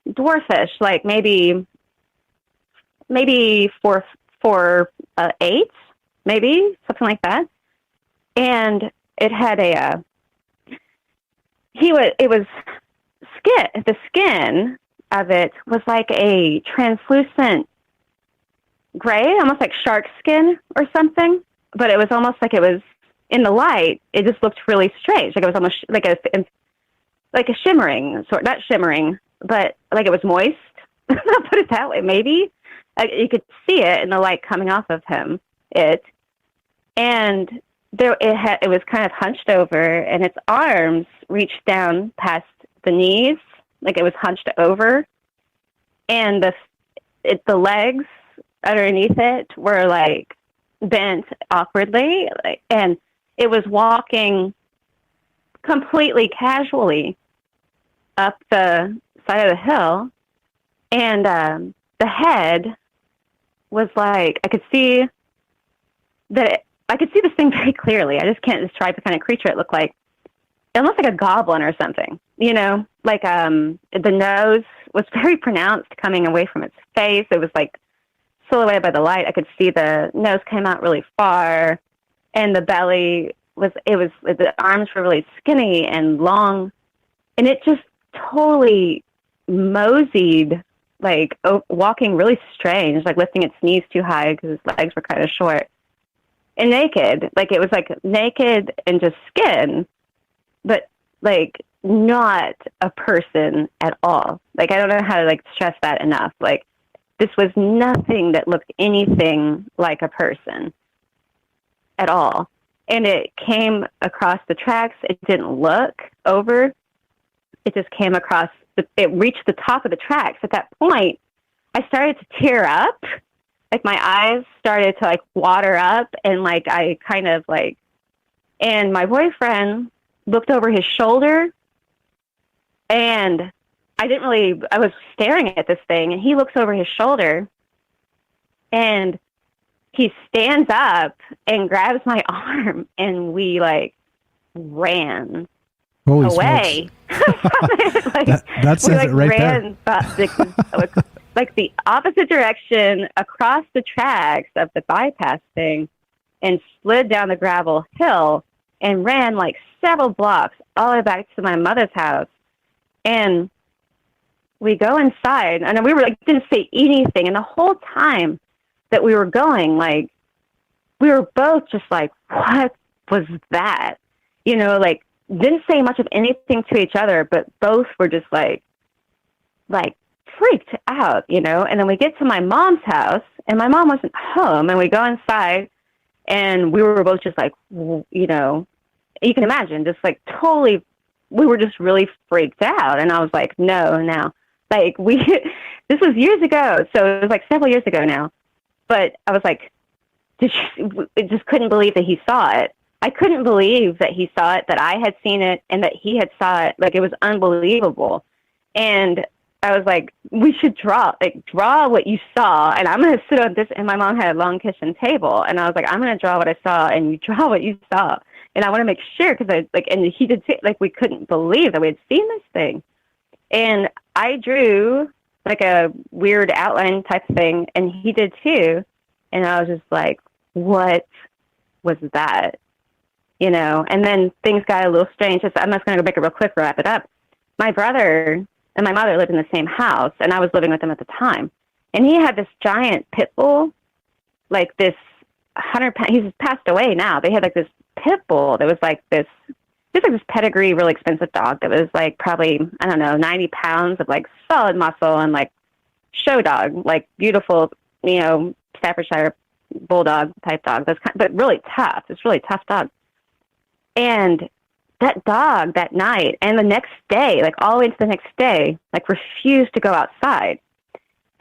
Speaker 15: dwarfish, like maybe 4'8", maybe something like that. And it had the skin of it was like a translucent gray, almost like shark skin or something, but it was almost like it was in the light. It just looked really strange. Like it was almost like a shimmering sort, not shimmering, but like it was moist. I'll put it that way. Maybe you could see it in the light coming off of him. And it was kind of hunched over, and its arms reached down past the knees, like it was hunched over, and the legs underneath it were like bent awkwardly, and it was walking completely casually up the side of the hill, and the head was like, I could see this thing very clearly. I just can't describe the kind of creature it looked like. Almost like a goblin or something, like the nose was very pronounced coming away from its face. It was like silhouetted by the light. I could see the nose came out really far, and the belly the arms were really skinny and long, and it just totally moseyed, like walking really strange, like lifting its knees too high because its legs were kind of short, and naked. Like it was like naked and just skin, but like not a person at all. Like I don't know how to like stress that enough. Like this was nothing that looked anything like a person at all. And it came across the tracks. It didn't look over. It just came across. It reached the top of the tracks. At that point, I started to tear up. Like my eyes started to like water up, and like I kind of like, and my boyfriend looked over his shoulder, and I was staring at this thing, and he looks over his shoulder, and he stands up and grabs my arm, and we like ran away.
Speaker 10: That says it right there.
Speaker 15: Like the opposite direction across the tracks of the bypass thing, and slid down the gravel hill and ran like several blocks all the way back to my mother's house. And we go inside, and we were like, didn't say anything. And the whole time that we were going, like, we were both just like, what was that? Like, didn't say much of anything to each other, but both were just like freaked out, And then we get to my mom's house, and my mom wasn't home, and we go inside, and we were both just like, you can imagine, just like totally, we were just really freaked out. And I was like, no, like this was years ago. So it was like several years ago now. But I was like, I just couldn't believe that he saw it. I couldn't believe that he saw it, that I had seen it, and that he had saw it. Like, it was unbelievable. And I was like, we should draw what you saw, and I'm going to sit on this. And my mom had a long kitchen table, and I was like, I'm going to draw what I saw, and you draw what you saw. And I want to make sure, because and he did too, like, we couldn't believe that we had seen this thing. And I drew like a weird outline type thing, and he did too. And I was just like, what was that? And then things got a little strange. I'm just going to go make it real quick, wrap it up. My brother and my mother lived in the same house, and I was living with him at the time. And he had this giant pit bull, like this 100-pound, he's passed away now. They had like this pit bull that was like this pedigree, really expensive dog that was like probably, 90 pounds of like solid muscle, and like show dog, like beautiful, Staffordshire bulldog type dog. But really tough. It's really tough dog. And that dog that night and the next day, like all the way into the next day, like refused to go outside,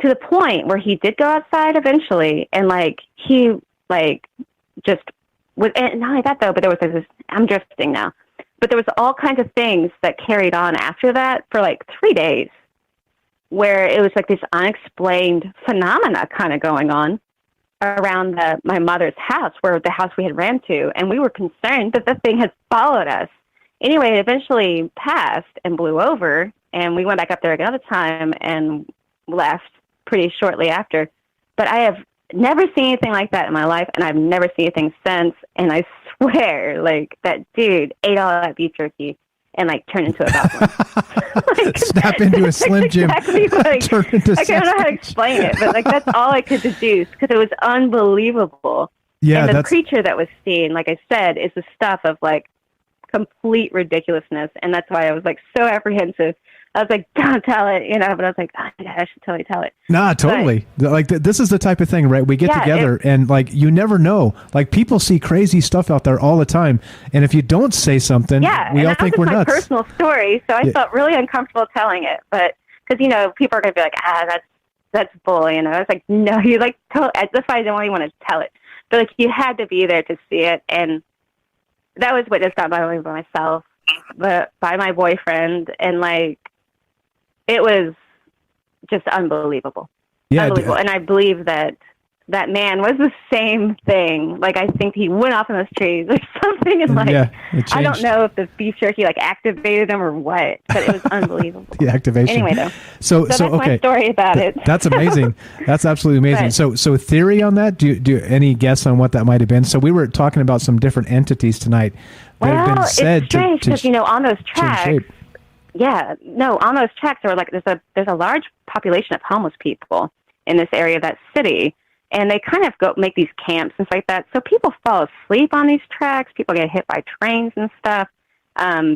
Speaker 15: to the point where he did go outside eventually, and like he like just and not only that though, but there was this, I'm drifting now, but there was all kinds of things that carried on after that for like 3 days, where it was like this unexplained phenomena kind of going on around my mother's house, where the house we had ran to, and we were concerned that the thing had followed us. Anyway, it eventually passed and blew over, and we went back up there another time and left pretty shortly after. But I have never seen anything like that in my life, and I've never seen anything since. And I swear, like, that dude ate all that beef jerky and like turned into a goblin.
Speaker 10: Snap into a Slim Jim.
Speaker 15: Exactly, like,
Speaker 10: Turn into
Speaker 15: I don't know how to explain it, but like that's all I could deduce because it was unbelievable.
Speaker 10: Yeah,
Speaker 15: and the creature that was seen, like I said, is the stuff of like complete ridiculousness, and that's why I was like so apprehensive. I was like, don't tell it, you know, but I was like, oh, I should totally tell it.
Speaker 10: Nah, totally. Like this is the type of thing, right? We get together and like, you never know. Like people see crazy stuff out there all the time. And if you don't say something, we all think we're nuts.
Speaker 15: Yeah, that was my personal story. So I felt really uncomfortable telling it, but because, you know, people are going to be like, that's bull, you know. I was like, no, you like, that's why I didn't even want to tell it. But like, you had to be there to see it. And that was witnessed not only by myself, but by my boyfriend. And like, it was just unbelievable.
Speaker 10: Yeah,
Speaker 15: unbelievable. And I believe that man was the same thing. Like, I think he went off in those trees or something. And like, I don't know if the beef jerky like activated him or what, but it was unbelievable.
Speaker 10: The activation.
Speaker 15: Anyway, though.
Speaker 10: So
Speaker 15: that's
Speaker 10: okay.
Speaker 15: my story about it.
Speaker 10: That's amazing. That's absolutely amazing. So theory on that? Do any guess on what that might have been? So we were talking about some different entities tonight that have been said
Speaker 15: it's strange because, you know, on those tracks,
Speaker 10: shape.
Speaker 15: Yeah, no, on those tracks, there were like there's a large population of homeless people in this area of that city, and they kind of go make these camps and stuff like that. So people fall asleep on these tracks. People get hit by trains and stuff.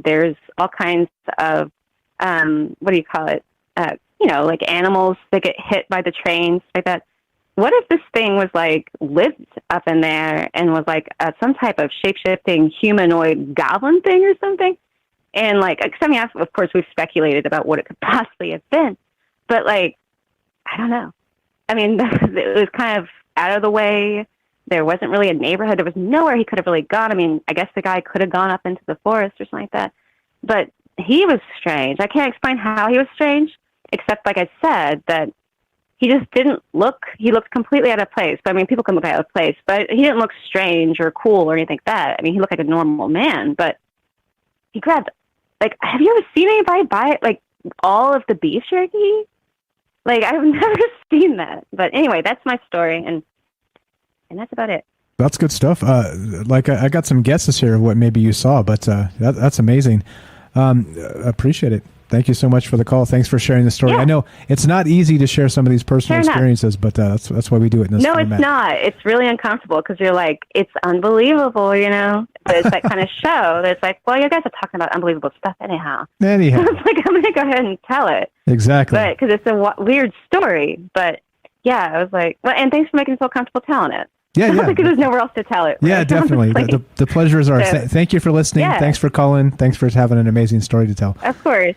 Speaker 15: There's all kinds of what do you call it? You know, like animals that get hit by the trains like that. What if this thing was like lived up in there and was like some type of shape-shifting humanoid goblin thing or something? And like, I mean, of course, we've speculated about what it could possibly have been, but like, I don't know. I mean, it was kind of out of the way. There wasn't really a neighborhood. There was nowhere he could have really gone. I mean, I guess the guy could have gone up into the forest or something like that, but he was strange. I can't explain how he was strange, except like I said, that he just didn't look, he looked completely out of place. But I mean, people can look out of place, but he didn't look strange or cool or anything like that. I mean, he looked like a normal man, but he grabbed, like, have you ever seen anybody buy, like, all of the beef jerky? Like, I've never seen that. But anyway, that's my story, and that's about it.
Speaker 10: That's good stuff. Like, I got some guesses here of what maybe you saw, but that's amazing. Appreciate it. Thank you so much for the call. Thanks for sharing the story.
Speaker 15: Yeah.
Speaker 10: I know it's not easy to share some of these personal experiences, but that's why we do it in this format.
Speaker 15: No, it's not. It's really uncomfortable because you're like, it's unbelievable, you know? But it's that kind of show that's like, well, you guys are talking about unbelievable stuff anyhow. It's like, I'm going to go ahead and tell it.
Speaker 10: Exactly.
Speaker 15: But because it's a weird story. But yeah, I was like, well, and thanks for making me feel comfortable telling it.
Speaker 10: Yeah.
Speaker 15: Because there's nowhere else to tell it.
Speaker 10: Yeah,
Speaker 15: right?
Speaker 10: definitely. The pleasure is ours.
Speaker 15: So,
Speaker 10: thank you for listening.
Speaker 15: Yeah.
Speaker 10: Thanks for calling. Thanks for having an amazing story to tell.
Speaker 15: Of course.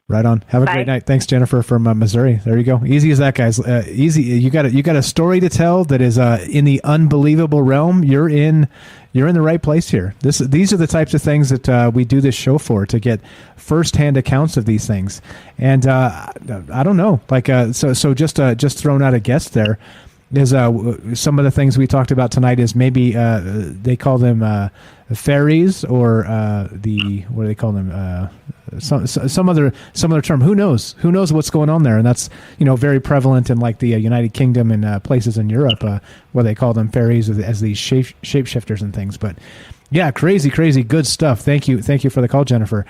Speaker 10: Right on. Have a great night. Thanks, Jennifer from Missouri. There you go. Easy as that, guys. Easy. You got a story to tell that is in the unbelievable realm. You're in the right place here. These are the types of things that we do this show for, to get firsthand accounts of these things. And I don't know, like so just thrown out a guess there. Is some of the things we talked about tonight is maybe they call them fairies or what do they call them? Some other term. Who knows? Who knows what's going on there? And that's very prevalent in like the United Kingdom and places in Europe where they call them fairies as these shapeshifters and things. But yeah, crazy good stuff. Thank you for the call, Jennifer.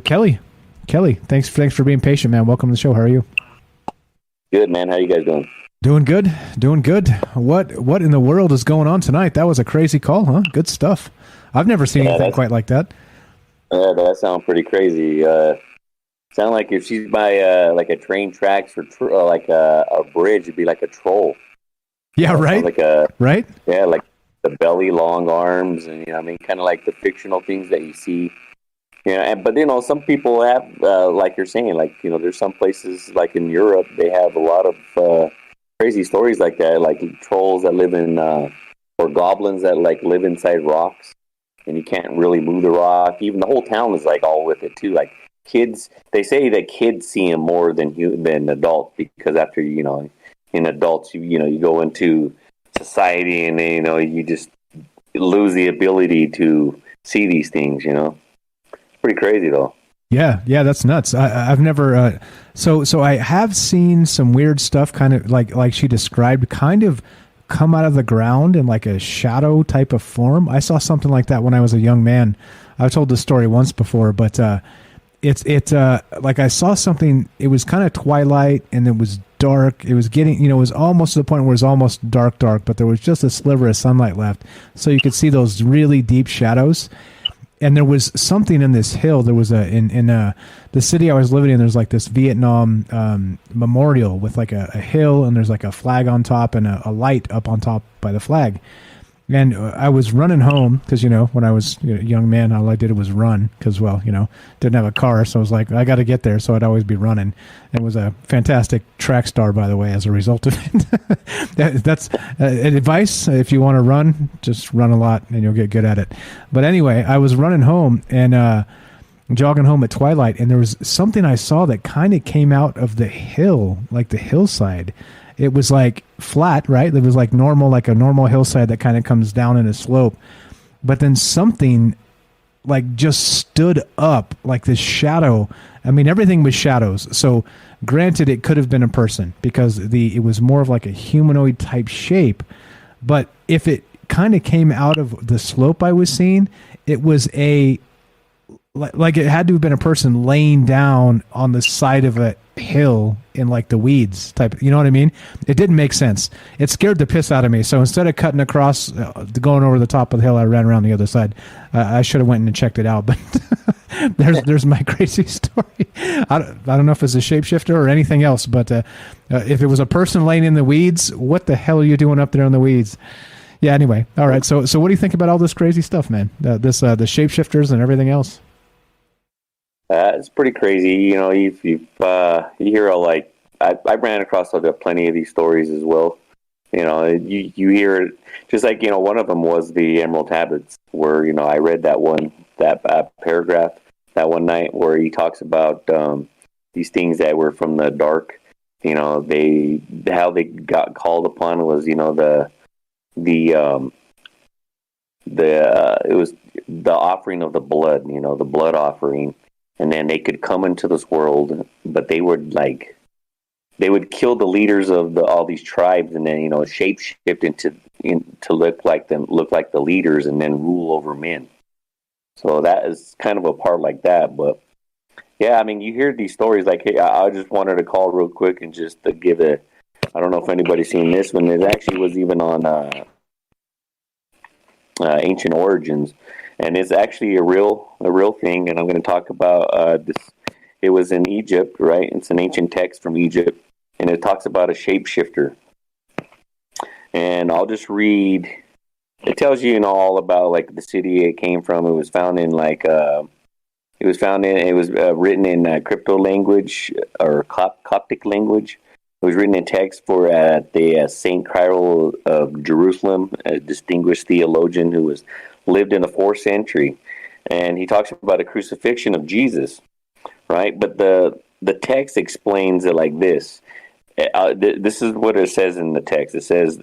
Speaker 10: Kelly, thanks for being patient, man. Welcome to the show. How are you?
Speaker 14: Good, man. How you guys doing?
Speaker 10: Doing good. What in the world is going on tonight? That was a crazy call, huh? Good stuff. I've never seen anything quite like that.
Speaker 14: That sounds pretty crazy. Sound like if she's by like a train tracks or like a bridge, it'd be like a troll.
Speaker 10: Yeah, right.
Speaker 14: Like
Speaker 10: right.
Speaker 14: Yeah, like the belly, long arms, and I mean, kind of like the fictional things that you see. But some people have, like you're saying, like there's some places like in Europe they have a lot of crazy stories like that, like trolls that live in or goblins that like live inside rocks, and you can't really move the rock. Even the whole town is like all with it too. Like kids, they say that kids see them more than adults, because after in adults you go into society and you just lose the ability to see these things. Pretty crazy though.
Speaker 10: Yeah, that's nuts. I've never. So I have seen some weird stuff, kind of like she described, kind of come out of the ground in like a shadow type of form. I saw something like that when I was a young man. I've told this story once before, but it's like I saw something. It was kind of twilight, and it was dark. It was getting, it was almost to the point where it was almost dark, but there was just a sliver of sunlight left, so you could see those really deep shadows. And there was something in this hill. There was in the city I was living in. There's like this Vietnam memorial with like a hill, and there's like a flag on top and a light up on top by the flag. And I was running home because when I was a young man, all I did was run because didn't have a car, so I was like, I got to get there, so I'd always be running. It was a fantastic track star, by the way, as a result of it. That's advice. If you want to run, just run a lot and you'll get good at it. But anyway, I was running home and jogging home at twilight, and there was something I saw that kind of came out of the hill, like the hillside. It was like flat, right? It was like a normal hillside that kind of comes down in a slope. But then something like just stood up, like this shadow. I mean, everything was shadows. So granted, it could have been a person because it was more of like a humanoid type shape. But if it kind of came out of the slope I was seeing, it was like it had to have been a person laying down on the side of a hill in like the weeds type. You know what I mean? It didn't make sense. It scared the piss out of me. So instead of cutting across, going over the top of the hill, I ran around the other side. I should have went and checked it out, but there's my crazy story. I don't know if it's a shapeshifter or anything else, but if it was a person laying in the weeds, what the hell are you doing up there in the weeds? Yeah. Anyway. All right. So what do you think about all this crazy stuff, man? The shapeshifters and everything else.
Speaker 14: It's pretty crazy. You hear like I ran across plenty of these stories as well. You hear it, just like one of them was the Emerald Tablets, where I read that paragraph that one night where he talks about these things that were from the dark. How they got called upon was it was the offering of the blood, the blood offering. And then they could come into this world, but they would kill the leaders of all these tribes, and then shapeshift to look like the leaders, and then rule over men. So that is kind of a part like that. But yeah, I mean, you hear these stories like, hey, I just wanted to call real quick and just to give I don't know if anybody's seen this one. It actually was even on Ancient Origins. And it's actually a real thing, and I'm going to talk about this. It was in Egypt, right? It's an ancient text from Egypt, and it talks about a shapeshifter. And I'll just read. It tells you, all about like the city it came from. It was found in written in crypto language or Coptic language. It was written in text for the Saint Cyril of Jerusalem, a distinguished theologian who lived in the 4th century, and he talks about a crucifixion of Jesus, right? But the text explains it like this. This is what it says in the text. It says,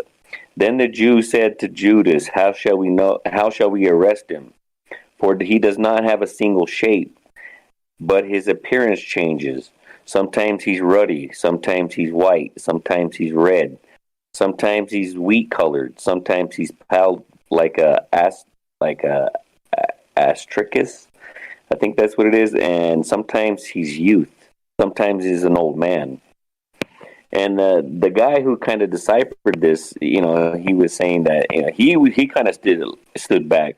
Speaker 14: "Then the Jews said to Judas, How shall we arrest him? For he does not have a single shape, but his appearance changes. Sometimes he's ruddy, sometimes he's white, sometimes he's red, sometimes he's wheat colored, sometimes he's pale like a astricus, I think that's what it is, and sometimes he's youth, sometimes he's an old man." And the guy who kind of deciphered this, he was saying that he kind of stood back,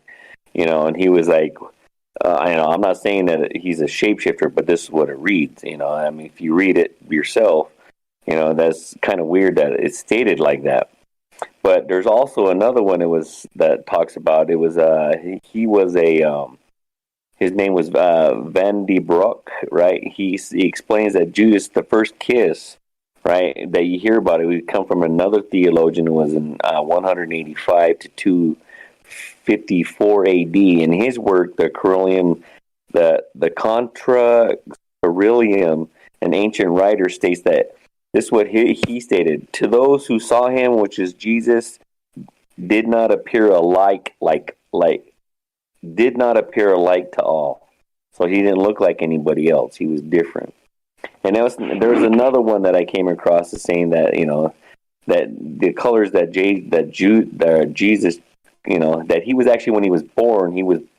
Speaker 14: and he was like, I'm not saying that he's a shapeshifter, but this is what it reads. I mean, if you read it yourself, that's kind of weird that it's stated like that. But there's also another one that talks about it was he was his name was Van de Broek, right? He explains that Judas, the first kiss right, that you hear about it, we come from another theologian who was in 185 to 254 AD. In his work, the Contra Carillium, an ancient writer, states that this is what he stated: to those who saw him, which is Jesus, did not appear alike to all. So he didn't look like anybody else. He was different. And there was another one that I came across as saying that, that the colors that Jesus, that he was actually, when he was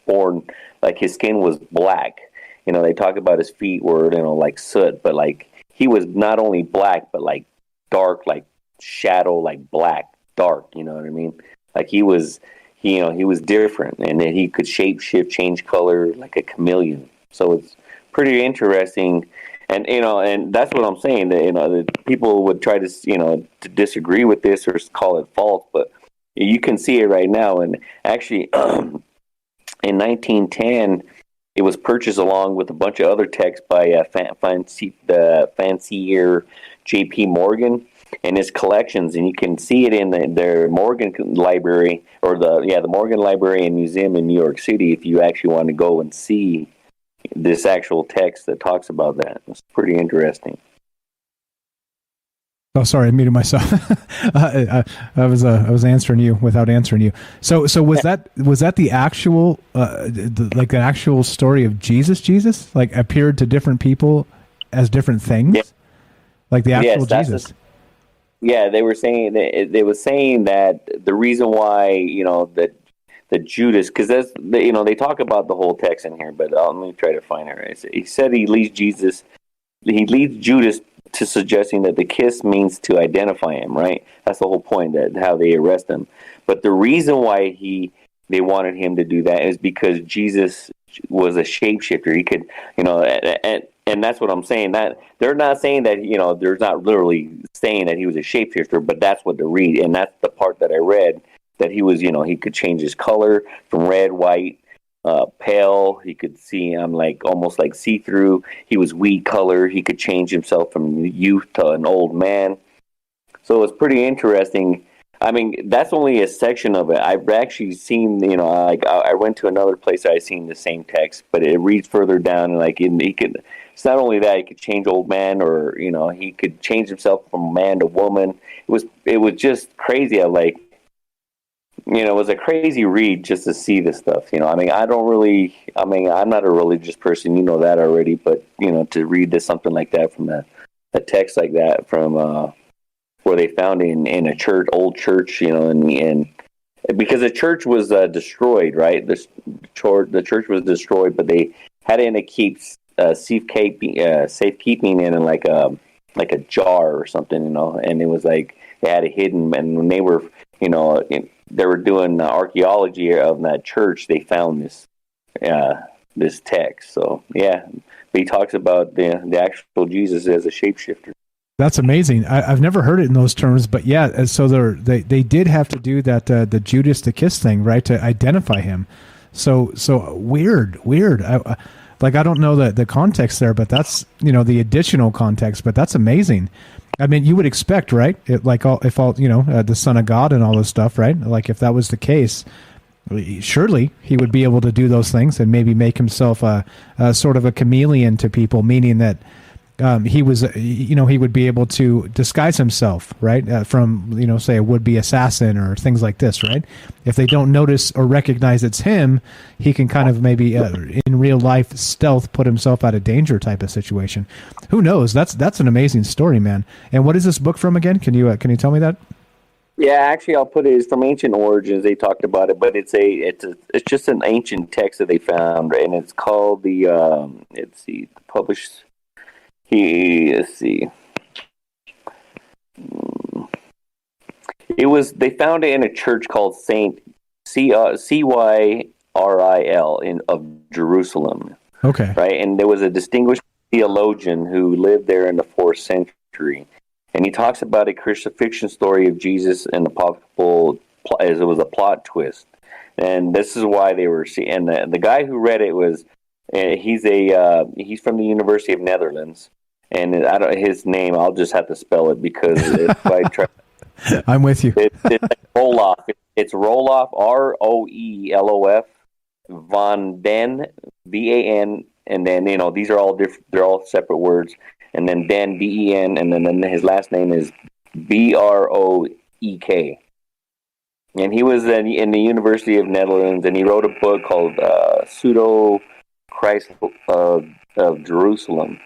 Speaker 14: born like his skin was black. They talk about his feet were, like soot, but like he was not only black, but like dark, like shadow, like black, dark, you know what I mean? Like he was different, and that he could shapeshift, change color like a chameleon. So it's pretty interesting. And and that's what I'm saying. That that people would try to to disagree with this or call it false, but you can see it right now. And actually, in 1910, it was purchased along with a bunch of other texts by the fancier J.P. Morgan and his collections, and you can see it in their Morgan Library, or the Morgan Library and Museum in New York City. If you actually want to go and see this actual text that talks about that, it's pretty interesting.
Speaker 10: Oh, sorry, I muted myself. I was answering you without answering you. So was that the actual like an actual story of Jesus like appeared to different people as different things? Yeah. Like the actual Jesus.
Speaker 14: Yeah, they were saying that the reason why that the Judas, because that's they talk about the whole text in here, but let me try to find it. Right. He said he leads Judas to suggesting that the kiss means to identify him. Right, that's the whole point, that how they arrest him. But the reason why they wanted him to do that is because Jesus was a shapeshifter. He could and that's what I'm saying. That they're not saying that they're not literally saying that he was a shapeshifter, but that's what they read, and that's the part that I read, that he was he could change his color from red, white, pale. He could see like almost like see through. He was wheat color. He could change himself from youth to an old man. So it's pretty interesting. I mean, that's only a section of it. I've actually seen, like I went to another place that I seen the same text, but it reads further down, and like he could. It's not only that he could change old man, or he could change himself from man to woman. It was just crazy. It was a crazy read just to see this stuff. I mean, I'm not a religious person, you know that already, but to read something like that from a text like that from where they found in a church, old church, and because the church was destroyed, right? The church was destroyed, but they had it in safekeeping in like a jar or something, and it was like they had it hidden. And when they were, they were doing archaeology of that church, they found this text. So yeah, but he talks about the actual Jesus as a shapeshifter.
Speaker 10: That's amazing. I've never heard it in those terms, but yeah. So they did have to do that the Judas the kiss thing, right, to identify him. So weird. I don't know the context there, but that's the additional context. But that's amazing. I mean, you would expect, right? The Son of God and all this stuff, right? Like if that was the case, surely he would be able to do those things and maybe make himself a sort of a chameleon to people, meaning that he was, he would be able to disguise himself, right, from, say, a would-be assassin or things like this, right? If they don't notice or recognize it's him, he can kind of maybe, in real life, stealth, put himself out of danger type of situation. Who knows? That's an amazing story, man. And what is this book from again? Can you tell me that?
Speaker 14: Yeah, actually, I'll put it. It's from Ancient Origins. They talked about it, but it's just an ancient text that they found, and it's called published. Let's see. They found it in a church called Saint Cyril of Jerusalem.
Speaker 10: Okay.
Speaker 14: Right, and there was a distinguished theologian who lived there in the 4th century, and he talks about a crucifixion story of Jesus and the possible, as it was a plot twist, and this is why they were seeing. And the guy who read it was he's from the University of Netherlands. and his name, I'll just have to spell it because if I try.
Speaker 10: I'm with you.
Speaker 14: It's like Roloff. It's Roloff, Roelof, Von Den, Van, and then these are all different. They're all separate words, and then Den, Ben, and then his last name is Broek. And he was in the University of Netherlands, and he wrote a book called Pseudo Christ of Jerusalem,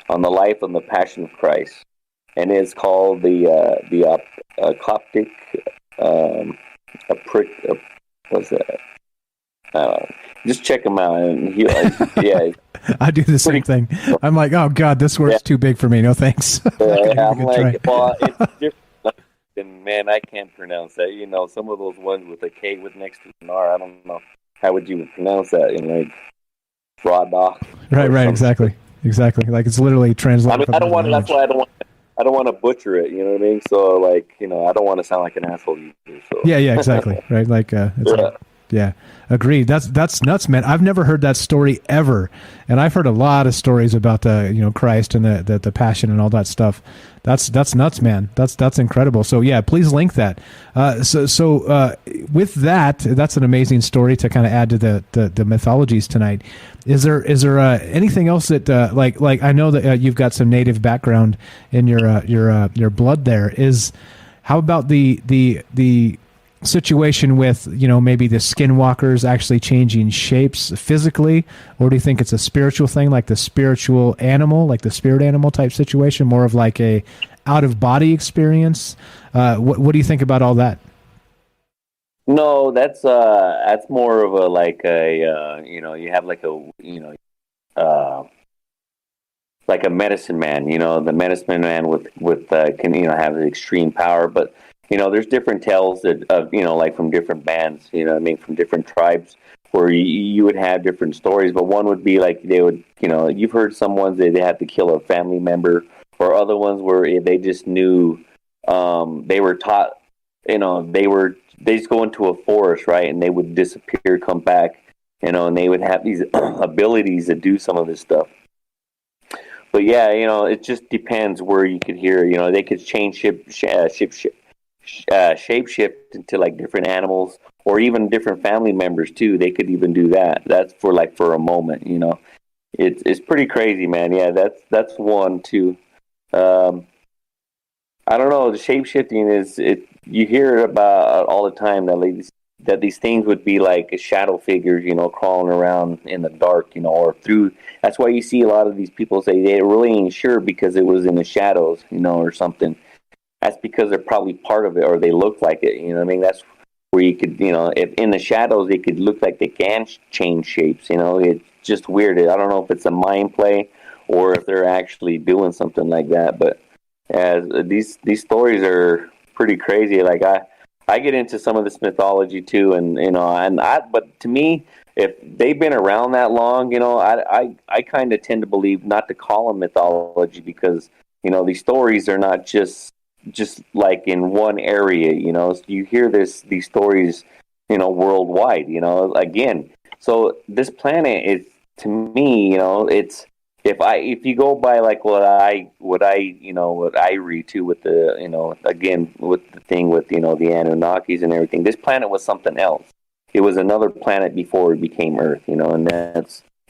Speaker 14: on the life and the passion of Christ, and it's called the Coptic what's that? Just check him out, and yeah.
Speaker 10: I do the same thing. I'm like, oh God, this word's too big for me. No thanks.
Speaker 14: I'm like, well, it's different. And man, I can't pronounce that. Some of those ones with a K with next to an R, I don't know. How would you pronounce that in like raw dog?
Speaker 10: Right, exactly. Like it's literally translated.
Speaker 14: I don't want. That's why I don't want to butcher it. You know what I mean? So like, I don't want to sound like an asshole either. So.
Speaker 10: Yeah, exactly. Right, like yeah, agreed. That's nuts, man. I've never heard that story ever, and I've heard a lot of stories about the Christ and the passion and all that stuff. That's nuts, man. That's incredible. So yeah, please link that. So with that, that's an amazing story to kind of add to the mythologies tonight. Is there anything else that like I know that you've got some native background in your blood there. How about the situation with maybe the skinwalkers actually changing shapes physically, or do you think it's a spiritual thing, like the spiritual animal, like the spirit animal type situation, more of like a out of body experience? What do you think about all that?
Speaker 14: No, that's more of a like a you have like a like a medicine man, the medicine man with can have extreme power, but there's different tales of like from different bands, from different tribes, where you would have different stories. But one would be like they would, you've heard some ones that they had to kill a family member, or other ones where they just knew, they were taught, they just go into a forest, right, and they would disappear, come back, and they would have these abilities to do some of this stuff. But yeah, it just depends where you could hear. They could change shapeshift into like different animals, or even different family members too. They could even do that. That's for a moment. It's pretty crazy, man. Yeah, that's one too. I don't know. The shapeshifting is you hear about all the time that these things would be like shadow figures, crawling around in the dark, or through. That's why you see a lot of these people say they really ain't sure because it was in the shadows, or something. That's because they're probably part of it, or they look like it. That's where you could, if in the shadows, they could look like they can change shapes. It's just weird. I don't know if it's a mind play or if they're actually doing something like that. But as these stories are pretty crazy. Like I get into some of this mythology too, but to me, if they've been around that long, I kind of tend to believe not to call them mythology, because these stories are not just like in one area. You hear these stories worldwide, again. So this planet is, to me, it's if you go by like what I read too, with the again with the thing with the Anunnakis and everything, this planet was something else. It was another planet before it became Earth, and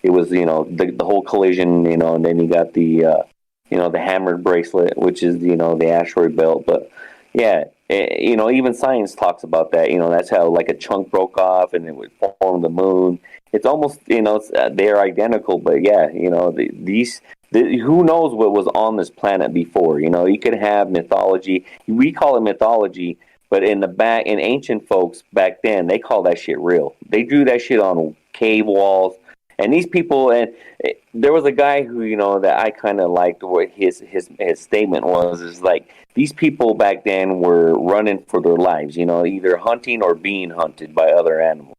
Speaker 14: it was the whole collision, and then you got the the hammered bracelet, which is the asteroid belt. But yeah, even science talks about that. That's how like a chunk broke off and it would form the moon. It's almost they're identical, but yeah, who knows what was on this planet before? You could have mythology. We call it mythology, but in ancient folks back then, they call that shit real. They drew that shit on cave walls. And these people, and there was a guy who, that I kind of liked what his statement was, is like, these people back then were running for their lives, either hunting or being hunted by other animals.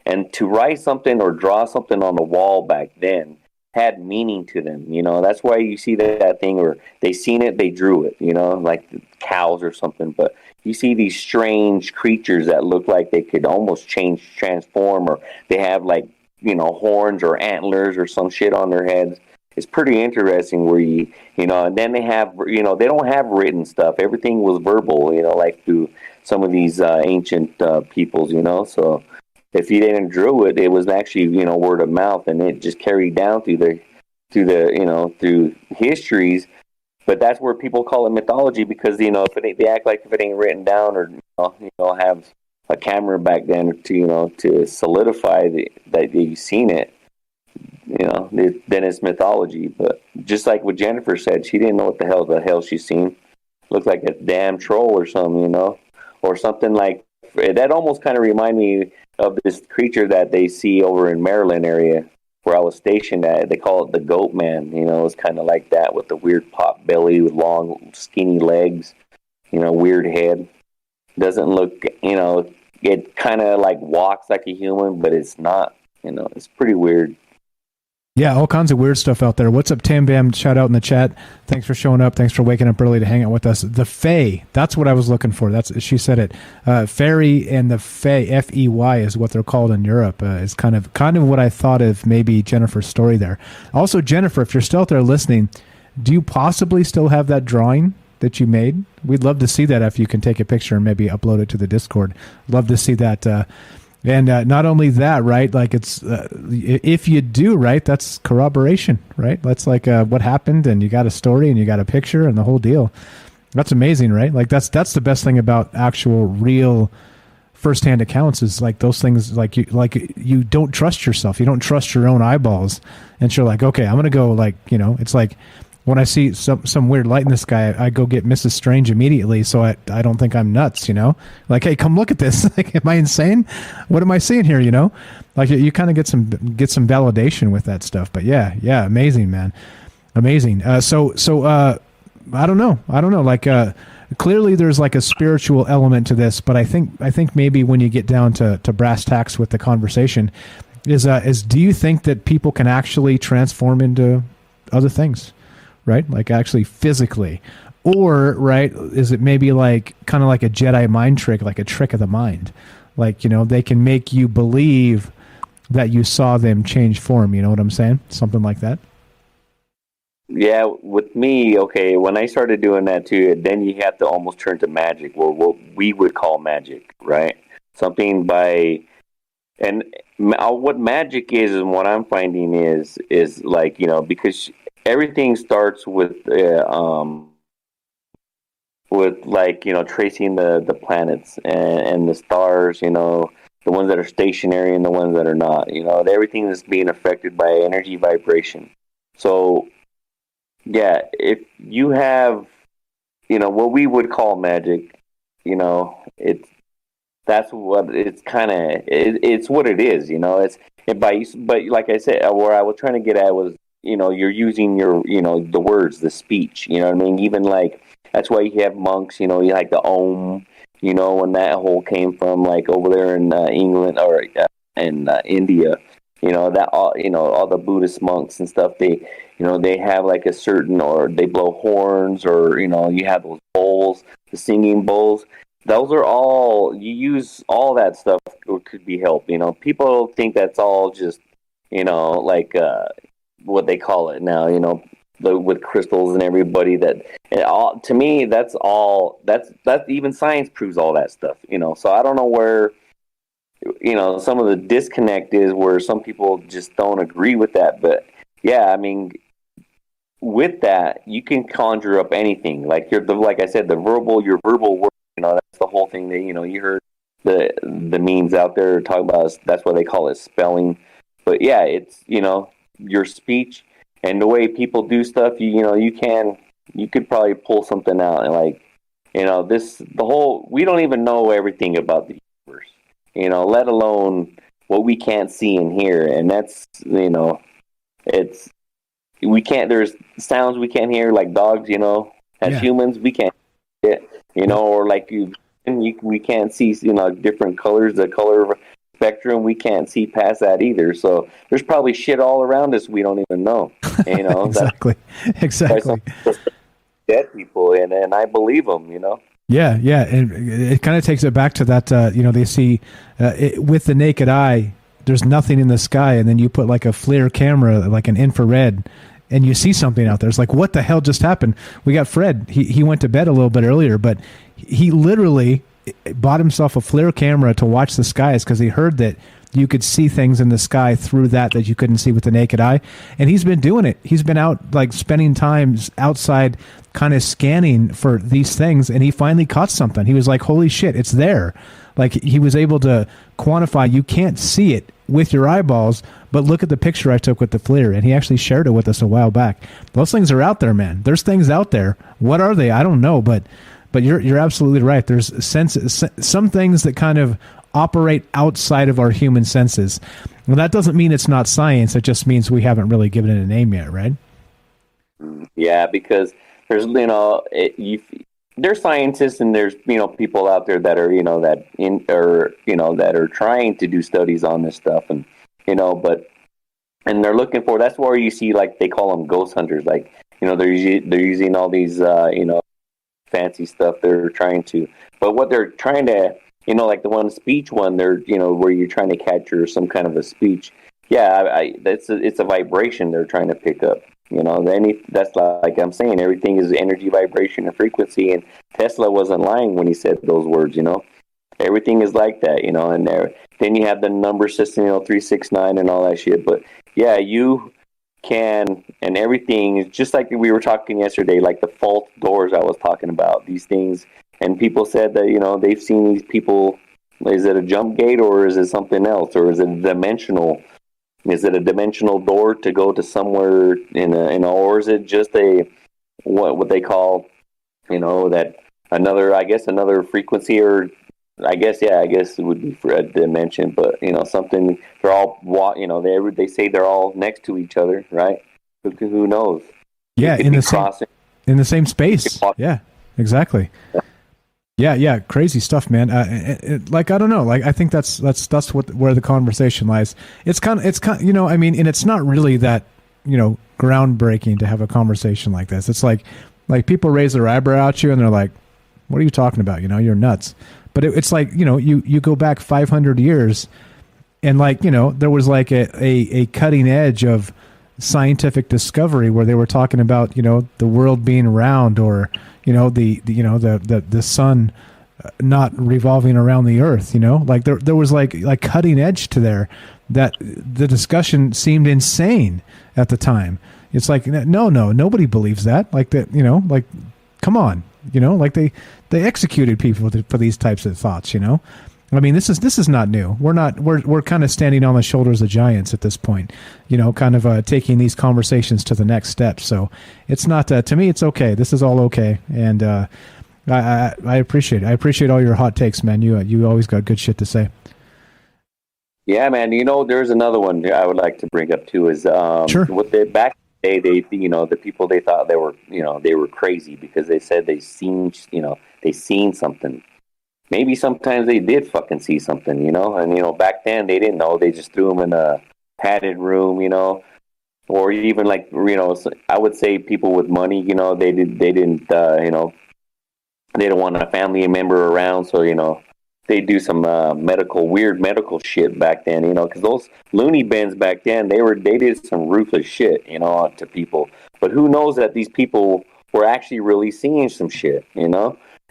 Speaker 14: And to write something or draw something on the wall back then had meaning to them. That's why you see that thing where they seen it, they drew it, like the cows or something. But you see these strange creatures that look like they could almost transform, or they have like, horns or antlers or some shit on their heads. it's pretty interesting where and then they have, they don't have written stuff. Everything was verbal, like through some of these ancient peoples, so if you didn't drill it, it was actually, word of mouth, and it just carried down through histories. But that's where people call it mythology, because if they act like if it ain't written down, or have a camera back then to solidify that you've seen it, then it's mythology. But just like what Jennifer said, she didn't know what the hell she's seen. Looked like a damn troll or something, or something like that. Almost kind of remind me of this creature that they see over in Maryland area where I was stationed at. They call it the Goat Man. It's kind of like that, with the weird pot belly, with long skinny legs, weird head. Doesn't look, it kind of like walks like a human, but it's not. It's pretty weird.
Speaker 10: Yeah, all kinds of weird stuff out there. What's up, Tam Bam? Shout out in the chat. Thanks for showing up. Thanks for waking up early to hang out with us. The Fae, that's what I was looking for. She said it. Fairy and the Fae, F-E-Y, is what they're called in Europe. Is kind of what I thought of maybe Jennifer's story there. Also, Jennifer, if you're still out there listening, do you possibly still have that drawing that you made? We'd love to see that if you can take a picture and maybe upload it to the Discord. Love to see that. And not only that, right? Like it's if you do, right? That's corroboration, right? That's like what happened, and you got a story, and you got a picture, and the whole deal. That's amazing, right? Like that's the best thing about actual, real, firsthand accounts is like those things. Like you don't trust yourself. You don't trust your own eyeballs, and you're like, okay, I'm gonna go. Like it's like when I see some weird light in the sky, I go get Mrs. Strange immediately, so I don't think I'm nuts, Like, hey, come look at this. Like, am I insane? What am I seeing here, Like, you kind of get some validation with that stuff. But yeah, amazing, man, amazing. So I don't know. Like, clearly there's like a spiritual element to this, but I think maybe when you get down to brass tacks with the conversation, is do you think that people can actually transform into other things? Right? Like actually physically, or right? Is it maybe like kind of like a Jedi mind trick, like a trick of the mind? Like, they can make you believe that you saw them change form. You know what I'm saying? Something like that.
Speaker 14: Yeah. With me, okay, when I started doing that too, then you have to almost turn to magic, or what we would call magic, right? Something and what magic is, and what I'm finding is like, because everything starts with like, tracing the planets and the stars, the ones that are stationary and the ones that are not, everything is being affected by energy vibration. So yeah, if you have, what we would call magic, that's what it's kind of, it's what it is, but like I said, where I was trying to get at was, you're using your, the words, the speech, what I mean? Even like, that's why you have monks, you like the Om, when that whole came from, like over there in England or in India, that all the Buddhist monks and stuff, they have like a certain, or they blow horns, or, you have those bowls, the singing bowls. Those are all, you use all that stuff could be help. People think that's all just, like, what they call it now, with crystals and everybody to me, that's even science proves all that stuff, so I don't know where, some of the disconnect is, where some people just don't agree with that. But yeah, I mean, with that, you can conjure up anything, like like I said, your verbal word, that's the whole thing that, you heard the memes out there talk about, that's what they call it, spelling. But yeah, it's, your speech and the way people do stuff, you could probably pull something out, and like, we don't even know everything about the universe, let alone what we can't see and hear. And that's, there's sounds we can't hear, like dogs, as humans, we can't hear it, or like we can't see, different colors, the color spectrum, we can't see past that either. So there's probably shit all around us we don't even know.
Speaker 10: Exactly.
Speaker 14: Dead people, and I believe them.
Speaker 10: Yeah, and it kind of takes it back to that. They see with the naked eye, there's nothing in the sky, and then you put like a FLIR camera, like an infrared, and you see something out there. It's like, what the hell just happened? We got Fred. He went to bed a little bit earlier, but he literally bought himself a FLIR camera to watch the skies because he heard that you could see things in the sky through that you couldn't see with the naked eye. And he's been doing it. He's been out like spending times outside kind of scanning for these things, and he finally caught something. He was like, holy shit, it's there. Like, he was able to quantify, you can't see it with your eyeballs, but look at the picture I took with the FLIR, and he actually shared it with us a while back. Those things are out there, man. There's things out there. What are they? I don't know, but you're absolutely right. There's some things that kind of operate outside of our human senses. Well, that doesn't mean it's not science. It just means we haven't really given it a name yet, right?
Speaker 14: Yeah, because there's, there's scientists and there's, people out there that are, that are trying to do studies on this stuff, and, and they're looking for, that's where you see, like, they call them ghost hunters. Like, they're using all these, fancy stuff. They're trying to, but what they're trying to, like the one speech one, they're, where you're trying to capture some kind of a speech. Yeah, it's a vibration they're trying to pick up. That's like I'm saying, everything is energy, vibration, and frequency. And Tesla wasn't lying when he said those words. Everything is like that. And then you have the number system, 369 and all that shit. But yeah, you can, and everything is just like we were talking yesterday, like the fault doors I was talking about. These things. And people said that, they've seen these people. Is it a jump gate, or is it something else? Or is it dimensional? Is it a dimensional door to go to somewhere or is it just what they call, that another frequency, or I guess it would be for a dimension, but, something, they're all, they say they're all next to each other, right? Who knows?
Speaker 10: Yeah, in the same space. Yeah, exactly. Yeah, crazy stuff, man. I don't know. Like, I think that's where the conversation lies. It's kind of, and it's not really that, groundbreaking to have a conversation like this. It's like people raise their eyebrow at you and they're like, "What are you talking about? You're nuts." But it's like, you go back 500 years, and there was like a cutting edge of scientific discovery where they were talking about, the world being round, or the sun not revolving around the earth. Like there was like cutting edge to there that the discussion seemed insane at the time. It's like, no, nobody believes that. Like that, like, come on, like they executed people for these types of thoughts. I mean, this is not new. We're kind of standing on the shoulders of giants at this point, kind of taking these conversations to the next step. So it's not, to me, it's okay. This is all okay. And I appreciate it. I appreciate all your hot takes, man. You always got good shit to say.
Speaker 14: Yeah, man. There's another one I would like to bring up too, is
Speaker 10: sure.
Speaker 14: What they back in the day, the people, they thought they were crazy because they said they seen something. Maybe sometimes they did fucking see something, and, back then they didn't know. They just threw them in a padded room, or even like, I would say people with money, they didn't, they didn't want a family member around. So, they do some weird medical shit back then, because those loony bins back then, they did some ruthless shit, to people. But who knows that these people were actually really seeing some shit,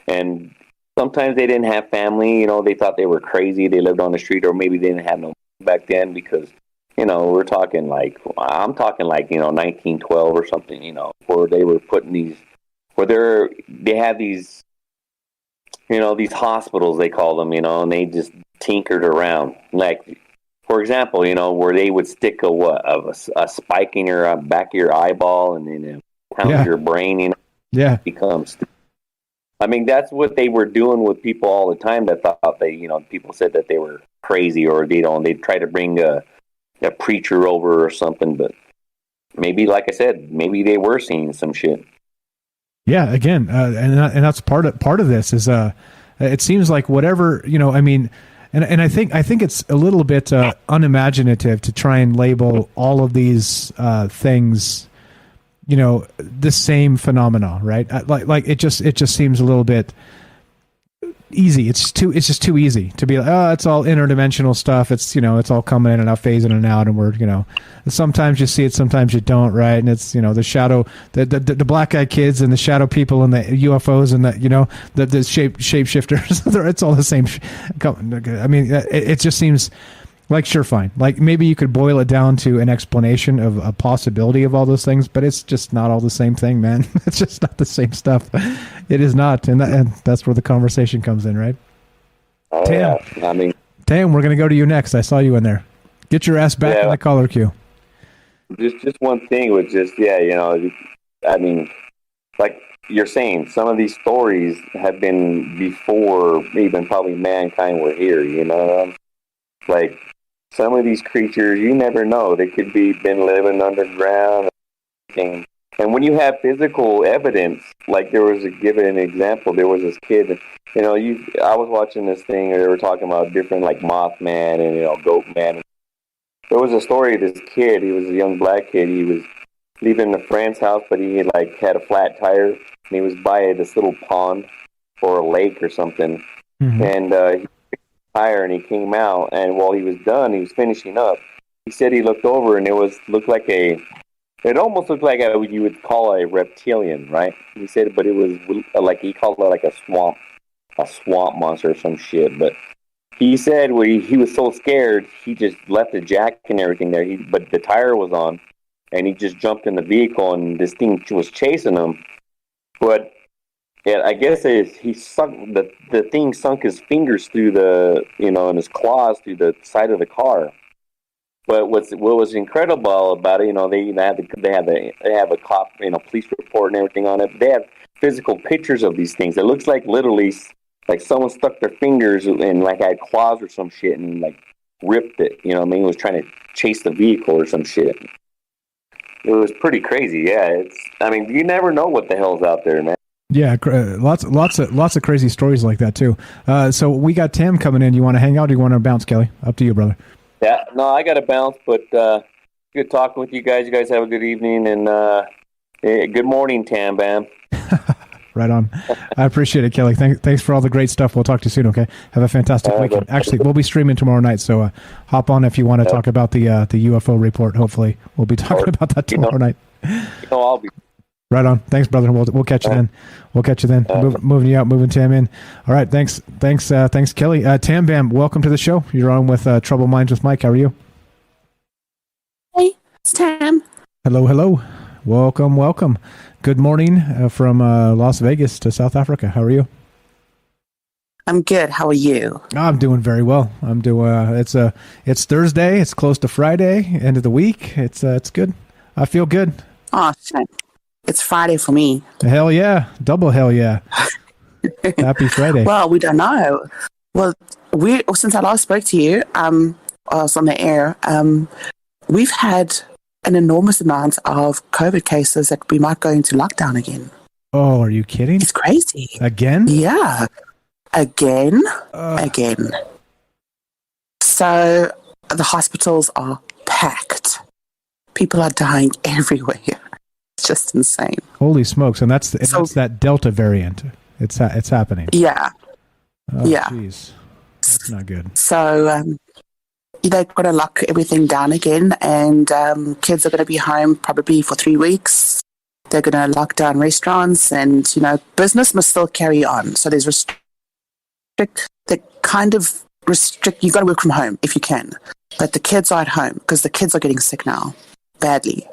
Speaker 14: and sometimes they didn't have family, they thought they were crazy. They lived on the street, or maybe they didn't have no back then because, we're talking like, I'm talking like, 1912 or something, where they were putting these, where they had these, these hospitals, they call them, and they just tinkered around. Like, for example, where they would stick a spike in your back of your eyeball and then pound your brain,
Speaker 10: yeah,
Speaker 14: becomes. I mean, that's what they were doing with people all the time that thought they, people said that they were crazy, or they'd try to bring a preacher over or something. But maybe, like I said, maybe they were seeing some shit.
Speaker 10: Yeah, again, and that's part of this is it seems like whatever, I mean, and I think it's a little bit unimaginative to try and label all of these things, the same phenomena, right? Like it just seems a little bit, easy. It's just too easy to be like, oh, it's all interdimensional stuff. It's, it's all coming in and out, phasing in and out, and we're, sometimes you see it, sometimes you don't, right? And it's, the shadow, the black eyed kids and the shadow people and the UFOs and the shapeshifters. It's all the same. I mean, it just seems like, sure, fine. Like, maybe you could boil it down to an explanation of a possibility of all those things, but it's just not all the same thing, man. It's just not the same stuff. It is not, and that's where the conversation comes in, right?
Speaker 14: Oh,
Speaker 10: Tam,
Speaker 14: yeah. I mean,
Speaker 10: Tam, we're going to go to you next. I saw you in there. Get your ass back in the caller queue.
Speaker 14: Just one thing was just, I mean, like you're saying, some of these stories have been before even probably mankind were here, Like, some of these creatures, you never know. They could be been living underground. And when you have physical evidence, like there was given an example, there was this kid, I was watching this thing, they were talking about different, like Mothman and, Goatman. There was a story of this kid, he was a young black kid, he was leaving a friend's house, but he had a flat tire, and he was by this little pond or a lake or something, and he tire and he came out, and while he was done, he was finishing up. He said he looked over and it almost looked like you would call a reptilian, right? He said, but it was like, he called it like a swamp monster or some shit. But he said he was so scared, he just left the jack and everything there. But the tire was on, and he just jumped in the vehicle, and this thing was chasing him. But yeah, I guess he sunk the thing sunk his fingers through and his claws through the side of the car. But what was incredible about it, they have a cop, police report and everything on it. They have physical pictures of these things. It looks like literally like someone stuck their fingers and like had claws or some shit and like ripped it. Was trying to chase the vehicle or some shit. It was pretty crazy. Yeah, you never know what the hell's out there, man.
Speaker 10: Yeah, lots of crazy stories like that too. So we got Tam coming in. You want to hang out or you want to bounce, Kelly? Up to you, brother.
Speaker 14: Yeah, no, I got to bounce, but good talking with you guys. You guys have a good evening, and good morning, Tam Bam.
Speaker 10: Right on. I appreciate it, Kelly. Thanks for all the great stuff. We'll talk to you soon, okay? Have a fantastic weekend. Actually, we'll be streaming tomorrow night, so hop on if you want to talk about the UFO report. Hopefully, we'll be talking about that tomorrow night.
Speaker 14: I'll be.
Speaker 10: Right on. Thanks, brother. We'll catch you then. We'll catch you then. Moving you out, moving Tam in. All right. Thanks, Kelly. Tam Bam, welcome to the show. You're on with Troubled Minds with Mike. How are you?
Speaker 16: Hey, it's Tam.
Speaker 10: Hello. Welcome. Good morning from Las Vegas to South Africa. How are you?
Speaker 16: I'm good. How are you?
Speaker 10: I'm doing very well. I'm doing. It's Thursday. It's close to Friday. End of the week. It's good. I feel good.
Speaker 16: Oh, shit. It's Friday for me.
Speaker 10: Hell yeah. Double hell yeah. Happy Friday.
Speaker 16: Well, we don't know. Well, since I last spoke to you, I was on the air, we've had an enormous amount of COVID cases that we might go into lockdown again.
Speaker 10: Oh, are you kidding?
Speaker 16: It's crazy.
Speaker 10: Again?
Speaker 16: Yeah. Again. So the hospitals are packed. People are dying everywhere. It's just insane.
Speaker 10: Holy smokes! And that's that Delta variant. It's happening.
Speaker 16: Yeah.
Speaker 10: Oh,
Speaker 16: yeah.
Speaker 10: Jeez, that's not good.
Speaker 16: So they've got to lock everything down again, and kids are going to be home probably for 3 weeks. They're going to lock down restaurants, and business must still carry on. So there's you got to work from home if you can, but the kids are at home because the kids are getting sick now badly.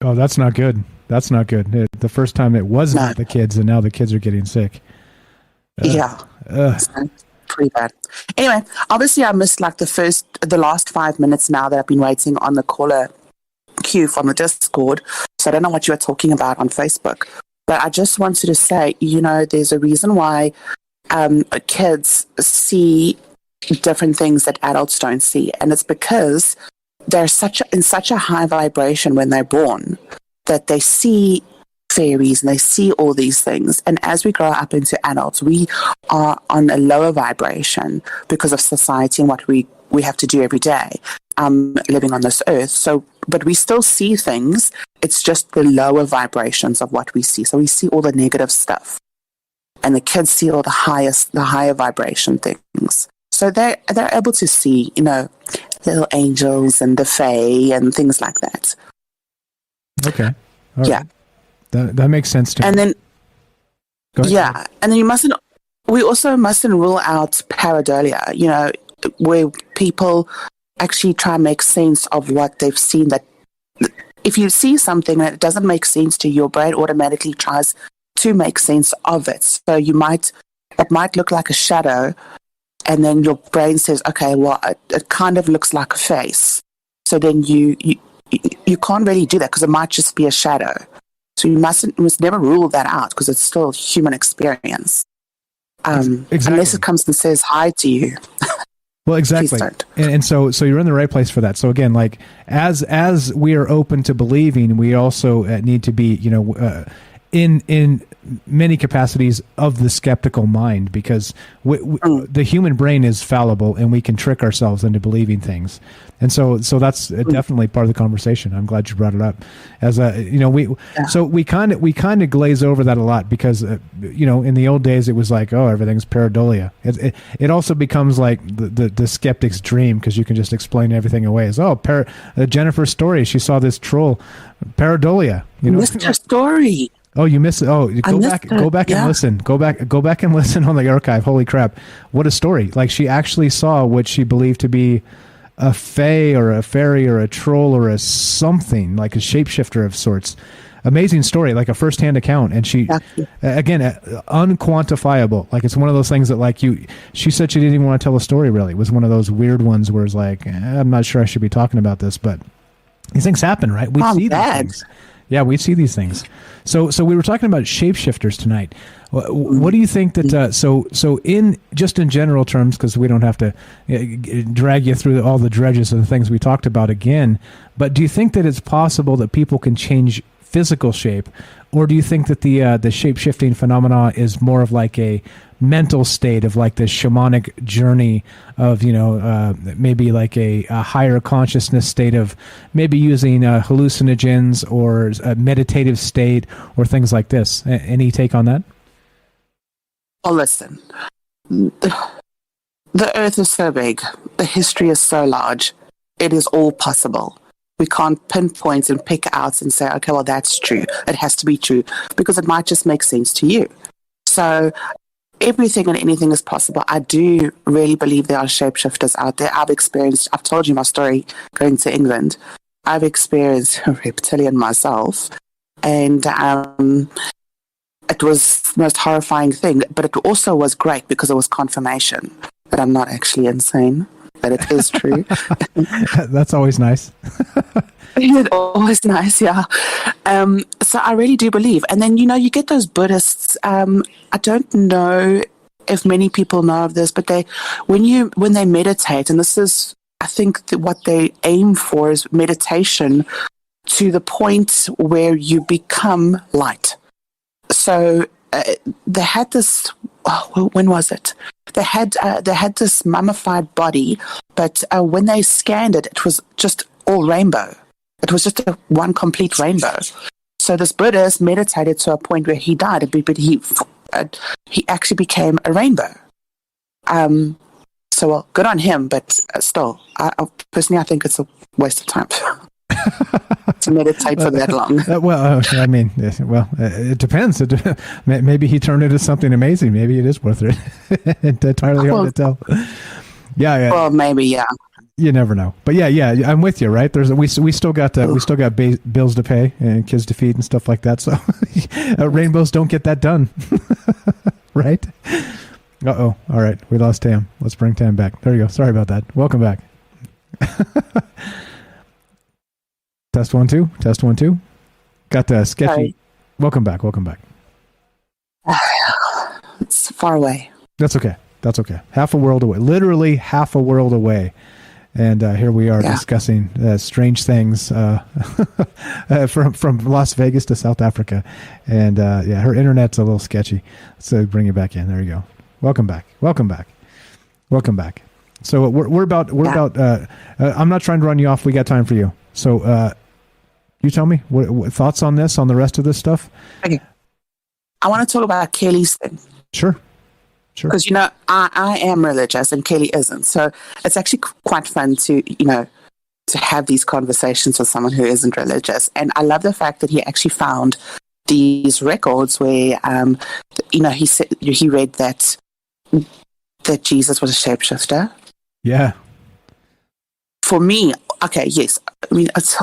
Speaker 10: Oh, that's not good. That's not good. The first time it wasn't the kids, and now the kids are getting sick.
Speaker 16: Yeah. Pretty bad. Anyway, obviously I missed the last 5 minutes now that I've been waiting on the caller queue from the Discord. So I don't know what you were talking about on Facebook. But I just wanted to say, there's a reason why kids see different things that adults don't see. And it's because they're in such a high vibration when they're born that they see fairies and they see all these things. And as we grow up into adults, we are on a lower vibration because of society and what we have to do every day living on this earth. But we still see things. It's just the lower vibrations of what we see. So we see all the negative stuff. and the kids see all the higher vibration things. So they're able to see, little angels and the fae and things like that.
Speaker 10: Okay. All right.
Speaker 16: Yeah.
Speaker 10: That makes sense to me.
Speaker 16: And then,
Speaker 10: Go ahead.
Speaker 16: yeah, and then we also mustn't rule out pareidolia, where people actually try and make sense of what they've seen. That if you see something that doesn't make sense to you, your brain automatically tries to make sense of it. So it might look like a shadow, and then your brain says, okay, well, it kind of looks like a face. So then you can't really do that because it might just be a shadow. So you must never rule that out because it's still a human experience.
Speaker 10: Exactly.
Speaker 16: Unless it comes and says hi to you.
Speaker 10: Well, exactly. And so you're in the right place for that. So again, like as we are open to believing, we also need to be, in many capacities of the skeptical mind, because the human brain is fallible and we can trick ourselves into believing things. And so that's definitely part of the conversation. I'm glad you brought it up. We kind of glaze over that a lot because, in the old days it was like, oh, everything's pareidolia. It also becomes like the skeptic's dream because you can just explain everything away as, Jennifer's story. She saw this troll, pareidolia.
Speaker 16: Missed her story.
Speaker 10: Oh, you missed it. Oh, go back and listen. Go back and listen on the archive. Holy crap. What a story. Like she actually saw what she believed to be a fae or a fairy or a troll or a something, like a shapeshifter of sorts. Amazing story, like a first-hand account. And she, again, unquantifiable. Like it's one of those things that she said she didn't even want to tell a story really. It was one of those weird ones where it's like, I'm not sure I should be talking about this, but these things happen, right? We see these things. Yeah, we see these things. So we were talking about shapeshifters tonight. What do you think that? So in general terms, because we don't have to drag you through all the dredges of the things we talked about again. But do you think that it's possible that people can change physical shape, or do you think that the shape-shifting phenomena is more of like a mental state of like this shamanic journey of maybe like a higher consciousness state of maybe using hallucinogens or a meditative state or things like this? Any take on that?
Speaker 16: Well, listen, the earth is so big, the history is so large, it is all possible. We can't pinpoint and pick out and say, okay, well, that's true. It has to be true because it might just make sense to you. So everything and anything is possible. I do really believe there are shapeshifters out there. I've told you my story going to England. I've experienced a reptilian myself, and it was the most horrifying thing, but it also was great because it was confirmation that I'm not actually insane, that it is true.
Speaker 10: That's always nice.
Speaker 16: It's always nice, yeah. So I really do believe. And then, you get those Buddhists. I don't know if many people know of this, but when they meditate, and this is, I think, what they aim for is meditation to the point where you become light. So they had this. When was it? They had this mummified body, but when they scanned it, it was just all rainbow. It was just one complete rainbow. So this Buddhist meditated to a point where he died, but he actually became a rainbow. So, well, good on him, but still, personally, I think it's a waste of time to meditate for that long.
Speaker 10: It depends. Maybe he turned into something amazing. Maybe it is worth it. It's entirely hard to tell. Yeah.
Speaker 16: Well, maybe, yeah.
Speaker 10: You never know, but yeah, I'm with you. Right? We still got bills to pay and kids to feed and stuff like that. So rainbows don't get that done, right? All right, we lost Tam. Let's bring Tam back. There you go. Sorry about that. Welcome back. Test 1 2. Test 1 2. Got the sketchy.
Speaker 16: Sorry.
Speaker 10: Welcome back.
Speaker 16: It's far away.
Speaker 10: That's okay. Half a world away. Literally half a world away. And here we are discussing strange things from Las Vegas to South Africa. And her internet's a little sketchy. So bring you back in. There you go. Welcome back. So we're about. I'm not trying to run you off. We got time for you. So you tell me what thoughts on this, on the rest of this stuff.
Speaker 16: Okay. I want to talk about Kelly's thing.
Speaker 10: Sure.
Speaker 16: Because, I am religious and Kelly isn't. So it's actually quite fun to, to have these conversations with someone who isn't religious. And I love the fact that he actually found these records where, he said he read that Jesus was a shapeshifter.
Speaker 10: Yeah.
Speaker 16: For me, okay, yes. I mean, it's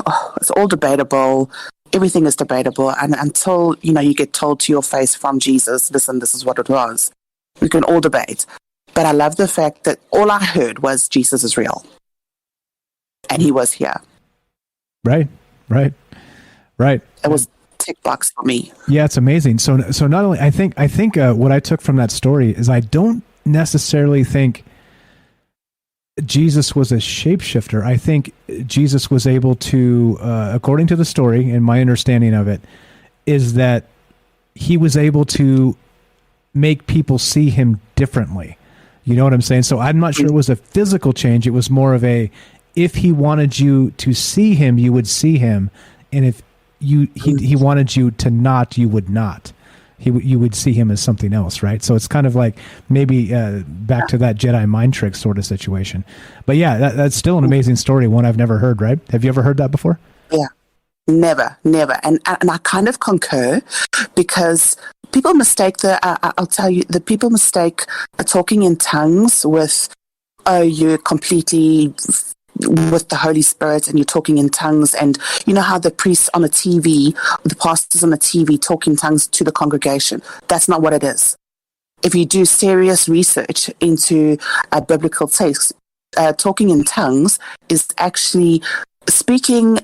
Speaker 16: all debatable. Everything is debatable. And until, you get told to your face from Jesus, listen, this is what it was. We can all debate. But I love the fact that all I heard was Jesus is real. And he was here.
Speaker 10: Right. It
Speaker 16: was tick box for me.
Speaker 10: Yeah, it's amazing. So not only, I think what I took from that story is I don't necessarily think Jesus was a shapeshifter. I think Jesus was able to, according to the story and my understanding of it, is that he was able to make people see him differently. You know what I'm saying? So I'm not sure it was a physical change. It was more of if he wanted you to see him, you would see him. And if he wanted you to not, you would not. You would see him as something else, right? So it's kind of like maybe back to that Jedi mind trick sort of situation. But yeah, that's still an amazing story, one I've never heard, right? Have you ever heard that before?
Speaker 16: Yeah, never. And I kind of concur because people mistake I'll tell you, the people mistake talking in tongues with, you're completely with the Holy Spirit and you're talking in tongues, and you know how the priests on the TV, the pastors on the TV talk in tongues to the congregation. That's not what it is. If you do serious research into biblical texts, talking in tongues is actually speaking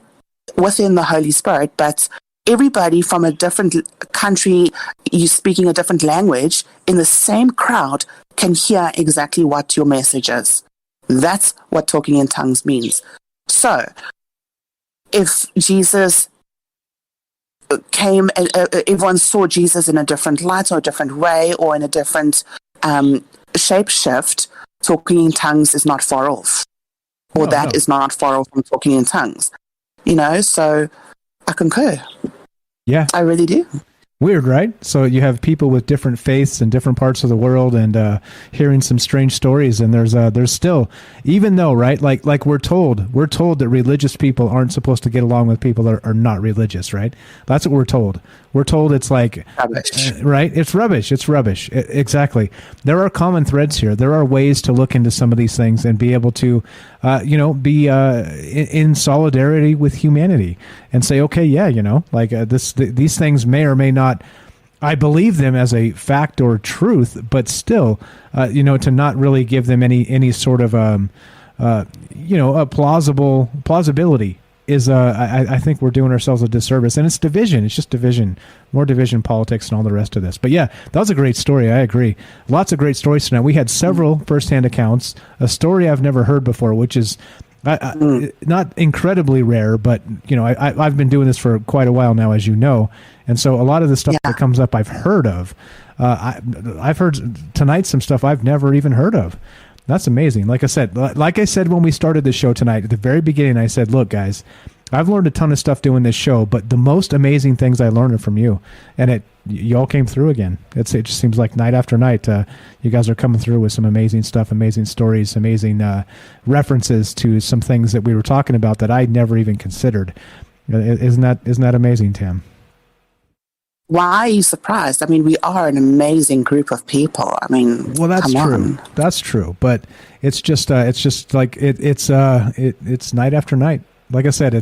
Speaker 16: within the Holy Spirit, but everybody from a different country, you speaking a different language, in the same crowd can hear exactly what your message is. That's what talking in tongues means. So, if Jesus came, everyone saw Jesus in a different light or a different way or in a different shapeshift, talking in tongues is not far off. Or is not far off from talking in tongues. So I concur.
Speaker 10: Yeah.
Speaker 16: I really do.
Speaker 10: Weird, right? So you have people with different faiths in different parts of the world, and hearing some strange stories. And there's still, even though, right, like we're told that religious people aren't supposed to get along with people that are not religious, right? That's what we're told. We're told it's like
Speaker 16: rubbish,
Speaker 10: right? It's rubbish. Exactly. There are common threads here. There are ways to look into some of these things and be able to, be in solidarity with humanity and say, okay, yeah, these things may or may not. I believe them as a fact or truth, but still, to not really give them any sort of, a plausibility is, I think we're doing ourselves a disservice, and it's division. It's just division, more division politics and all the rest of this. But yeah, that was a great story. I agree. Lots of great stories tonight. We had several firsthand accounts, a story I've never heard before, which is not incredibly rare, but I've been doing this for quite a while now, as you know. And so a lot of the stuff that comes up I've heard of. I've heard tonight some stuff I've never even heard of. That's amazing. Like I said when we started the show tonight, at the very beginning, I said, look, guys, I've learned a ton of stuff doing this show, but the most amazing things I learned are from you. And you all came through again. It just seems like night after night, you guys are coming through with some amazing stuff, amazing stories, amazing references to some things that we were talking about that I never even considered. Isn't that amazing, Tam?
Speaker 16: Why are you surprised? I mean, we are an amazing group of people. I mean,
Speaker 10: well, that's true.
Speaker 16: On.
Speaker 10: That's true. But it's just like it's night after night. Like I said,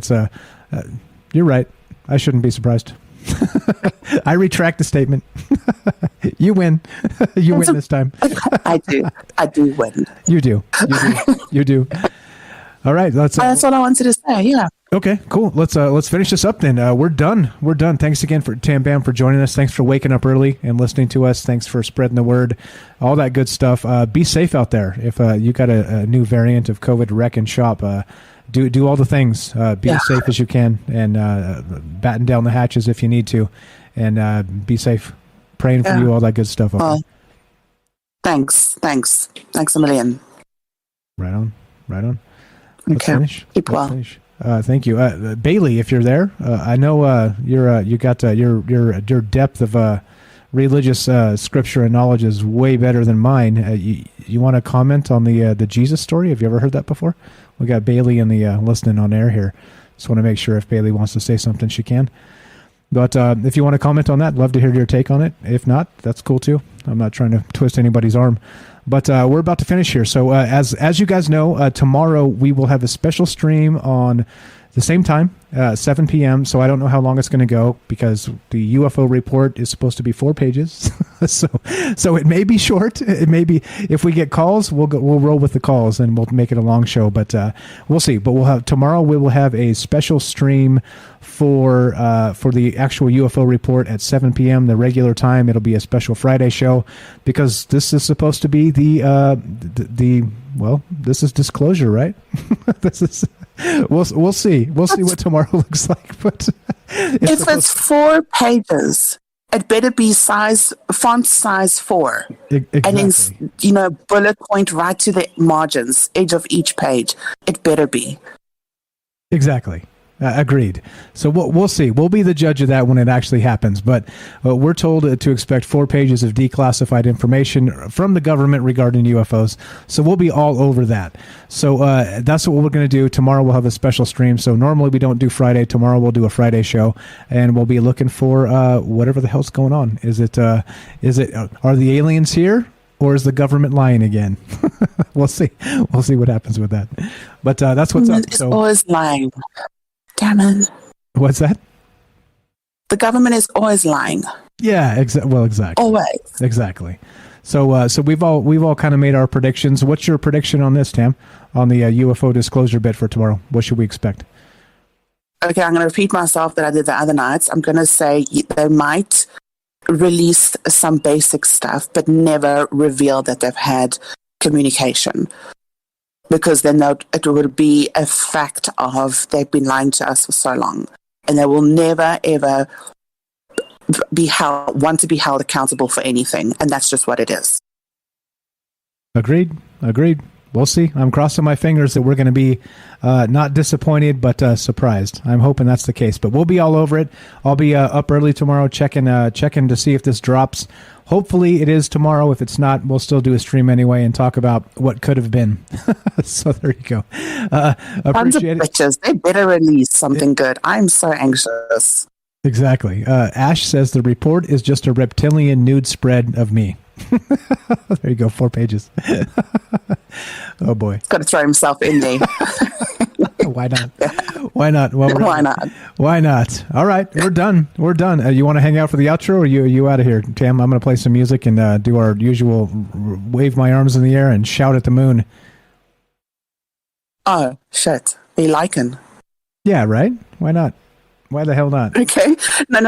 Speaker 10: you're right. I shouldn't be surprised. I retract the statement. You win. You win this time.
Speaker 16: I do win.
Speaker 10: You do. All right.
Speaker 16: That's all I wanted to say. Yeah.
Speaker 10: Okay, cool. Let's finish this up then. We're done. Thanks again for Tam Bam for joining us. Thanks for waking up early and listening to us. Thanks for spreading the word. All that good stuff. Be safe out there. If you got a new variant of COVID, wreck and shop. Do all the things. Be as safe as you can, and batten down the hatches if you need to, and be safe. Praying for you. All that good stuff. Okay?
Speaker 16: Well, thanks a million.
Speaker 10: Right on. Let's
Speaker 16: okay.
Speaker 10: finish.
Speaker 16: Keep well.
Speaker 10: Finish. Thank you, Bailey. If you're there, I know you got your depth of religious scripture and knowledge is way better than mine. You want to comment on the Jesus story? Have you ever heard that before? We got Bailey in the listening on air here. Just want to make sure if Bailey wants to say something, she can. But if you want to comment on that, love to hear your take on it. If not, that's cool too. I'm not trying to twist anybody's arm. But we're about to finish here. So as you guys know, tomorrow we will have a special stream on the same time, 7 p.m. So I don't know how long it's going to go because the UFO report is supposed to be 4 pages. so it may be short. It may be, if we get calls, we'll roll with the calls and we'll make it a long show. But we'll see. But tomorrow we will have a special stream for the actual UFO report at 7 p.m. the regular time. It'll be a special Friday show because this is supposed to be this is disclosure, right? This is we'll see what tomorrow looks like. But
Speaker 16: if it's 4 pages, it better be font size 4,
Speaker 10: exactly.
Speaker 16: And then bullet point right to the margins, edge of each page. It better be
Speaker 10: exactly. Agreed. So we'll see. We'll be the judge of that when it actually happens. But we're told to expect 4 pages of declassified information from the government regarding UFOs. So we'll be all over that. So that's what we're going to do. Tomorrow we'll have a special stream. So normally we don't do Friday. Tomorrow we'll do a Friday show, and we'll be looking for whatever the hell's going on. Is it? Are the aliens here? Or is the government lying again? We'll see. We'll see what happens with that. But that's what's up.
Speaker 16: It's always lying. Damn it.
Speaker 10: What's that?
Speaker 16: The government is always lying.
Speaker 10: Yeah, exactly.
Speaker 16: Always.
Speaker 10: Exactly. So we've all kind of made our predictions. What's your prediction on this, Tam? On the UFO disclosure bit for tomorrow? What should we expect?
Speaker 16: Okay, I'm going to repeat myself that I did the other nights. I'm going to say they might release some basic stuff, but never reveal that they've had communication. Because then it would be a fact of they've been lying to us for so long, and they will never ever want to be held accountable for anything, and that's just what it is. Agreed.
Speaker 10: We'll see. I'm crossing my fingers that we're going to be not disappointed, but surprised. I'm hoping that's the case. But we'll be all over it. I'll be up early tomorrow, checking to see if this drops. Hopefully it is tomorrow. If it's not, we'll still do a stream anyway and talk about what could have been. So there you go. Appreciate it.
Speaker 16: Bitches. They better release something good. I'm so anxious.
Speaker 10: Exactly. Ash says the report is just a reptilian nude spread of me. There you go. 4 pages. Oh boy.
Speaker 16: He's got to throw himself in there.
Speaker 10: Why not? Why not? Well,
Speaker 16: why not?
Speaker 10: Why not? All right, we're done. You want to hang out for the outro, or you out of here, Tam? I'm going to play some music and do our usual wave my arms in the air and shout at the moon.
Speaker 16: Oh shit! They liken.
Speaker 10: Yeah, right. Why not? Why the hell not?
Speaker 16: Okay. No.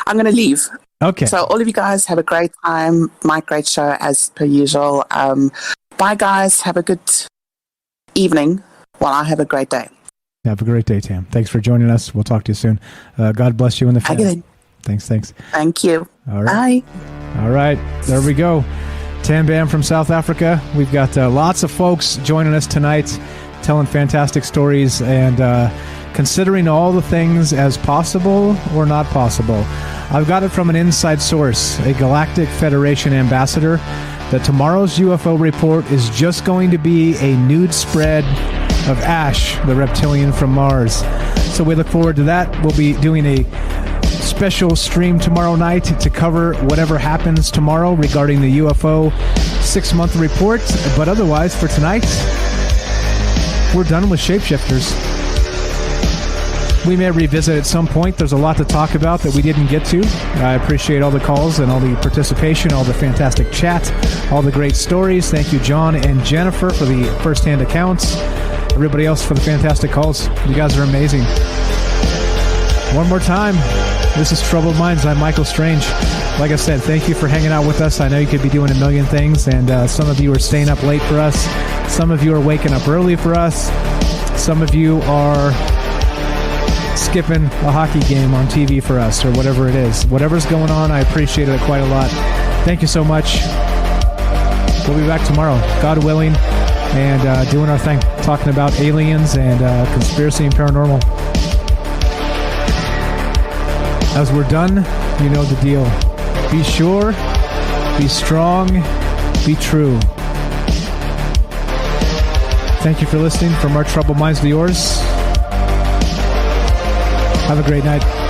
Speaker 16: I'm going to leave.
Speaker 10: Okay.
Speaker 16: So all of you guys have a great time. My great show as per usual. Bye guys. Have a good evening. While I have a great day.
Speaker 10: Have a great day, Tam. Thanks for joining us. We'll talk to you soon. God bless you and the family. Thanks.
Speaker 16: Thank you.
Speaker 10: All right. Bye. All right. There we go. Tam Bam from South Africa. We've got lots of folks joining us tonight, telling fantastic stories and considering all the things as possible or not possible. I've got it from an inside source, a Galactic Federation ambassador, that tomorrow's UFO report is just going to be a nude spread of Ash, the reptilian from Mars. So we look forward to that. We'll be doing a special stream tomorrow night to cover whatever happens tomorrow regarding the UFO 6-month report. But otherwise, for tonight, we're done with Shapeshifters. We may revisit at some point. There's a lot to talk about that we didn't get to. I appreciate all the calls and all the participation, all the fantastic chat, all the great stories. Thank you, John and Jennifer, for the first-hand accounts. Everybody else for the fantastic calls. You guys are amazing. One more time, this is Troubled Minds. I'm Michael Strange. Like I said, thank you for hanging out with us. I know you could be doing a million things, and some of you are staying up late for us. Some of you are waking up early for us. Some of you are skipping a hockey game on TV for us, or whatever it is. Whatever's going on, I appreciate it quite a lot. Thank you so much. We'll be back tomorrow, God willing, and doing our thing, talking about aliens and conspiracy and paranormal. As we're done, you know the deal. Be sure, be strong, be true. Thank you for listening. From our troubled minds to yours. Have a great night.